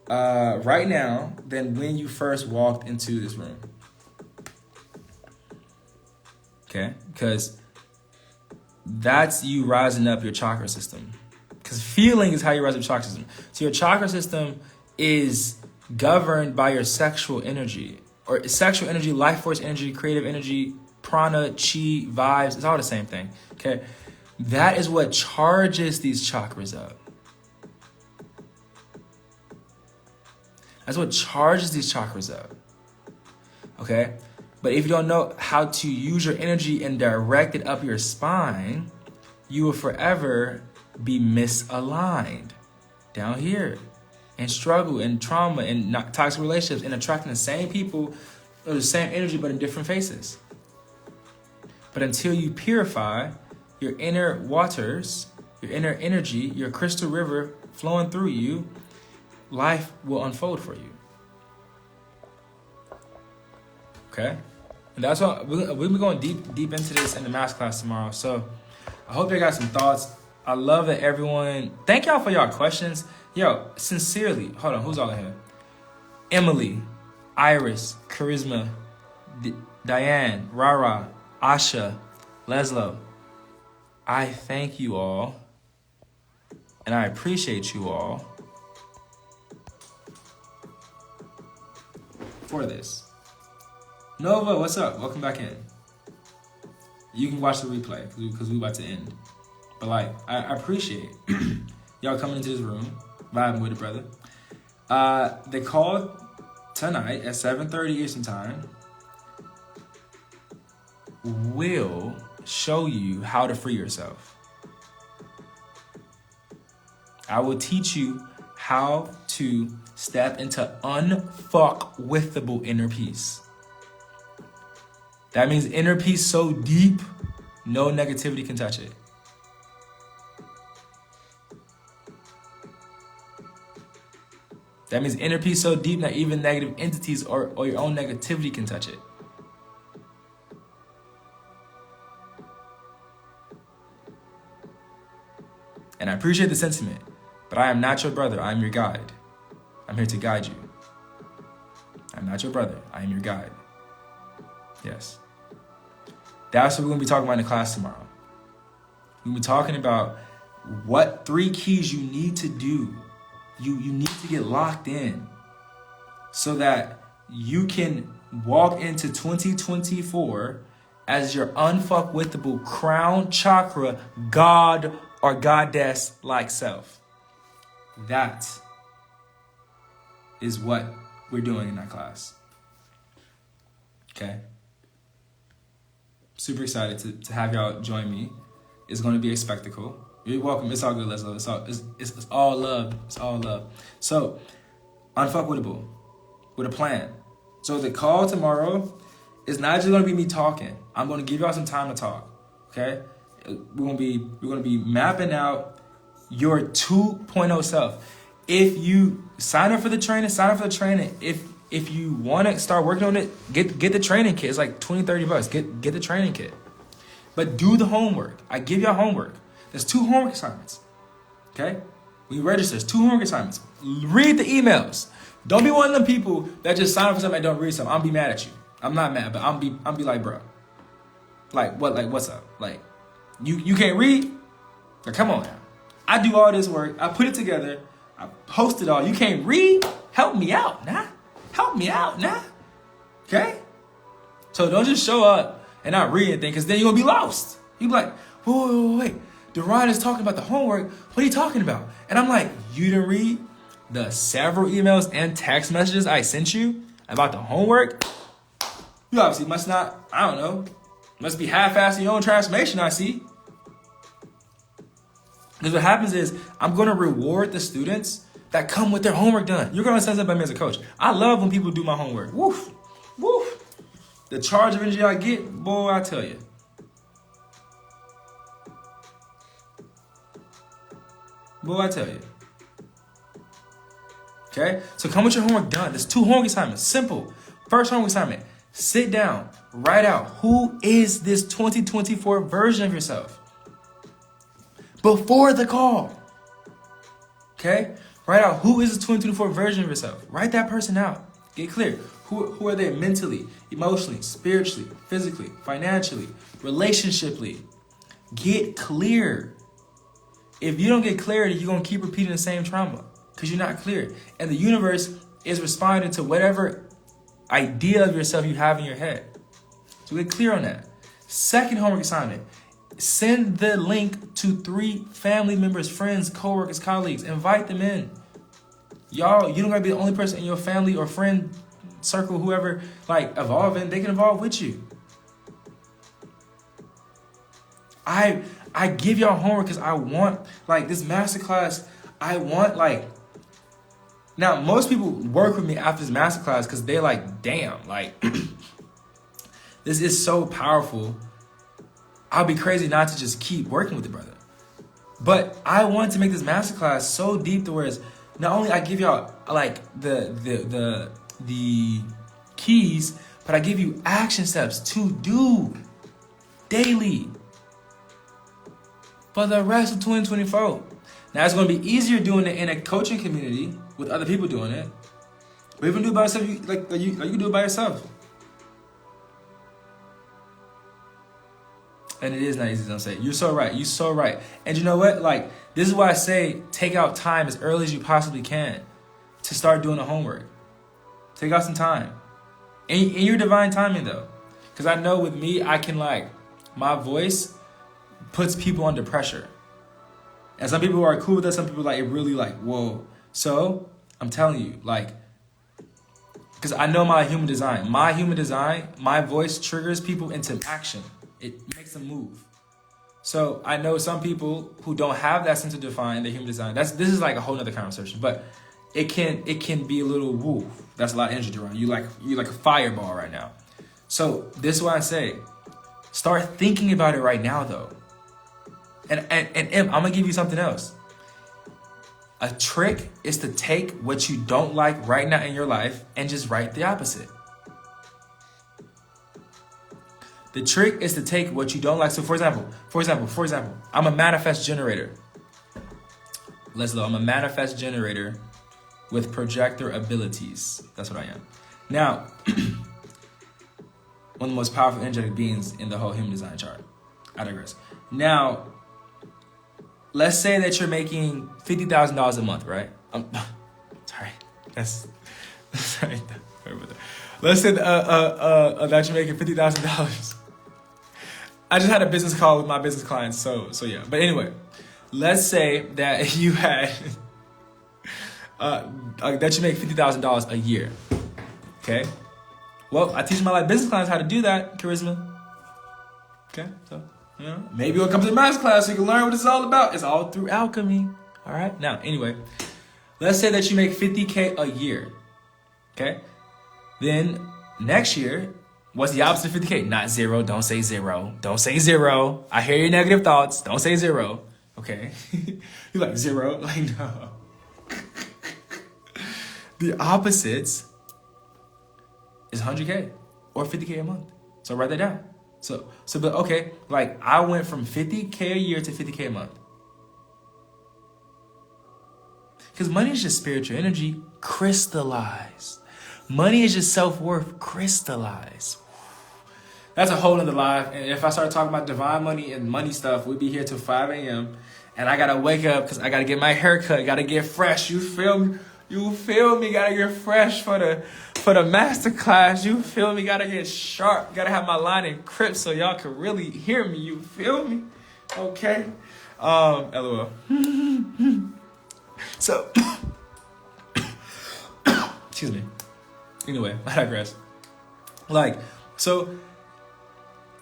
right now than when you first walked into this room. Okay? Because that's you rising up your chakra system. Because feeling is how you rise up your chakra system. So your chakra system is governed by your sexual energy. Or sexual energy, life force energy, creative energy, prana, chi, vibes. It's all the same thing, okay? That is what charges these chakras up. That's what charges these chakras up, okay? But if you don't know how to use your energy and direct it up your spine, you will forever be misaligned down here. And struggle and trauma and toxic relationships and attracting the same people or the same energy but in different faces. But until you purify your inner waters, your inner energy, your crystal river flowing through you, life will unfold for you. Okay? And that's why we'll be going deep into this in the masterclass tomorrow. So I hope you got some thoughts. I love that everyone. Thank y'all for y'all questions. Yo, sincerely, hold on, who's all in here? Emily, Iris, Charisma, Diane, Rara, Asha, Leslo. I thank you all, and I appreciate you all for this. Nova, what's up? Welcome back in. You can watch the replay, because we're about to end. But like, I appreciate y'all coming into this room, vibing with it, brother. They called tonight at 7:30 Eastern Time. Will show you how to free yourself. I will teach you how to step into unfuckwithable inner peace. That means inner peace so deep, no negativity can touch it. That means inner peace so deep that even negative entities or your own negativity can touch it. And I appreciate the sentiment, but I am not your brother. I am your guide. I'm here to guide you. I'm not your brother. I am your guide. Yes. That's what we're going to be talking about in the class tomorrow. We're going to be talking about what 3 keys you need to do. You need to get locked in so that you can walk into 2024 as your unfuckwithable crown chakra god or goddess-like self. That is what we're doing in that class. Okay? Super excited to have y'all join me. It's going to be a spectacle. You're welcome. It's all good, Leslie. It's all love. It's all love. So, unfuckwittable with a plan. So the call tomorrow is not just going to be me talking. I'm going to give y'all some time to talk. Okay? We're going to be mapping out your 2.0 self. If you sign up for the training, If you want to start working on it, get the training kit. It's like $20-$30. Get the training kit. But do the homework. I give y'all homework. There's 2 homework assignments. Okay? We register. There's 2 homework assignments. Read the emails. Don't be one of them people that just sign up for something and don't read something. I'll be mad at you. I'm not mad, but I'll be like, bro. Like what? Like what's up? Like you can't read? Like come on now. I do all this work. I put it together. I post it all. You can't read? Help me out, nah. Help me out, nah. Okay? So don't just show up and not read anything, because then you're going to be lost. You'll be like, wait. Deron is talking about the homework. What are you talking about? And I'm like, you didn't read the several emails and text messages I sent you about the homework? You obviously must not, I don't know, must be half-assing your own transformation, I see. Because what happens is, I'm going to reward the students that come with their homework done. You're going to sense that by me as a coach. I love when people do my homework. Woof. The charge of energy I get, boy, I tell you. Okay? So come with your homework done. There's 2 homework assignments. Simple. First homework assignment. Sit down. Write out, who is this 2024 version of yourself? Before the call. Okay? Write out, who is the 2024 version of yourself? Write that person out. Get clear. Who are they mentally, emotionally, spiritually, physically, financially, relationshiply? Get clear. If you don't get clarity, you're going to keep repeating the same trauma because you're not clear. And the universe is responding to whatever idea of yourself you have in your head. So get clear on that. Second homework assignment. Send the link to 3 family members, friends, coworkers, colleagues. Invite them in. Y'all, you don't gotta be the only person in your family or friend circle, whoever, like, evolving. They can evolve with you. I give y'all homework because I want, like, this masterclass, I want, like, now, most people work with me after this masterclass because they're like, damn, like, this is so powerful. I'll be crazy not to just keep working with the brother. But I want to make this masterclass so deep to where it's not only I give y'all like the keys, but I give you action steps to do daily for the rest of 2024. Now it's going to be easier doing it in a coaching community with other people doing it. But even do it by yourself, you can do it by yourself. And it is not easy, don't say it. You're so right. You're so right. And you know what? Like, this is why I say take out time as early as you possibly can to start doing the homework. Take out some time. In your divine timing, though. Because I know with me, I can, like, my voice puts people under pressure. And some people are cool with that. Some people, like, it really, like, whoa. So, I'm telling you, like, because I know my human design. My voice triggers people into action. It makes them move. So I know some people who don't have that sense of define their human design. This is like a whole nother conversation, but it can be a little woo. That's a lot of energy around. You're like a fireball right now. So this is why I say, start thinking about it right now though. And I'm gonna give you something else. A trick is to take what you don't like right now in your life and just write the opposite. The trick is to take what you don't like. So for example, I'm a manifest generator. Leslie, I'm a manifest generator with projector abilities. That's what I am. Now, one of the most powerful energetic beings in the whole human design chart. I digress. Now, let's say that you're making $50,000 a month, right? Sorry. Sorry about that. Let's say that you're making $50,000. I just had a business call with my business clients, so yeah. But anyway, let's say that you had that you make $50,000 a year. Okay. Well, I teach my business clients how to do that, Charisma. Okay, so maybe you'll come to the master class so you can learn what it's all about. It's all through alchemy. All right. Now, anyway, let's say that you make $50K a year. Okay. Then next year, what's the opposite of 50K? Not zero. Don't say zero. Don't say zero. I hear your negative thoughts. Don't say zero. Okay. You're like, zero? Like, no. The opposites is 100K or 50K a month. So write that down. But okay, like I went from 50K a year to 50K a month. Because money is just spiritual energy crystallized. Money is just self-worth crystallized. That's a whole other life. And if I start talking about divine money and money stuff, we'd be here till 5 a.m. And I gotta wake up because I gotta get my hair cut. Gotta get fresh. You feel me? You feel me? Gotta get fresh for the master class. You feel me? Gotta get sharp. Gotta have my line in crisp so y'all can really hear me. You feel me? Okay. LOL. So, excuse me. Anyway, I digress. Like, so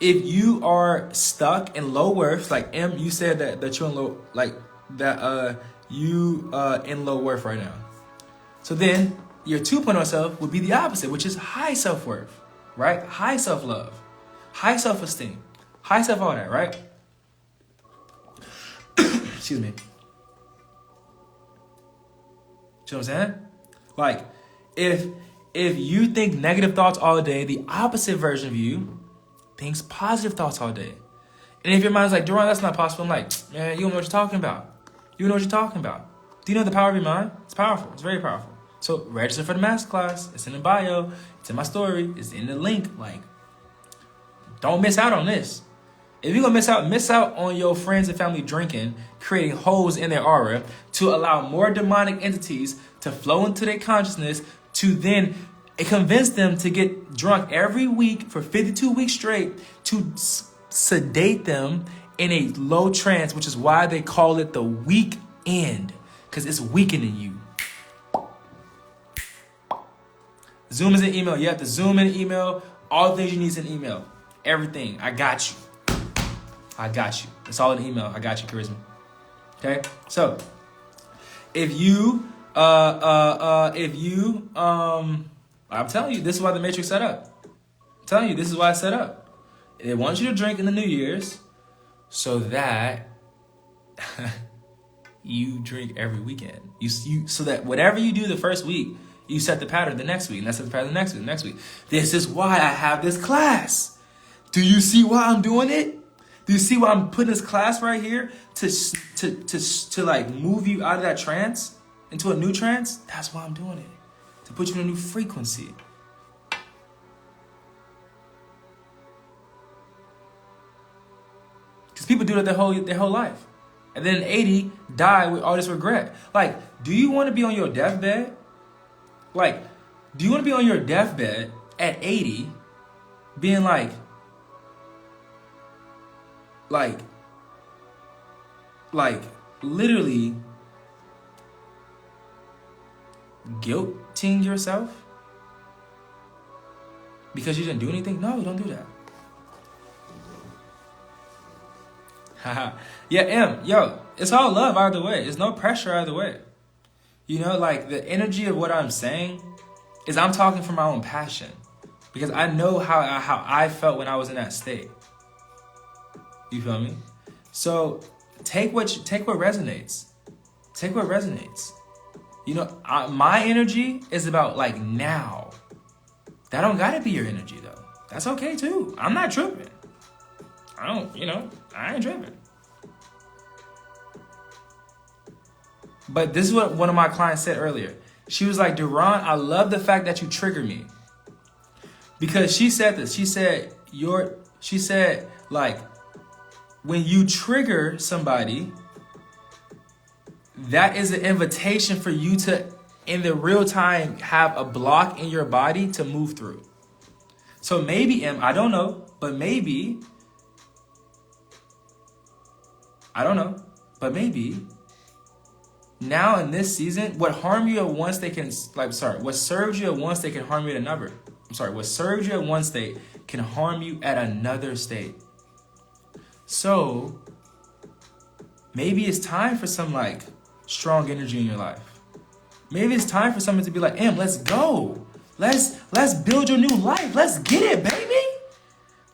if you are stuck in low worth, like M, you said that you're in low, like that you in low worth right now. So then your 2.0 self would be the opposite, which is high self-worth, right? High self-love, high self-esteem, high self all that, right? Excuse me. You know what I'm saying? Like, if you think negative thoughts all day, the opposite version of you thinks positive thoughts all day. And if your mind's like, Duran, that's not possible, I'm like, man, you don't know what you're talking about. You know what you're talking about. Do you know the power of your mind? It's powerful. It's very powerful. So register for the masterclass. It's in the bio. It's in my story. It's in the link. Like, don't miss out on this. If you're going to miss out on your friends and family drinking, creating holes in their aura to allow more demonic entities to flow into their consciousness, to then convince them to get drunk every week for 52 weeks straight, to sedate them in a low trance, which is why they call it the weekend, because it's weakening you. Zoom is an email. You have to Zoom in an email. All the things you need is an email. Everything. I got you. I got you. It's all in email. I got you, Charisma. Okay? So, if you, I'm telling you, this is why the Matrix set up. I'm telling you, this is why it's set up. They want you to drink in the New Year's so that you drink every weekend. So that whatever you do the first week, you set the pattern the next week, and that's the pattern the next week, the next week. This is why I have this class. Do you see why I'm doing it? Do you see why I'm putting this class right here to like move you out of that trance into a new trance? That's why I'm doing it. To put you in a new frequency. Because people do that their whole life. And then at 80, die with all this regret. Like, do you want to be on your deathbed? Like, do you want to be on your deathbed at 80 being like literally guilting yourself because you didn't do anything? No, don't do that. Haha. Yeah, M, yo, it's all love either way. There's no pressure either way. You know, like the energy of what I'm saying is I'm talking from my own passion because I know how I felt when I was in that state. You feel me? So take what resonates. Take what resonates. You know, my energy is about like now. That don't gotta be your energy though. That's okay too. I'm not tripping. I ain't tripping. But this is what one of my clients said earlier. She was like, Duran, I love the fact that you trigger me. Because she said this. She said, like, when you trigger somebody, that is an invitation for you to, in the real time, have a block in your body to move through. So maybe, I don't know, but maybe, now in this season, what harm you at one state what serves you at one state can harm you at another. What serves you at one state can harm you at another state. So maybe it's time for some like strong energy in your life. Maybe it's time for someone to be like, let's go. Let's build your new life. Let's get it, baby.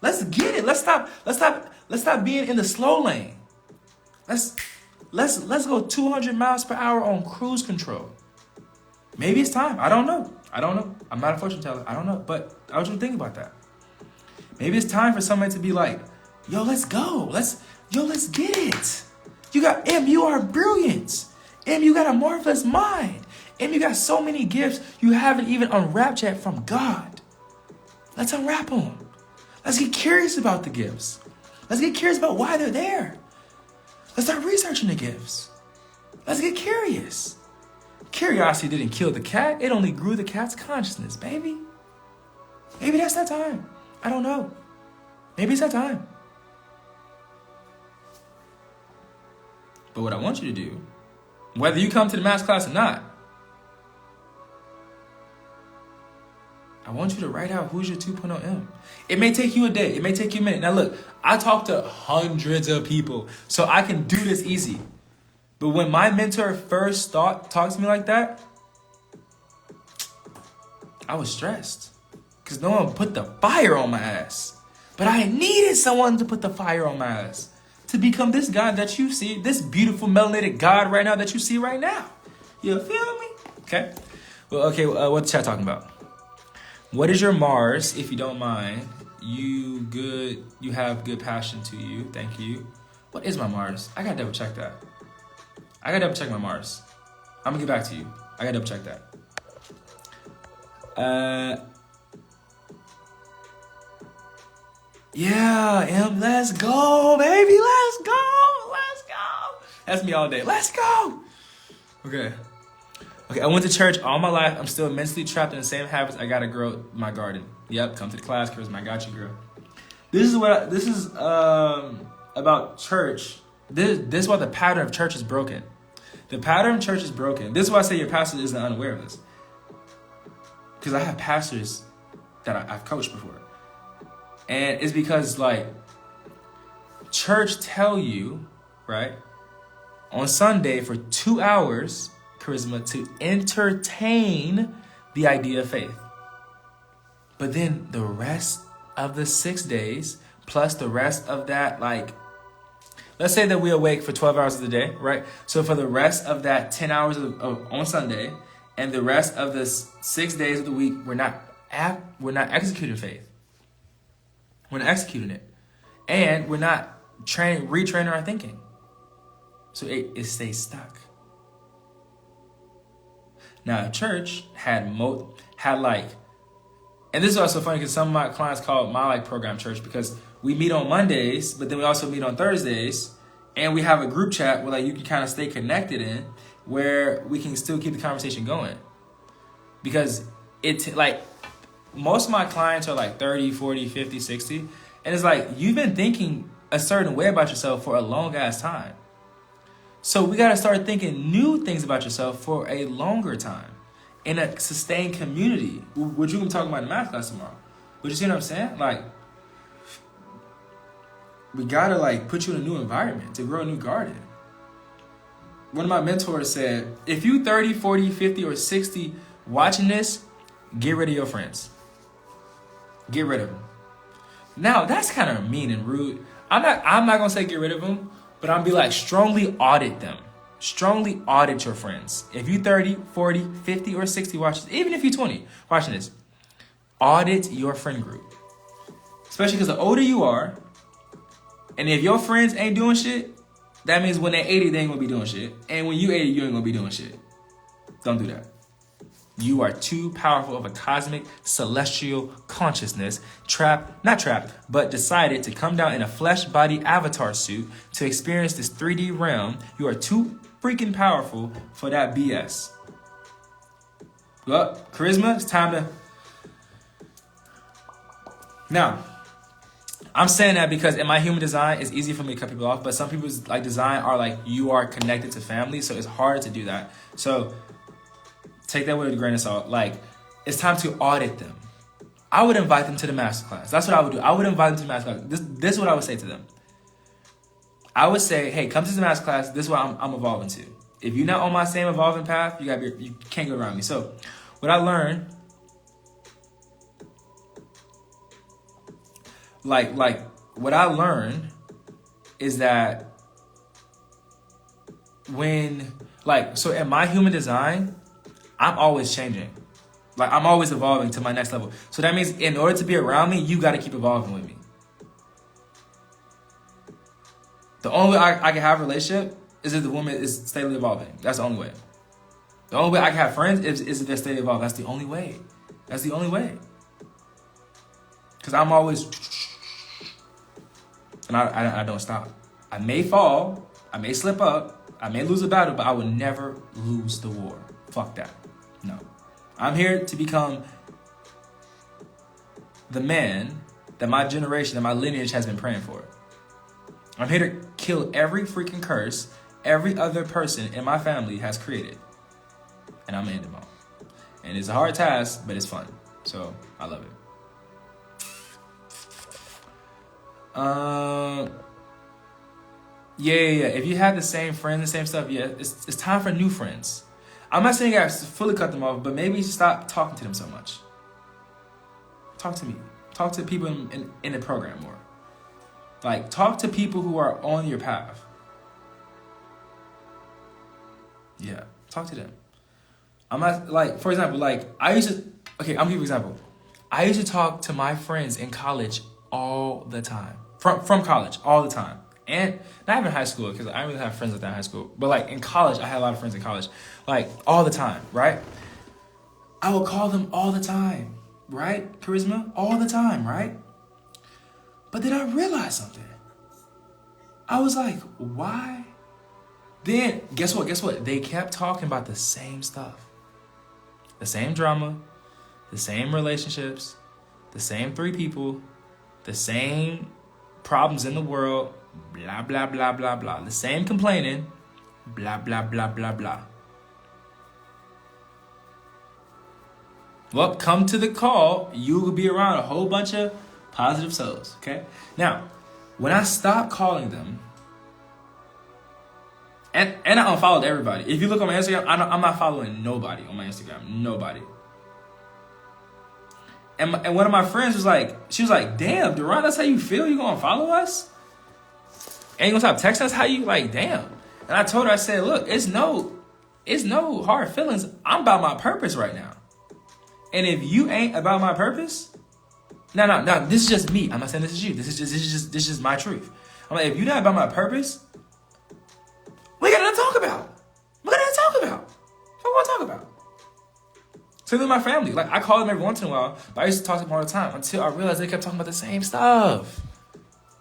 Let's get it. Let's stop being in the slow lane. Let's go 200 miles per hour on cruise control. Maybe it's time. I don't know. I'm not a fortune teller. I don't know. But I want you to think about that. Maybe it's time for somebody to be like, yo, let's go. Let's get it. You are brilliant. You got a marvelous mind. You got so many gifts you haven't even unwrapped yet from God. Let's unwrap them. Let's get curious about the gifts. Let's get curious about why they're there. Let's start researching the gifts. Let's get curious. Curiosity didn't kill the cat. It only grew the cat's consciousness, baby. Maybe that's that time. I don't know. Maybe it's that time. But what I want you to do, whether you come to the math class or not, I want you to write out who's your 2.0 M. It may take you a day. It may take you a minute. Now look, I talk to hundreds of people, so I can do this easy. But when my mentor first talked to me like that, I was stressed because no one put the fire on my ass. But I needed someone to put the fire on my ass to become this God that you see, this beautiful melanated God right now that you see right now. You feel me? Okay. Well, what's the chat talking about? What is your Mars, if you don't mind? You have good passion to you. Thank you. What is my Mars? I gotta double check that. I gotta double check my Mars. I'm gonna get back to you. I gotta double check that. Yeah, M, let's go, baby. Let's go. That's me all day. Let's go. Okay, I went to church all my life. I'm still mentally trapped in the same habits. I gotta grow my garden. Yep, come to the class, Charisma. I got you, girl. This is about church. This is why the pattern of church is broken. The pattern of church is broken. This is why I say your pastor isn't unaware of this. Because I have pastors that I've coached before. And it's because, like, church tell you, right, on Sunday for 2 hours, Charisma, to entertain the idea of faith. But then the rest of the 6 days, plus the rest of that, like, let's say that we awake for 12 hours of the day, right? So for the rest of that 10 hours on Sunday, and the rest of the 6 days of the week, we're not executing faith. We're not executing it. And we're not retraining our thinking. So it stays stuck. Now, church had like, and this is also funny because some of my clients call my like program church because we meet on Mondays, but then we also meet on Thursdays, and we have a group chat where like you can kind of stay connected in, where we can still keep the conversation going. Because like most of my clients are like 30, 40, 50, 60, and it's like you've been thinking a certain way about yourself for a long ass time. So we got to start thinking new things about yourself for a longer time in a sustained community, which you're going to talk about in math class tomorrow. But you see what I'm saying? Like, we got to like put you in a new environment to grow a new garden. One of my mentors said, if you 30, 40, 50, or 60 watching this, get rid of your friends. Get rid of them. Now, that's kind of mean and rude. I'm not going to say get rid of them. But I'm be like, strongly audit them. Strongly audit your friends. If you 30, 40, 50, or 60 watches, even if you're 20 watching this, audit your friend group. Especially because the older you are, and if your friends ain't doing shit, that means when they're 80, they ain't gonna be doing shit. And when you 80, you ain't gonna be doing shit. Don't do that. You are too powerful of a cosmic, celestial consciousness, not trapped, but decided to come down in a flesh body avatar suit to experience this 3D realm. You are too freaking powerful for that BS. Well, Charisma, it's time to... Now, I'm saying that because in my human design, it's easy for me to cut people off, but some people's like design are like, you are connected to family, so it's hard to do that. So... take that with a grain of salt. Like, it's time to audit them. I would invite them to the masterclass. That's what I would do. I would invite them to the masterclass. This is what I would say to them. I would say, hey, come to the masterclass. This is what I'm evolving to. If you're not on my same evolving path, you can't go around me. So, what I learned, what I learned is that so in my human design, I'm always changing. Like, I'm always evolving to my next level. So that means in order to be around me, you got to keep evolving with me. The only way I can have a relationship is if the woman is steadily evolving. That's the only way. The only way I can have friends is if they're steadily evolving. That's the only way. That's the only way. Because I'm always... And I don't stop. I may fall. I may slip up. I may lose a battle, but I will never lose the war. Fuck that. No. I'm here to become the man that my generation, that my lineage has been praying for. I'm here to kill every freaking curse every other person in my family has created. And I'm gonna end them all. And it's a hard task, but it's fun. So I love it. Yeah. If you have the same friends, the same stuff, yeah, it's time for new friends. I'm not saying I fully cut them off, but maybe stop talking to them so much. Talk to me. Talk to people in the program more. Like, talk to people who are on your path. Yeah, talk to them. I'm not, like, for example, like, I'm gonna give you an example. I used to talk to my friends in college all the time. From college, all the time. And not even high school, because I didn't really have friends like that in high school. But, like, in college, I had a lot of friends in college. Like, all the time, right? I would call them all the time, right? Charisma? All the time, right? But then I realized something. I was like, why? Then, guess what? They kept talking about the same stuff. The same drama, the same relationships, the same 3 people, the same problems in the world, blah, blah, blah, blah, blah. The same complaining, blah, blah, blah, blah, blah. Well, come to the call, you will be around a whole bunch of positive souls, okay? Now, when I stopped calling them, and I unfollowed everybody. If you look on my Instagram, I'm not following nobody on my Instagram. Nobody. And one of my friends was like, she was like, damn, Duran, that's how you feel? You gonna follow us? And you gonna stop texting us? How you, like, damn. And I told her, I said, look, it's no hard feelings. I'm about my purpose right now. And if you ain't about my purpose, no, this is just me. I'm not saying this is you. This is just my truth. I'm like, if you're not about my purpose, we got nothing to talk about. What we want to talk about? So with my family, like, I call them every once in a while, but I used to talk to them all the time until I realized they kept talking about the same stuff.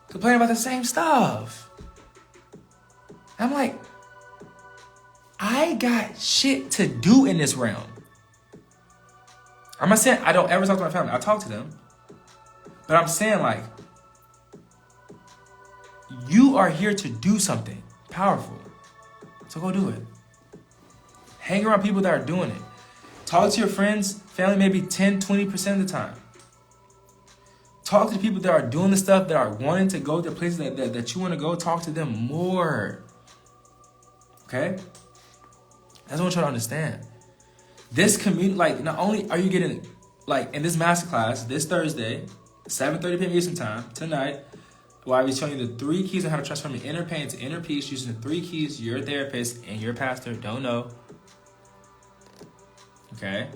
Complaining about the same stuff. I'm like, I got shit to do in this realm. I'm not saying I don't ever talk to my family. I talk to them. But I'm saying, like, you are here to do something powerful. So go do it. Hang around people that are doing it. Talk to your friends, family, maybe 10, 20% of the time. Talk to the people that are doing the stuff, that are wanting to go to places that you want to go. Talk to them more. Okay? That's what I'm trying to understand. This community, like, not only are you getting, like, in this masterclass, this Thursday, 7:30 p.m. Eastern Time, tonight, where I'll be showing you the 3 keys on how to transform your inner pain to inner peace using the 3 keys your therapist and your pastor don't know. Okay?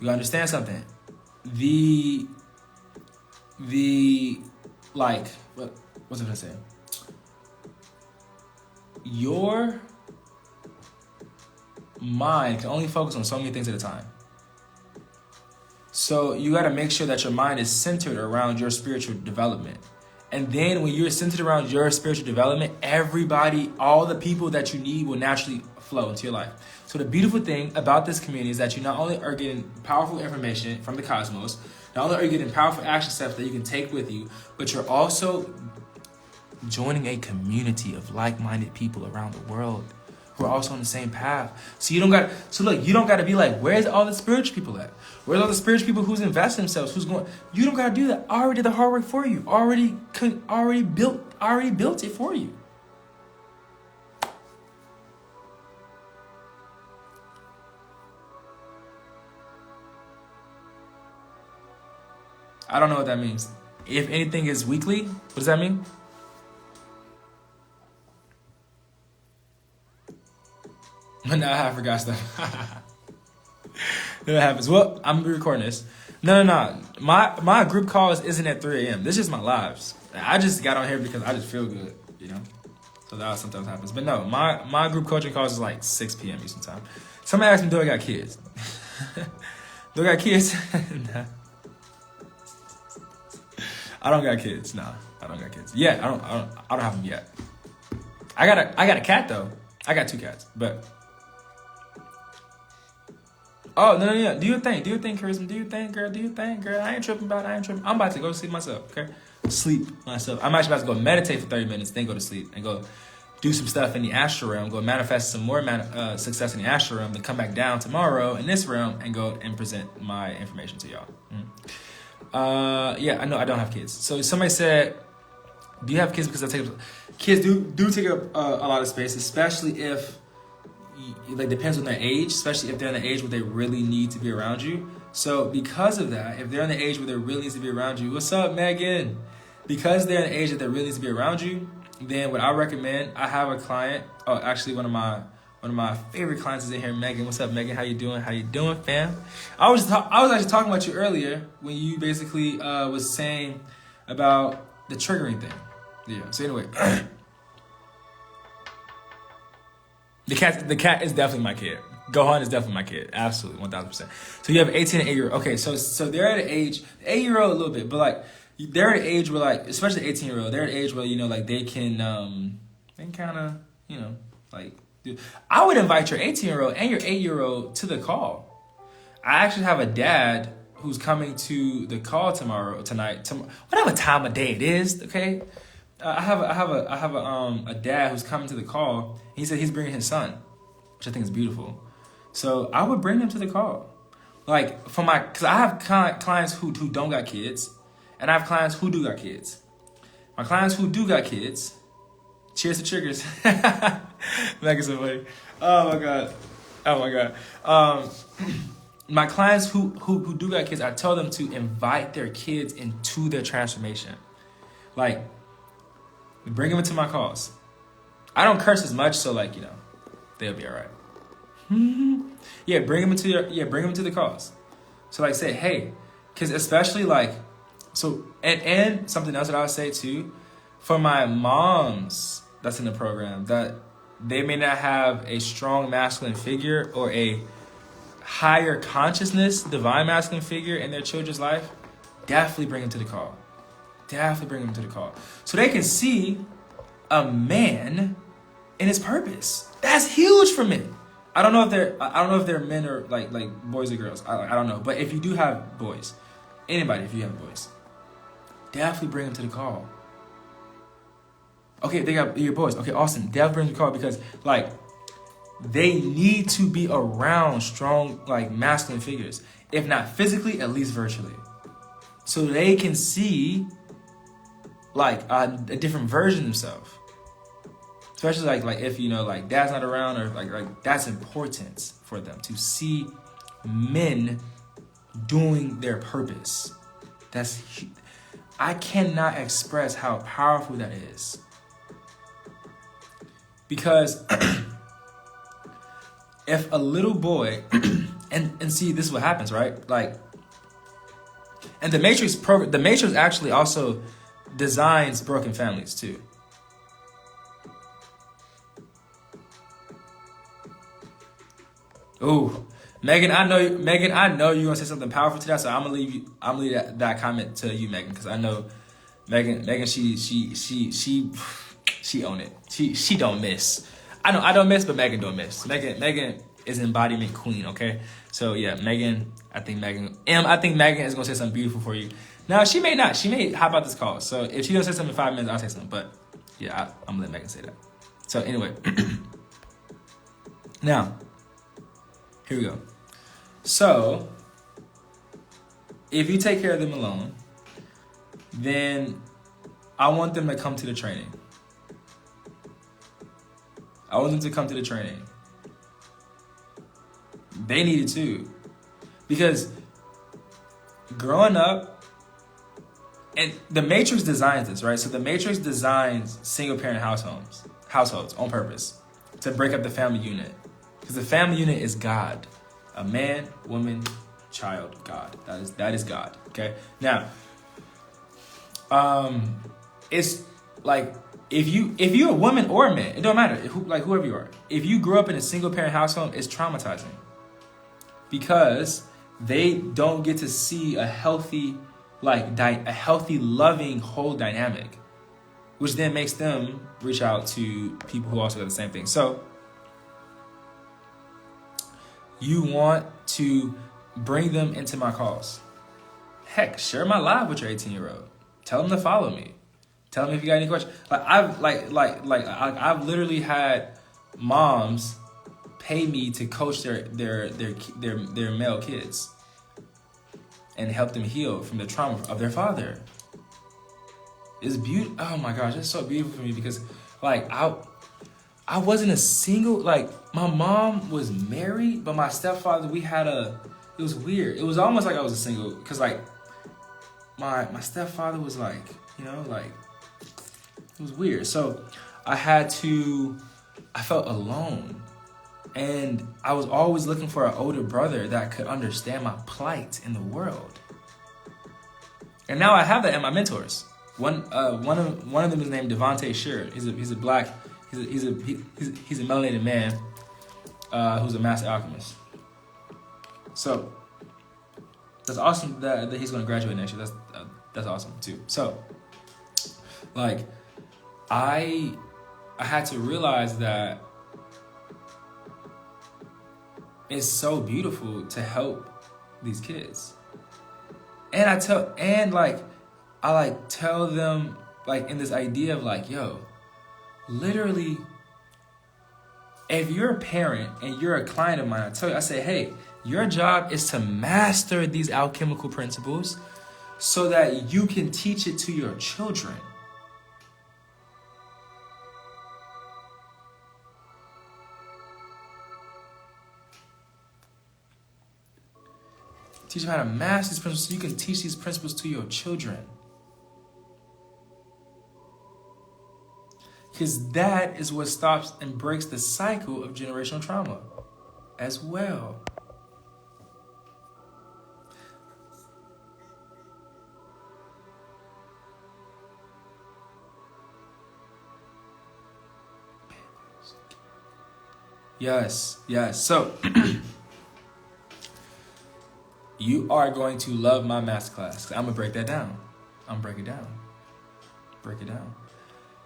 You understand something. Like, what's I gonna say? Your mind can only focus on so many things at a time. So you got to make sure that your mind is centered around your spiritual development. And then when you're centered around your spiritual development, everybody, all the people that you need will naturally flow into your life. So the beautiful thing about this community is that you not only are getting powerful information from the cosmos, not only are you getting powerful action steps that you can take with you, but you're also joining a community of like-minded people around the world who are also on the same path. So you don't got to be like, where's all the spiritual people at? Where's all the spiritual people who's invested themselves, who's going? You don't got to do that. I already did the hard work for you. Already built it for you. I don't know what that means. If anything is weekly, what does that mean? but now I forgot stuff. That happens. Well, I'm recording this. No. My group calls isn't at 3 a.m. This is just my lives. I just got on here because I just feel good, you know? So that sometimes happens. But no, my group coaching calls is like 6 p.m. Eastern time. Somebody asked me, do I got kids? Do I got kids? Nah. I don't got kids. Nah, I don't got kids. Yeah, I don't have them yet. I got a cat though. I got 2 cats, but oh no. Do your thing, Charisma. Do your thing, girl. I ain't tripping about it. I'm about to go to sleep myself. Okay, sleep myself. I'm actually about to go meditate for 30 minutes, then go to sleep and go do some stuff in the astral realm. Go manifest some more success in the astral realm. Then come back down tomorrow in this realm and go and present my information to y'all. Yeah, I know I don't have kids. So somebody said, do you have kids? Because kids do take up a lot of space, especially if, like, depends on their age, especially if they're in the age where they really need to be around you. So because of that, if they're in the age where they really need to be around you, what's up, Megan? Because they're in the age that they really need to be around you, then what I recommend, I have a client, actually one of my favorite clients is in here, Megan. What's up, Megan? How you doing, fam? I was actually talking about you earlier when you basically was saying about the triggering thing. Yeah. So anyway, the cat is definitely my kid. Gohan is definitely my kid. Absolutely, 1000%. So you have 18 and 8-year-old. Okay, so they're at an age, 8-year-old a little bit, but like they're at an age where, like, especially 18-year-old, they're at an age where, you know, like they can kind of, you know, like. I would invite your 18-year-old and your 8-year-old to the call. I actually have a dad who's coming to the call tonight, whatever time of day it is. Okay, I have a dad who's coming to the call. He said he's bringing his son, which I think is beautiful. So I would bring them to the call, like because I have clients who don't got kids, and I have clients who do got kids. My clients who do got kids. Cheers to triggers. Megan's so funny. Oh my god. My clients who do got kids, I tell them to invite their kids into their transformation. Like, bring them into my calls. I don't curse as much, so, like, you know, they'll be all right. Yeah, bring them into the calls. So, like, say, hey, because especially, like, so, and something else that I would say too, for my moms that's in the program, that they may not have a strong masculine figure or a higher consciousness, divine masculine figure in their children's life, definitely bring them to the call. So they can see a man in his purpose. That's huge for men. I don't know if they're men or like boys or girls. I don't know. But if you do have boys, anybody, if you have boys, definitely bring them to the call. Okay, they got your boys. Okay, awesome. Definitely bring them to the call because, like, they need to be around strong, like, masculine figures. If not physically, at least virtually. So they can see, like, a different version of themselves. Especially, like if, you know, like, dad's not around, or, like that's important for them to see men doing their purpose. I cannot express how powerful that is. Because if a little boy, and see, this is what happens, right? Like, and the Matrix actually also designs broken families too. Ooh, Megan, I know you're gonna say something powerful to that, so I'm gonna leave that comment to you, Megan, because I know Megan, she own it. She don't miss. I don't miss, but Megan don't miss. Megan is embodiment queen, okay? So yeah, I think Megan is gonna say something beautiful for you. Now she may not. She may hop out this call. So if she doesn't say something in 5 minutes, I'll say something. But yeah, I'm gonna let Megan say that. So anyway, now here we go. So if you take care of them alone, then I want them to come to the training. They need it too. Because growing up, and the Matrix designs this, right? So the Matrix designs single parent households on purpose to break up the family unit. Because the family unit is God. A man, woman, child, God. That is God. Okay? Now, it's like if you're a woman or a man, it don't matter. Whoever you are. If you grew up in a single parent household, it's traumatizing. Because they don't get to see a healthy, loving whole dynamic, which then makes them reach out to people who also got the same thing. So you want to bring them into my cause. Heck, share my live with your 18-year-old. Tell them to follow me. Tell them if you got any questions. I've literally had moms pay me to coach their male kids and help them heal from the trauma of their father. It's beautiful. Oh my gosh, it's so beautiful for me because I wasn't a single, my mom was married, but my stepfather, it was weird. It was almost like I was a single because my stepfather was it was weird. So I felt alone. And I was always looking for an older brother that could understand my plight in the world. And now I have that in my mentors. One of them is named Devontae Shear. He's a melanated man who's a master alchemist. So that's awesome that he's going to graduate next year. That's awesome too. So I had to realize that it's so beautiful to help these kids. And I tell them in this idea of yo, literally, if you're a parent and you're a client of mine, I say, hey, your job is to master these alchemical principles so that you can teach it to your children. Teach them how to master these principles so you can teach these principles to your children. Because that is what stops and breaks the cycle of generational trauma as well. Yes. So you are going to love my masterclass. I'm gonna break that down. Break it down.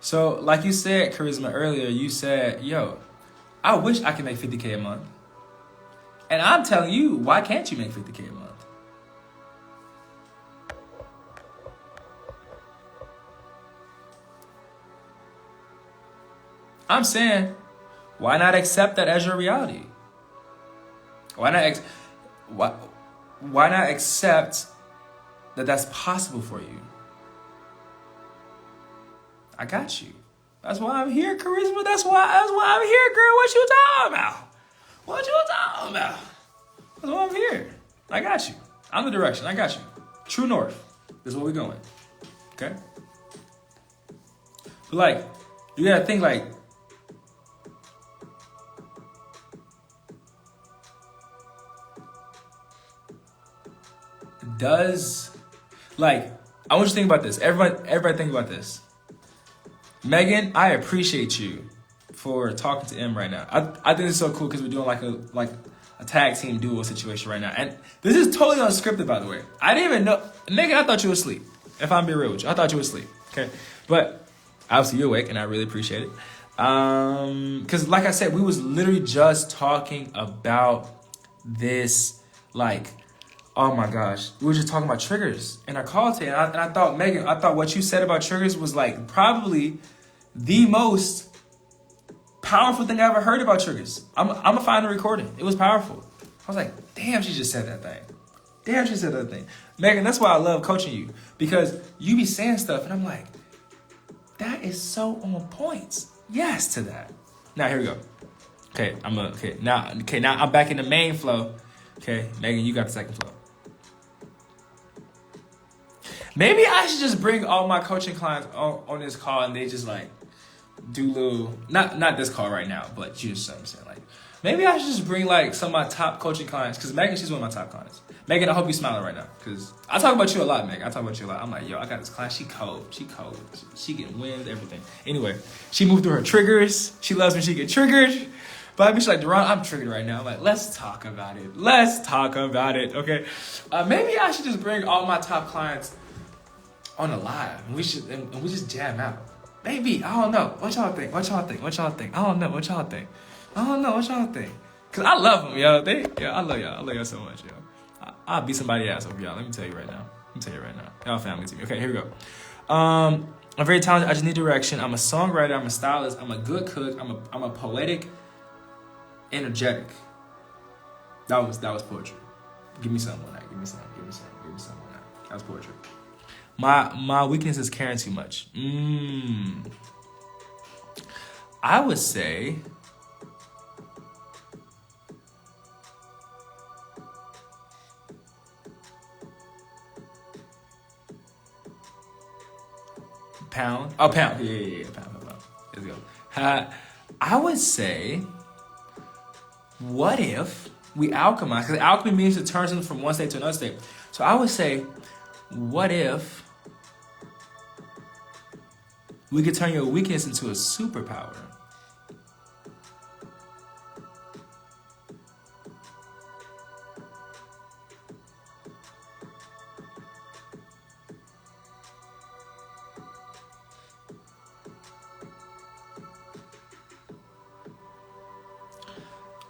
So, like you said, Charisma, earlier, you said, yo, I wish I could make $50K a month. And I'm telling you, why can't you make $50K a month? I'm saying, why not accept that as your reality? Why not accept that that's possible for you? I got you. That's why I'm here, Charisma. That's why I'm here, girl. What you talking about? That's why I'm here. I got you. I'm the direction. I got you. True north. This is where we're going. Okay? But you gotta think I want you to think about this. Everybody think about this. Megan, I appreciate you for talking to M right now. I think it's so cool because we're doing a tag team duo situation right now. And this is totally unscripted, by the way. I didn't even know. Megan, I thought you were asleep. If I'm being real with you, I thought you were asleep. Okay? But obviously you're awake and I really appreciate it. Because like I said, we was literally just talking about this, oh my gosh. We were just talking about triggers in our call today. And I thought, Megan, what you said about triggers was probably the most powerful thing I ever heard about triggers. I'm gonna find the recording. It was powerful. I was like, damn, she just said that thing. Megan, that's why I love coaching you. Because you be saying stuff and I'm like, that is so on point. Yes to that. Now here we go. Now I'm back in the main flow. Okay, Megan, you got the second flow. Maybe I should just bring all my coaching clients on this call and they just do little, not this call right now, but you just know what I'm saying. Maybe I should just bring like some of my top coaching clients, because Megan, she's one of my top clients. Megan, I hope you're smiling right now, because I talk about you a lot, Megan. I talk about you a lot. I'm like, yo, I got this client. She cold. She cold. She getting wins, everything. Anyway, she moved through her triggers. She loves when she get triggered. But I mean, she's like, Deron, I'm triggered right now. I'm like, let's talk about it. Let's talk about it, okay? Maybe I should just bring all my top clients on a live, and we just jam out. Maybe, I don't know. What y'all think? What y'all think? What y'all think? I don't know. What y'all think? I don't know. What y'all think? Cause I love them, yo. I love y'all. I love y'all so much, yo. I'll beat somebody's ass over y'all. Let me tell you right now. Y'all family to me. Okay, here we go. I'm very talented. I just need direction. I'm a songwriter. I'm a stylist. I'm a good cook. I'm a poetic, energetic. That was poetry. Give me something on that. Give me something on that. That was poetry. My weakness is caring too much. I would say pound. Oh, pound. Yeah. Pound. Let's go. I would say, what if we alchemize? Because alchemy means to turn something from one state to another state. So I would say, what if we could turn your weakness into a superpower?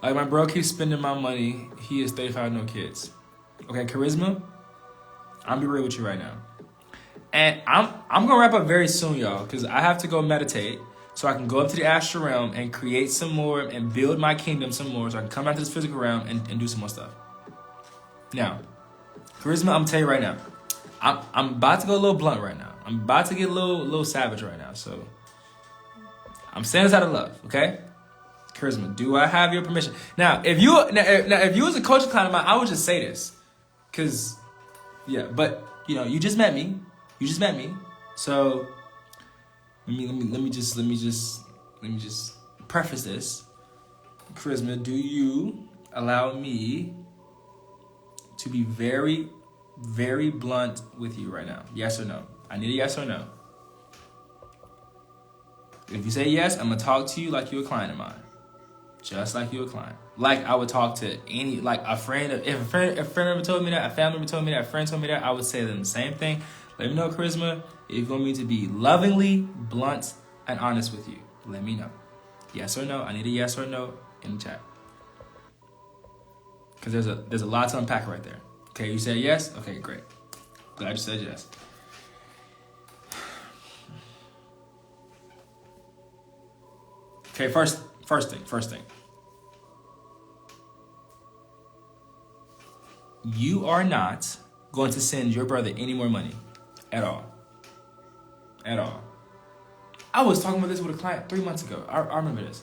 Like, my bro keeps spending my money. He is 35, no kids. Okay, charisma, I'm be real with you right now. And I'm gonna wrap up very soon, y'all, because I have to go meditate so I can go up to the astral realm and create some more and build my kingdom some more so I can come out to this physical realm and do some more stuff. Now, charisma, I'm gonna tell you right now, I'm about to go a little blunt right now. I'm about to get a little savage right now. So I'm saying this out of love, okay? Charisma, do I have your permission? Now, if you was a coaching client of mine, I would just say this, cause yeah, but you know, you just met me. So let me just preface this. Charisma, do you allow me to be very, very blunt with you right now? Yes or no? I need a yes or no. If you say yes, I'm gonna talk to you like you're a client of mine. Just like you're a client. Like I would talk to any, like a friend. If a friend ever told me that, a family member told me that, a friend told me that, I would say them the same thing. Let me know, Charisma, if you want me to be lovingly, blunt, and honest with you. Let me know. Yes or no. I need a yes or no in the chat. Because there's a lot to unpack right there. Okay, you said yes? Okay, great. Glad you said yes. Okay, first thing. You are not going to send your brother any more money at all. I was talking about this with a client 3 months ago. I remember this.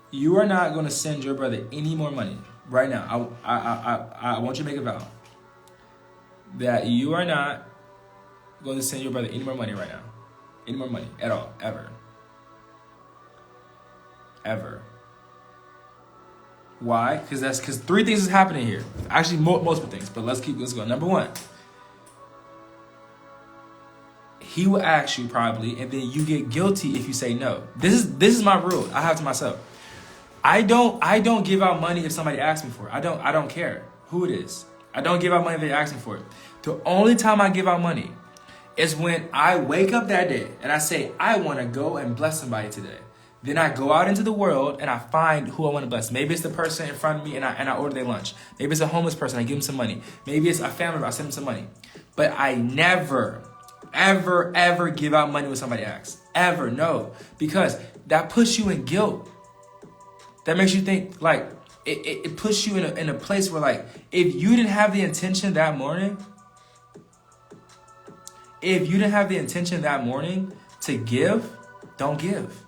You are not going to send your brother any more money right now. I want you to make a vow that you are not going to send your brother any more money right now. Any more money at all, ever. Why? Because three things is happening here. Actually, multiple things, but let's go. Number one, he will ask you probably, and then you get guilty if you say no. This is my rule I have to myself. I don't give out money if somebody asks me for it. I don't care who it is. I don't give out money if they ask me for it. The only time I give out money is when I wake up that day and I say, I want to go and bless somebody today. Then I go out into the world and I find who I want to bless. Maybe it's the person in front of me and I order their lunch. Maybe it's a homeless person, I give them some money. Maybe it's a family member, I send them some money. But I never, ever give out money when somebody asks. Ever, no. Because that puts you in guilt. That makes you think, like, it puts you in a place where, like, if you didn't have the intention that morning to give, don't give.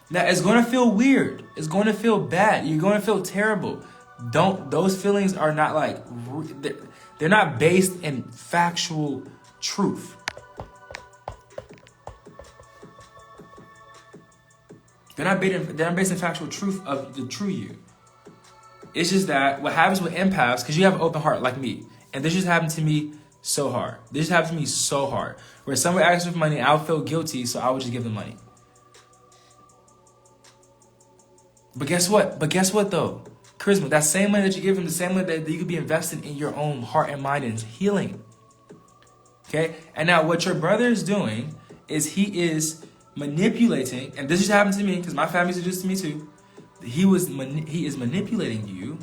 Now, it's going to feel weird. It's going to feel bad. You're going to feel terrible. Those feelings are not like, they're not based in factual truth. They're not based in factual truth of the true you. It's just that what happens with empaths, because you have an open heart like me, and this just happened to me so hard. This just happened to me so hard. Where someone asks me for money, I would feel guilty, so I would just give them money. But guess what? Though? Charisma, that same money that you give him, the same money that you could be investing in your own heart and mind and healing. Okay? And now what your brother is doing is he is manipulating, and this just happened to me because my family's did this to me too. He is manipulating you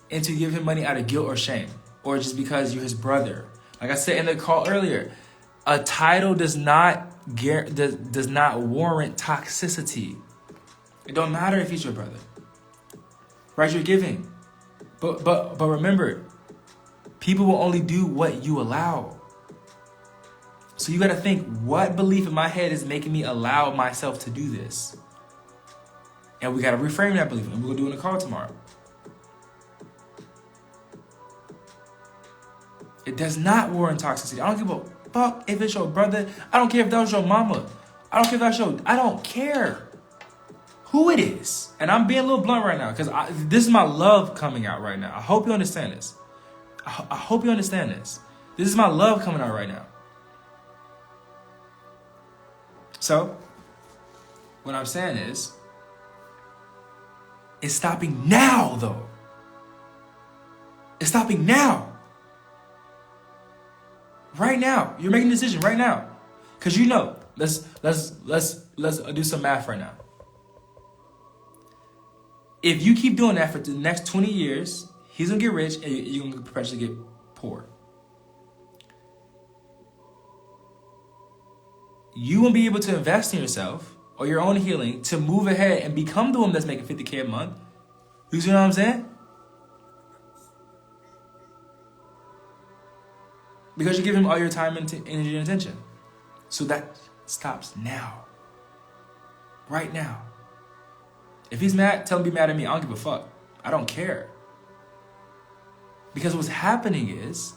into giving him money out of guilt or shame, or just because you're his brother. Like I said in the call earlier, a title does not warrant toxicity. It don't matter if he's your brother, right? You're giving, but remember, people will only do what you allow. So you got to think, what belief in my head is making me allow myself to do this? And we got to reframe that belief, and we're going to do it in a call tomorrow. It does not warrant toxicity. I don't give a fuck if it's your brother. I don't care if that was your mama. I don't care if that's I don't care who it is. And I'm being a little blunt right now because this is my love coming out right now. I hope you understand this. I hope you understand this. This is my love coming out right now. So, what I'm saying is, it's stopping now, though. It's stopping now. Right now. You're making a decision right now. Because you know, let's do some math right now. If you keep doing that for the next 20 years, he's going to get rich and you're going to perpetually get poor. You won't be able to invest in yourself or your own healing to move ahead and become the woman that's making $50K a month. You see what I'm saying? Because you give him all your time, and energy, and attention. So that stops now. Right now. If he's mad, tell him to be mad at me. I don't give a fuck. I don't care. Because what's happening is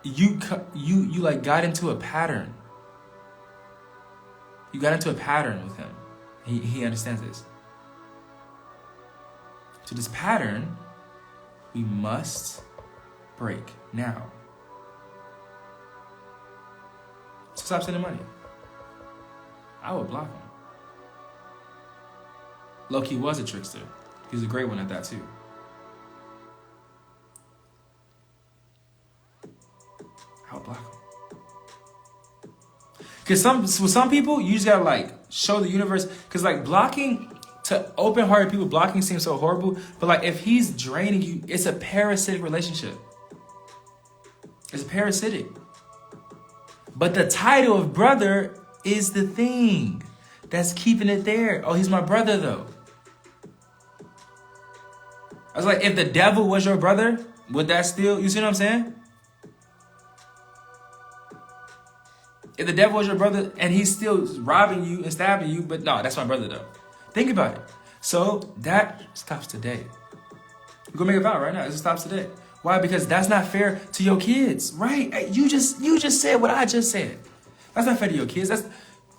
you like got into a pattern. You got into a pattern with him. He understands this. So this pattern, we must break now. So stop sending money. I would block him. Loki was a trickster. He's a great one at that too. I would block him. Because with some people, you just gotta like show the universe. Because like blocking, to open-hearted people, blocking seems so horrible. But like if he's draining you, it's a parasitic relationship. It's parasitic. But the title of brother is the thing that's keeping it there. Oh, he's my brother though. I was like, if the devil was your brother, would that still, you see what I'm saying? If the devil was your brother and he's still robbing you and stabbing you, but no, that's my brother though. Think about it. So that stops today. We're gonna make a vow right now. It stops today. Why? Because that's not fair to your kids, right? You just said what I just said. That's not fair to your kids.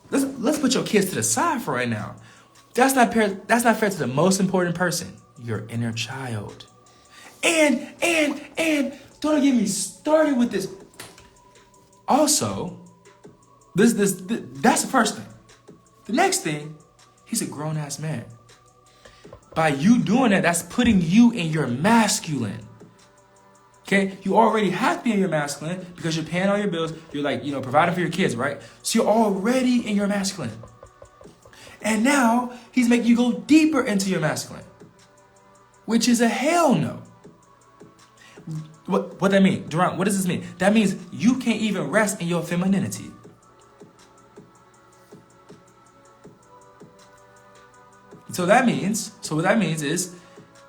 Let's put your kids to the side for right now. That's not fair. That's not fair to the most important person, your inner child. And don't get me started with this. Also, that's the first thing. The next thing, he's a grown-ass man. By you doing that, that's putting you in your masculine. Okay? You already have to be in your masculine because you're paying all your bills. You're like, providing for your kids, right? So you're already in your masculine. And now he's making you go deeper into your masculine, which is a hell no. What that mean? Duran, what does this mean? That means you can't even rest in your femininity. So what that means is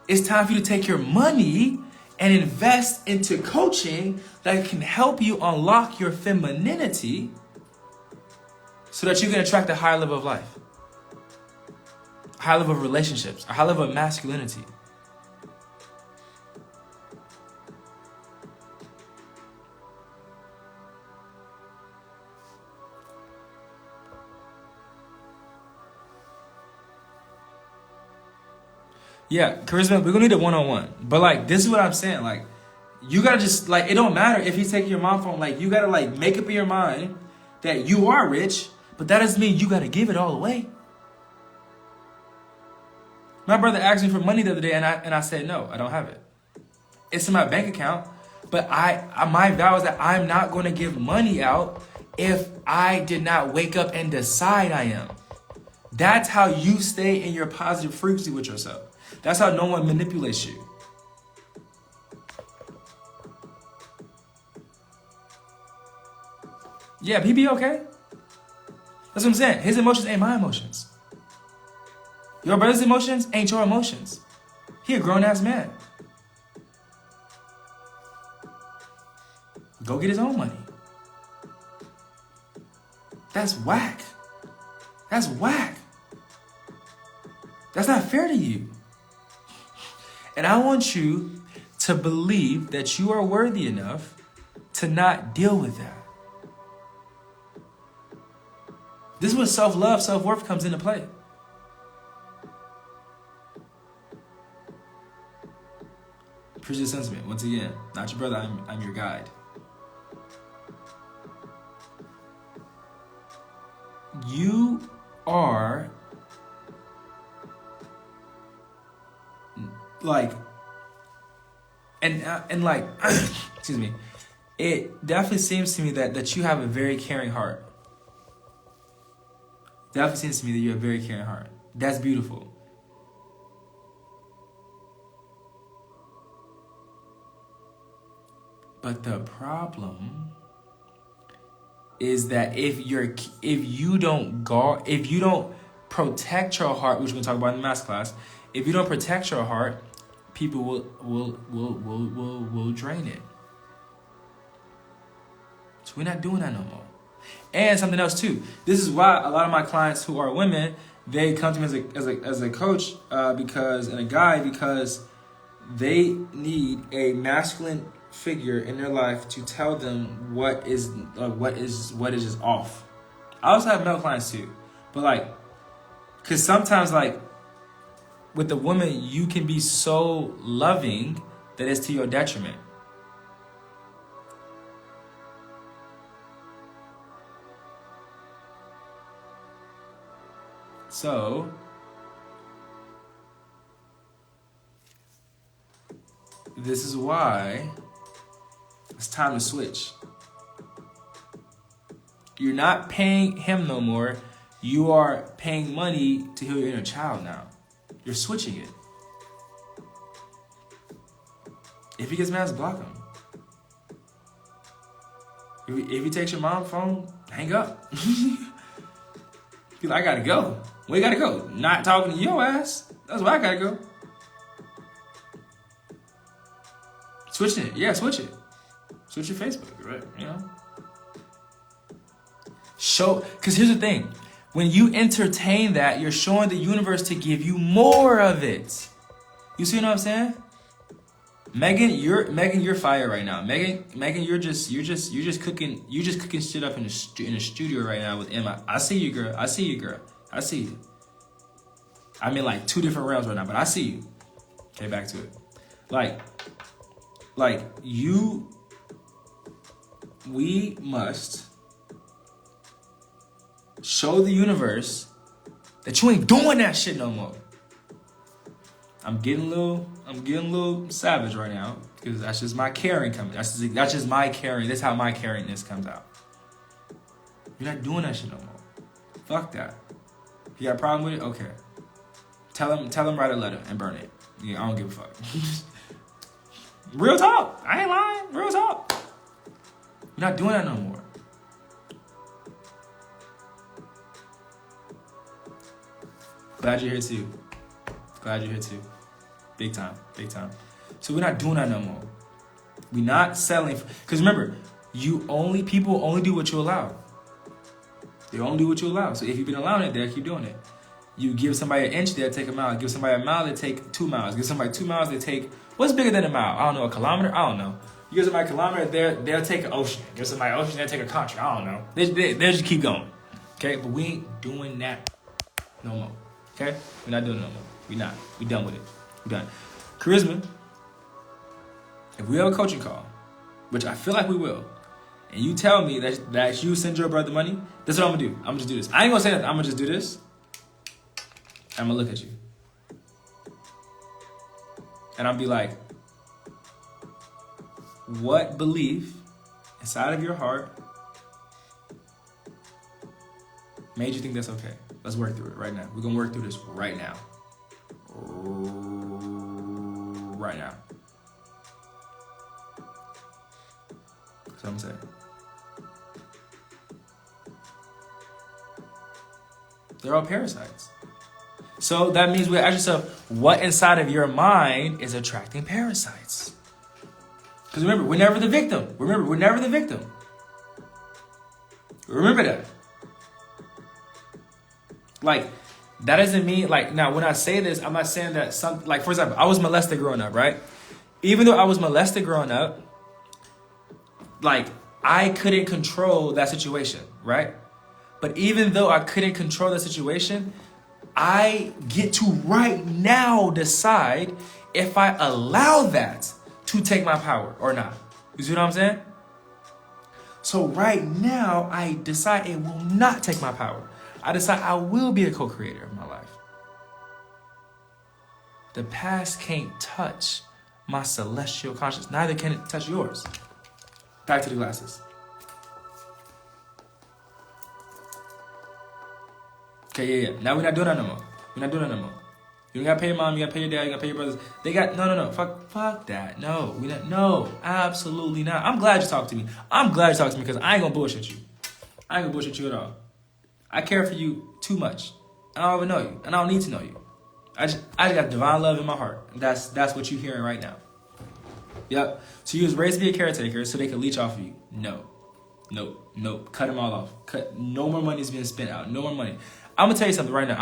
it's time for you to take your money and invest into coaching that can help you unlock your femininity so that you can attract a higher level of life, a high level of relationships, a high level of masculinity. Yeah, charisma, we're gonna need a one-on-one. But like, this is what I'm saying. Like, you gotta just like, it don't matter if he's taking your mom phone. Like, you gotta like make up in your mind that you are rich, but that doesn't mean you gotta give it all away. My brother asked me for money the other day, and I said no, I don't have it. It's in my bank account, but my vow is that I'm not going to give money out if I did not wake up and decide I am. That's how you stay in your positive frequency with yourself. That's how no one manipulates you. Yeah, he be okay. That's what I'm saying. His emotions ain't my emotions. Your brother's emotions ain't your emotions. He a grown-ass man. Go get his own money. That's whack. That's whack. That's not fair to you. And I want you to believe that you are worthy enough to not deal with that. This is where self-love, self-worth comes into play. Appreciate the sentiment. Once again, not your brother, I'm your guide. You are like, and like, excuse me, it definitely seems to me that you have a very caring heart. Definitely seems to me that you have a very caring heart. That's beautiful. But the problem is that if you don't protect your heart, which we're gonna talk about in the math class, if you don't protect your heart, people will drain it. So we're not doing that no more. And something else too. This is why a lot of my clients who are women, they come to me as a coach and a guide because they need a masculine figure in their life to tell them what is just off. I also have male clients too, but like, because sometimes like with the woman you can be so loving that it's to your detriment. So this is why it's time to switch. You're not paying him no more. You are paying money to heal your inner child now. You're switching it. If he gets mad, just block him. If he takes your mom's phone, hang up. Be like, I gotta go. Where you gotta go? Not talking to your ass. That's where I gotta go. Switching it. Yeah, switch it. Switch your Facebook, right? You know? Because here's the thing. When you entertain that, you're showing the universe to give you more of it. You see what I'm saying? Megan, you're fire right now. Megan, you're just cooking shit up in the studio right now with Emma. I see you, girl. I see you. I'm in like 2 different realms right now, but I see you. Okay, back to it. Like you. We must show the universe that you ain't doing that shit no more. I'm getting a little savage right now because that's just my caring coming. That's just my caring. That's how my caringness comes out. You're not doing that shit no more. Fuck that. If you got a problem with it, okay. Tell him write a letter and burn it. Yeah, I don't give a fuck. Real talk. I ain't lying. Real talk. You're not doing that no more. Glad you're here too. Big time. So we're not doing that no more. We're not settling because remember, people only do what you allow. They only do what you allow. So if you've been allowing it, they'll keep doing it. You give somebody an inch, they'll take a mile. Give somebody a mile, they take 2 miles. Give somebody 2 miles, they take what's bigger than a mile? I don't know, a kilometer? I don't know. You give somebody a kilometer, they'll take an ocean. Give somebody an ocean, they'll take a country. I don't know. They'll just keep going. Okay? But we ain't doing that no more. Okay? We're not doing it no more. We done with it. We're done. Charisma, if we have a coaching call, which I feel like we will, and you tell me that you send your brother money, this is what I'm gonna do. I'm gonna just do this. I ain't gonna say nothing. I'm gonna just do this. I'm gonna look at you. And I'll be like, what belief inside of your heart made you think that's okay? Let's work through it right now. We're gonna work through this right now. Right now. That's what I'm saying. They're all parasites. So that means we ask yourself, what inside of your mind is attracting parasites? Because remember, we're never the victim. Remember, we're never the victim. Remember that. Like, that doesn't mean, like, now when I say this, I'm not saying that some, like, for example, I was molested growing up, right? Even though I was molested growing up, like, I couldn't control that situation, right? But even though I couldn't control the situation, I get to right now decide if I allow that to take my power or not. You see what I'm saying? So right now, I decide it will not take my power. I decide I will be a co-creator of my life. The past can't touch my celestial consciousness. Neither can it touch yours. Back to the glasses. Okay, yeah. Now we're not doing that no more. We're not doing that no more. You gotta pay your mom, you gotta pay your dad, you gotta pay your brothers. They got, no. Fuck that. No, no, absolutely not. I'm glad you talked to me. I'm glad you talked to me because I ain't gonna bullshit you. I ain't gonna bullshit you at all. I care for you too much. I don't even know you, and I don't need to know you. I just got divine love in my heart. That's what you're hearing right now. Yep. So you was raised to be a caretaker so they could leech off of you. No. Cut them all off. No more money is being spent out. No more money. I'm gonna tell you something right now.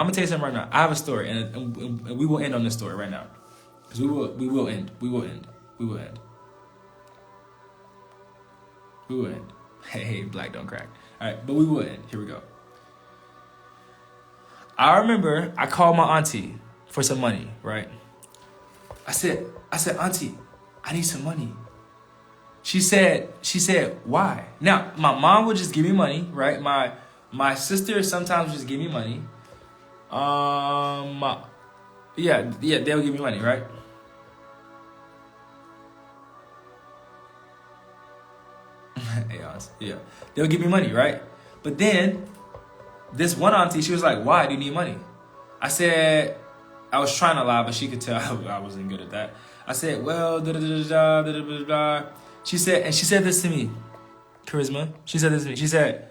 I have a story, and we will end on this story right now, because we will end. Hey, black don't crack. All right, but we will end. Here we go. I remember I called my auntie for some money. Right. I said, Auntie, I need some money. She said, why? Now, my mom would just give me money, right? My sister sometimes would just give me money. Yeah, they'll give me money, right? Yeah, they'll give me money, right? But then, this one auntie, she was like, why do you need money? I said, I was trying to lie, but she could tell I wasn't good at that. I said, well, da-da-da-da-da. She said this to me, Charisma. She said this to me. She said,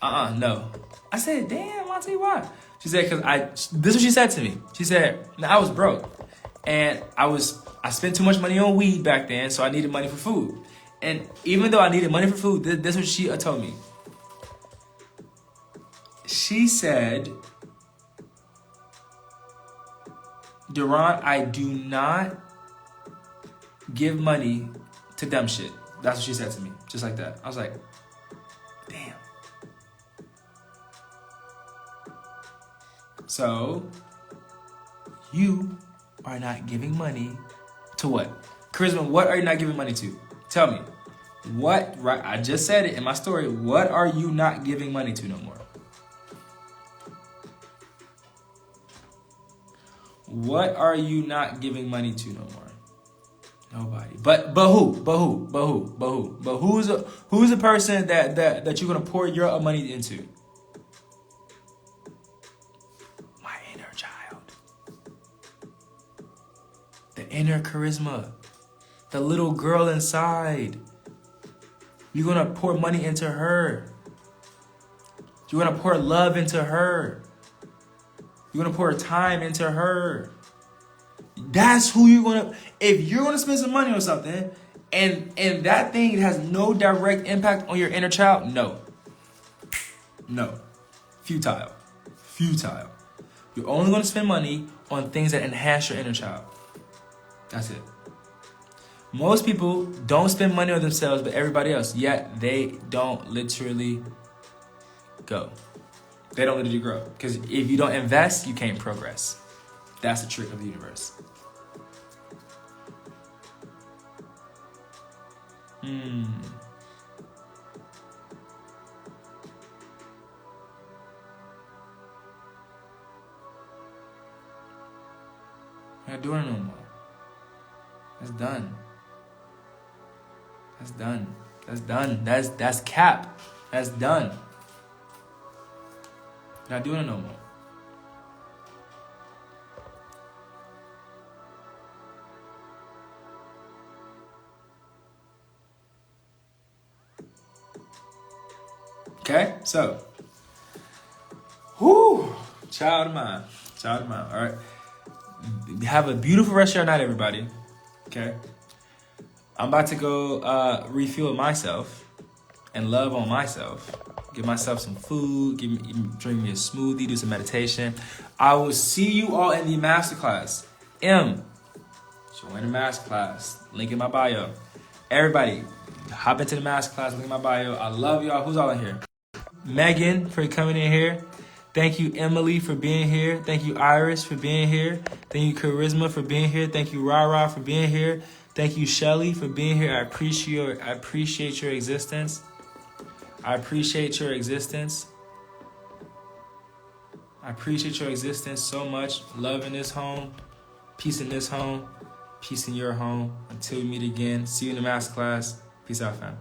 no. I said, damn, auntie, why? She said, this is what she said to me. She said, I was broke. And I spent too much money on weed back then, so I needed money for food. And even though I needed money for food, this is what she told me. She said, Duran, I do not give money to dumb shit. That's what she said to me. Just like that. I was like, damn. So, you are not giving money to what? Charisma, what are you not giving money to? Tell me. What, right? I just said it in my story. What are you not giving money to no more? What are you not giving money to no more? Nobody. But who? Who's the person that you're gonna pour your money into? My inner child. The inner Charisma. The little girl inside. You're gonna pour money into her. You're gonna pour love into her. You're gonna pour time into her. That's who you're gonna. If you're gonna spend some money on something, and that thing has no direct impact on your inner child, no. Futile. You're only gonna spend money on things that enhance your inner child. That's it. Most people don't spend money on themselves, but everybody else. Yet they don't literally go. They don't literally grow. Because if you don't invest, you can't progress. That's the trick of the universe. I'm not doing it no more. That's done. That's done. That's done. That's cap. That's done. Not doing it no more. Okay, so, child of mine, all right? Have a beautiful rest of your night, everybody, okay? I'm about to go refuel myself and love on myself. Give myself some food, drink me a smoothie, do some meditation. I will see you all in the masterclass. Join the masterclass, link in my bio. Everybody, hop into the masterclass, link in my bio. I love y'all. Who's all in here? Megan for coming in here. Thank you, Emily, for being here. Thank you, Iris, for being here. Thank you, Charisma, for being here. Thank you, Rara, for being here. Thank you, Shelly, for being here. I appreciate your existence. I appreciate your existence. I appreciate your existence so much. Love in this home. Peace in this home. Peace in your home. Until we meet again. See you in the masterclass. Peace out, fam.